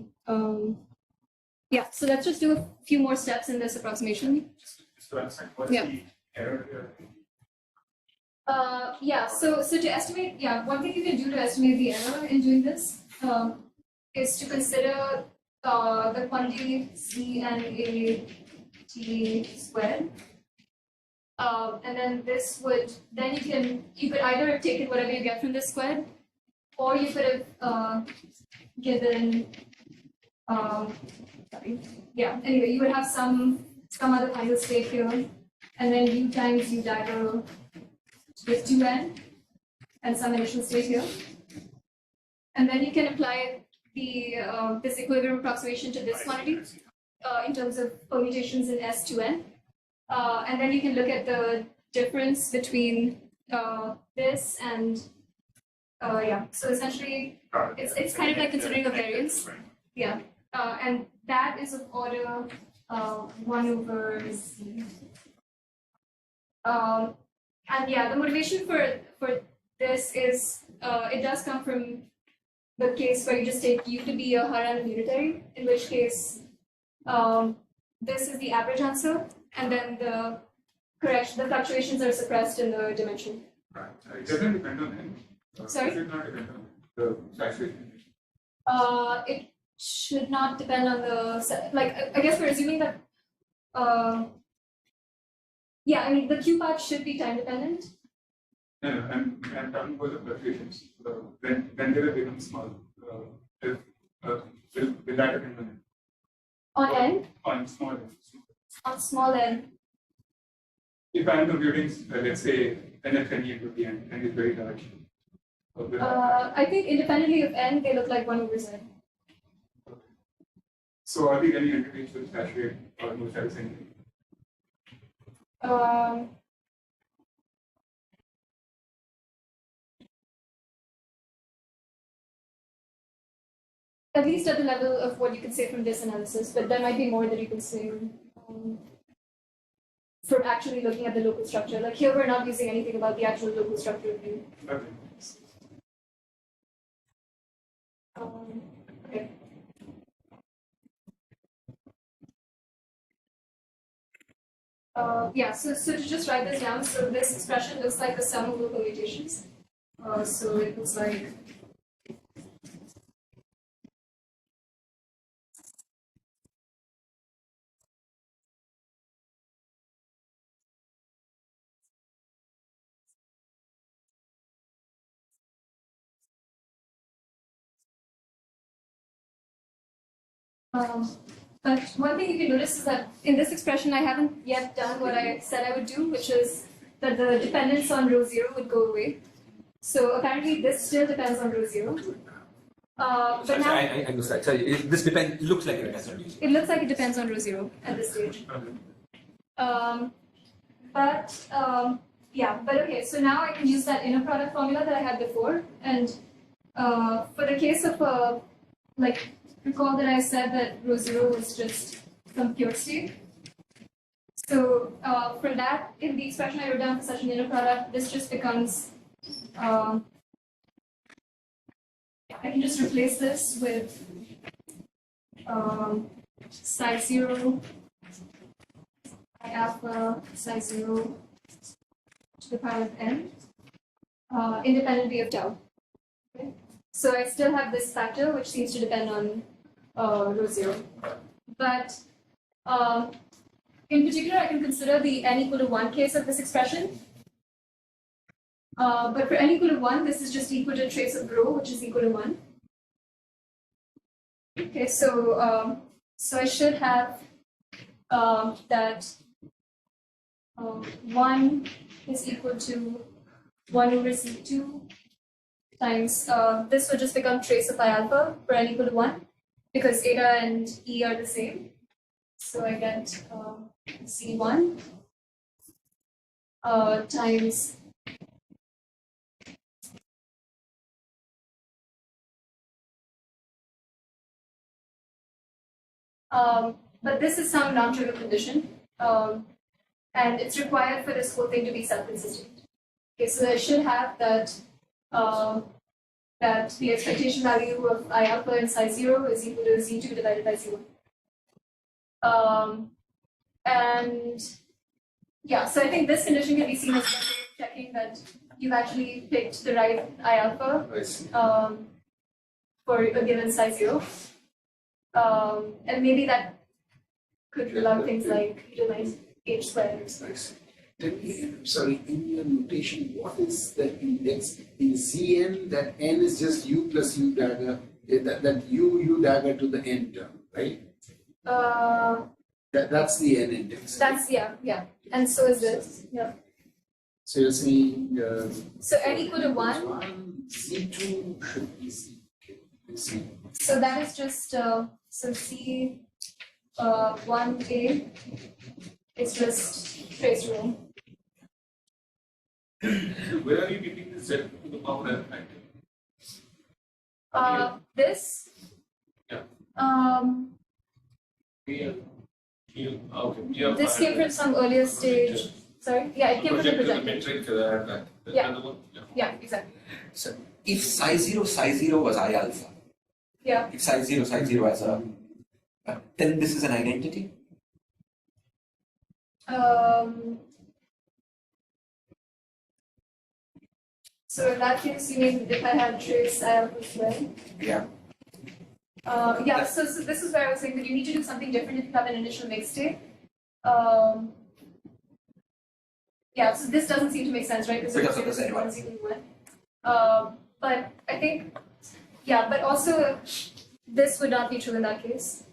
So let's just do a few more steps in this approximation. Just to understand, what's Yeah. the error here? So to estimate, one thing you can do to estimate the error in doing this is to consider the quantity C and A T squared. And then you could either take it whatever you get from this squared, or you could have given, sorry, yeah, anyway, you would have some other kind of state here, and then u times u dagger with 2n, and some initial state here. And then you can apply the this equilibrium approximation to this quantity in terms of permutations in S2n. And then you can look at the difference between this and yeah. So essentially, it's kind of like considering a variance. Yeah, and that is of order 1 over z. And yeah, the motivation for this is it does come from the case where you just take u to be a Hahn unitary, in which case this is the average answer, and then the fluctuations are suppressed in the dimension. Right. It doesn't depend on n. Sorry? Does it not depend on the saturation? It should not depend on the like. I guess we're assuming that. Yeah, I mean the q part should be time dependent. No, I'm talking about the fluctuations. When they become small, will that depend on n? On n? On small n. On small n. If I'm computing, let's say, NFNE into the n, and it's very large. I think independently of n, they look like 1 over z. So are there any entities which saturate almost at the same time? At least at the level of what you can say from this analysis, but there might be more that you can say from actually looking at the local structure. Like here, we're not using anything about the actual local structure of U. Okay. Okay. Yeah, so to just write this down, so this expression looks like the sum of local mutations. So it looks like but one thing you can notice is that in this expression, I haven't yet done what I said I would do, which is that the dependence on rho 0 would go away. So apparently this still depends on rho 0. But now I understand. So this looks like it depends on you. it looks like it depends on rho 0 at this stage. Yeah, but okay, so now I can use that inner product formula that I had before. And for the case of like, recall that I said that rho 0 was just some pure state. So for that, in the expression I wrote down for such an inner product, this just becomes, I can just replace this with psi 0, I alpha, psi 0 to the power of n, independently of tau. Okay? So I still have this factor, which seems to depend on rho 0. But in particular, I can consider the n equal to 1 case of this expression. But for n equal to 1, this is just equal to trace of rho, which is equal to 1. Okay, so so I should have that 1 is equal to 1 over z2 times, this would just become trace of I alpha for n equal to 1, because eta and e are the same. So I get z1 times but this is some non-trivial condition, and it's required for this whole thing to be self-consistent. Okay, so I should have that that the expectation value of I alpha and psi 0 is equal to z2 divided by z1. And yeah, so I think this condition can be seen as checking that you've actually picked the right I alpha for a given psi 0. And maybe that could allow things like utilize h squared. Tell me, sorry, in your notation, what is the index in Zn? That n is just u plus u dagger, that u dagger to the n term, right? That's the n index. That's, yeah. And so is this, yeah. So you're saying So n equal to 1. Z2 should be Z. Okay, let's see. So that is just, so C 1A is just trace rule. Where are you getting this z to the power n factor? This. Yeah. This This came from some earlier stage. Sorry? Yeah, it came from the projector. metric, Yeah. another one? Yeah, exactly. So if psi 0 was I alpha, Yeah. if psi 0 as a, then this is an identity. So in that case, you mean if I had trace I alpha as well? Yeah. Yeah, so this is where I was saying that you need to do something different if you have an initial mix state. Yeah, so this doesn't seem to make sense, right? Because of the it's Z1. 1 is equal to 1. But I think, yeah, but also this would not be true in that case.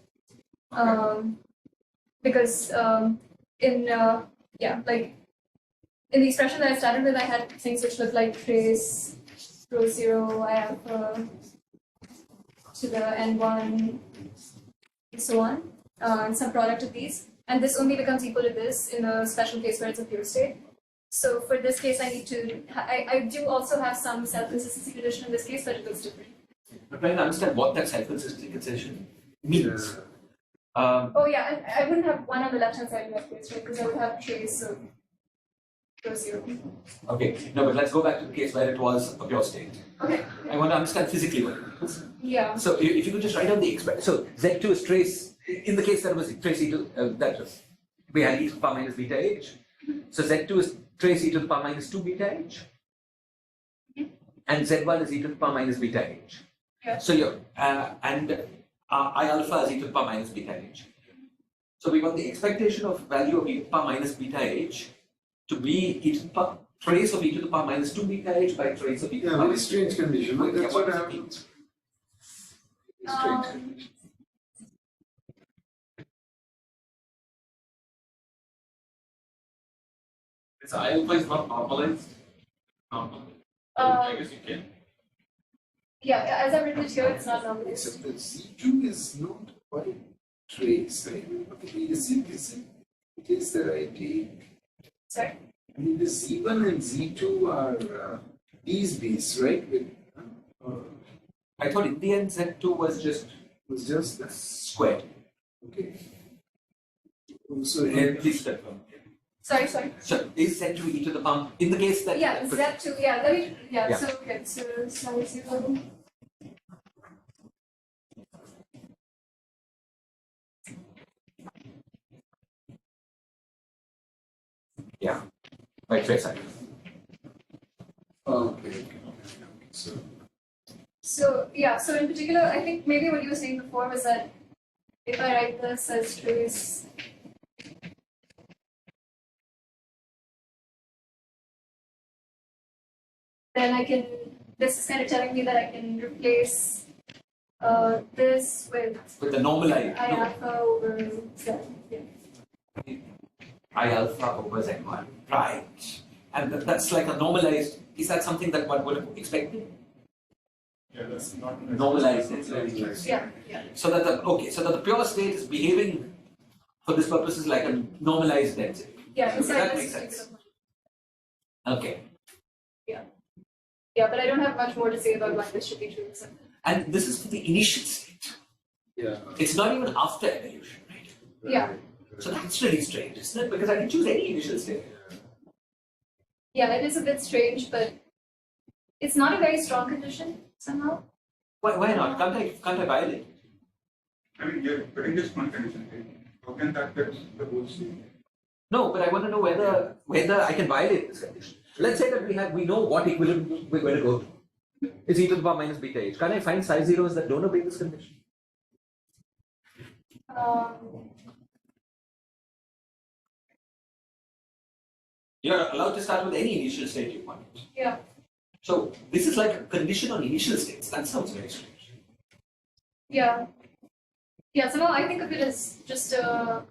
Because like in the expression that I started with, I had things which looked like trace rho 0, I alpha to the n1, and so on, and some product of these. And this only becomes equal to this in a special case where it's a pure state. So for this case, I need to, I do also have some self-consistency condition in this case, but it looks different. I'm trying to understand what that self-consistency condition means. Oh yeah, I wouldn't have one on the left-hand side in that case, right? Because I would have trace of rho 0. Okay, no, but let's go back to the case where it was a pure state. Okay. I want to understand physically what it means. Yeah. So if you could just write down the expression. So Z2 is trace, in the case that was trace e to, that was, we had e to the power minus beta h. So Z2 is trace e to the power minus 2 beta h. And Z1 is e to the power minus beta h. Yeah. So your, and I alpha is e to the power minus beta h. So we want the expectation of value of e to the power minus beta h to be e to the power, trace of e to the power minus 2 beta h by trace of e to the Yeah, power very strange condition. Okay, That's what what does it happens. Um, Strange condition. This I alpha is not normalized. I guess you can. Yeah, as I've written it here, it's not normalized. Except that Z2 is not quite trace, right? Okay, it is that I take. Sorry? I mean, the Z1 and Z2 are these beasts, right? I thought in the end Z2 was just Was just that. squared. Okay. So, Please confirm. Sorry. So is Z2 e to the power, in the case that. Yeah, Z2, yeah, Yeah. so okay, so sorry, 0. Yeah, by trace I. okay. So yeah, so in particular, I think maybe what you were saying before was that if I write this as trace, then I can, this is kind of telling me that I can replace this with With the normalized, I no, alpha over Z. Yeah. I alpha over Z1, right? And that's like a normalized, is that something that one would have expected? Yeah, that's not Normalized, it's very nice. Yeah. So that the pure state is behaving for this purpose is like a normalized density. Yeah, Does inside that this make sense? particular Okay. Yeah, but I don't have much more to say about why this should be true. So. And this is for the initial state. Yeah. It's not even after evolution, right? Yeah. So that's really strange, isn't it? Because I can choose any initial state. Yeah, it is a bit strange, but it's not a very strong condition somehow. Why not? Can't I violate it? I mean, you're putting this one condition, right? How can that fit the whole state? No, but I want to know whether I can violate this condition. Let's say that we know what equilibrium we're going to go to. It's e to the power minus beta h. Can I find psi zeros that don't obey this condition? You're allowed to start with any initial state you want. Yeah. So this is like a condition on initial states. That sounds very strange. Yeah. Yeah, somehow I think of it as just somehow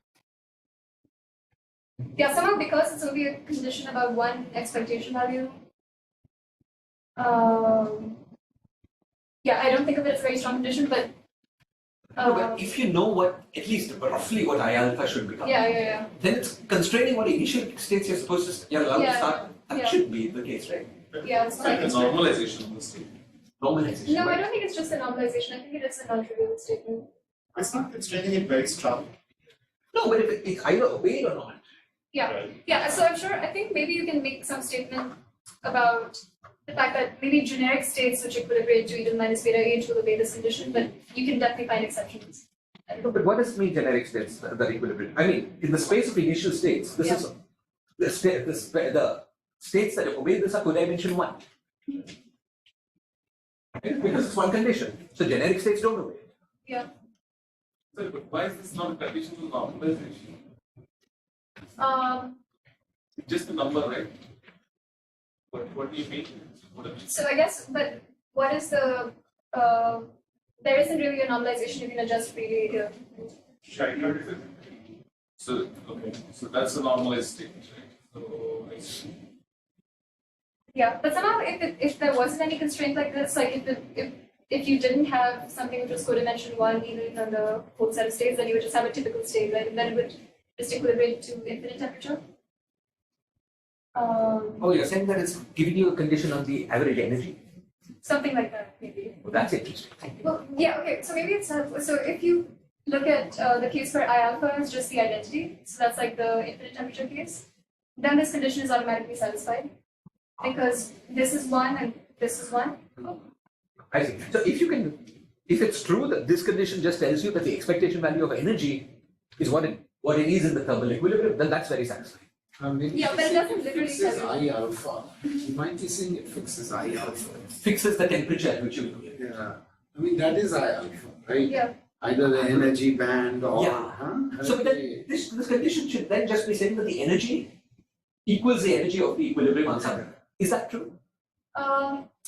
because it's only a condition about one expectation value. I don't think of it as a very strong condition, but No, but if you know what, at least roughly what I alpha should become, yeah. then it's constraining what initial states you're supposed to, you're allowed to Yeah, start. That yeah. should be the case, right? Yeah, it's It's like a like, normalization of the state. Normalization. no, I right? don't think it's just a normalization. I think it is a non-trivial statement. It's not constraining it very strong. No, but if it's either obeyed or not. Yeah, so I'm sure, I think maybe you can make some statement about the fact that maybe generic states which equilibrate to E minus beta H will obey this condition, but you can definitely find exceptions. No, but what does it mean generic states that equilibrium? I mean, in the space of initial states, this is the states that obey this are codimension one. Because it's one condition. So generic states don't obey it. Yeah. Sir, but why is this not a condition of normalization? Just a number, right? What do you mean? What do you mean? So I guess, but what is the, there isn't really a normalization you can adjust freely here. So, okay, so that's a normalized state, right? So, I see. Yeah, but somehow if there wasn't any constraint like this, like if you didn't have something which was codimension one even on the whole set of states, then you would just have a typical state, right? And then it would just equilibrate to infinite temperature. Oh, you're saying that it's giving you a condition on the average energy? Something like that, maybe. Well, that's interesting. Thank you. Well, yeah, okay, so maybe it's helpful. So if you look at the case where I alpha is just the identity, so that's like the infinite temperature case, then this condition is automatically satisfied because this is one and this is one. I see. So if it's true that this condition just tells you that the expectation value of energy is what it is in the thermal equilibrium, then that's very satisfying. Yeah, but it doesn't literally fixes tell I alpha. You might be saying it fixes I alpha. Fixes the temperature at which you do it. Yeah. I mean, that is I alpha, right? Yeah. Either the energy band or. Yeah. Huh? So then this condition should then just be saying that the energy equals the energy of the equilibrium on something. Is that true?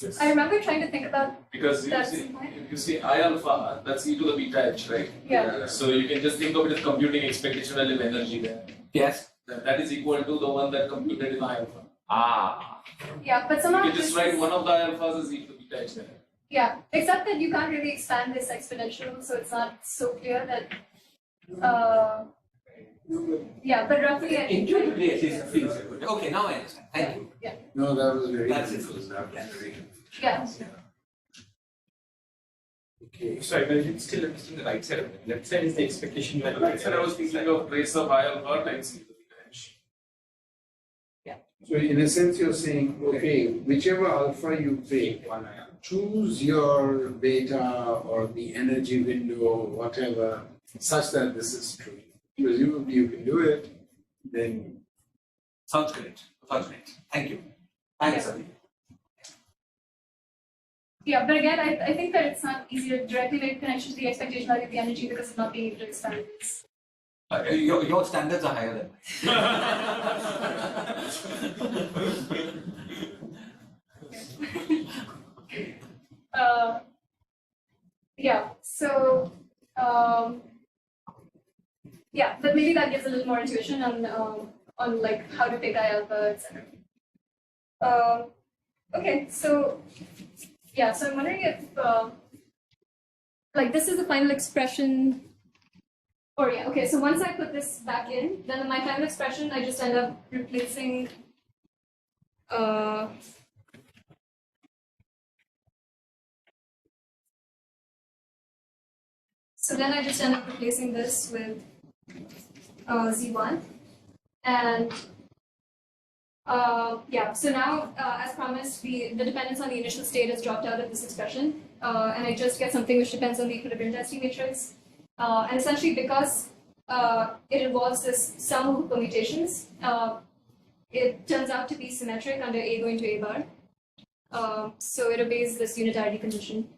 Yes. I remember trying to think about Because That's if fine. you see I alpha, that's e to the beta h, right? Yeah. So you can just think of it as computing expectation value of energy there. Yes. That is equal to the one that computed in I alpha. Ah. yeah, but somehow You can just this write is- one of the I alphas as e to the beta h there. Yeah, except that you can't really expand this exponential, so it's not so clear that. Yeah, but roughly. I think- Intuitively, at least it feels good. Okay, now I understand. Thank you. No, that was very. That's useful. it. That was very helpful. Yeah. Okay, sorry, but I'm still understanding the right side of it. Left side is the expectation value. Right, and I was thinking of trace of I alpha times e to the beta h. So in a sense, you're saying, okay, whichever alpha you pick, One ion. choose your beta or the energy window, whatever, such that this is true. Presumably you can do it, then Sounds great. Sounds great. Thank you. Thanks, Avi. Yeah, but again, I think that it's not easy to directly make a connection to the expectation value of the energy because it's not being able to expand this. Your standards are higher than mine. Yeah, so, yeah, but maybe that gives a little more intuition on like how to pick I alpha, etc. Okay, so, yeah, so I'm wondering if, like this is the final expression, or yeah, okay, so once I put this back in, then in my final expression, I just end up replacing, so then I just end up replacing this with Z1. And yeah, so now, as promised, the dependence on the initial state is dropped out of this expression. And I just get something which depends on the equilibrium density matrix. And essentially, because it involves this sum of permutations, it turns out to be symmetric under A going to A bar. So it obeys this unitarity condition.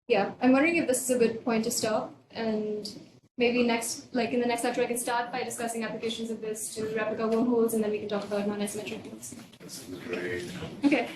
Yeah, I'm wondering if this is a good point to stop. And maybe like in the next lecture, I can start by discussing applications of this to replica wormholes, and then we can talk about non-asymmetric fields. This is great. Okay.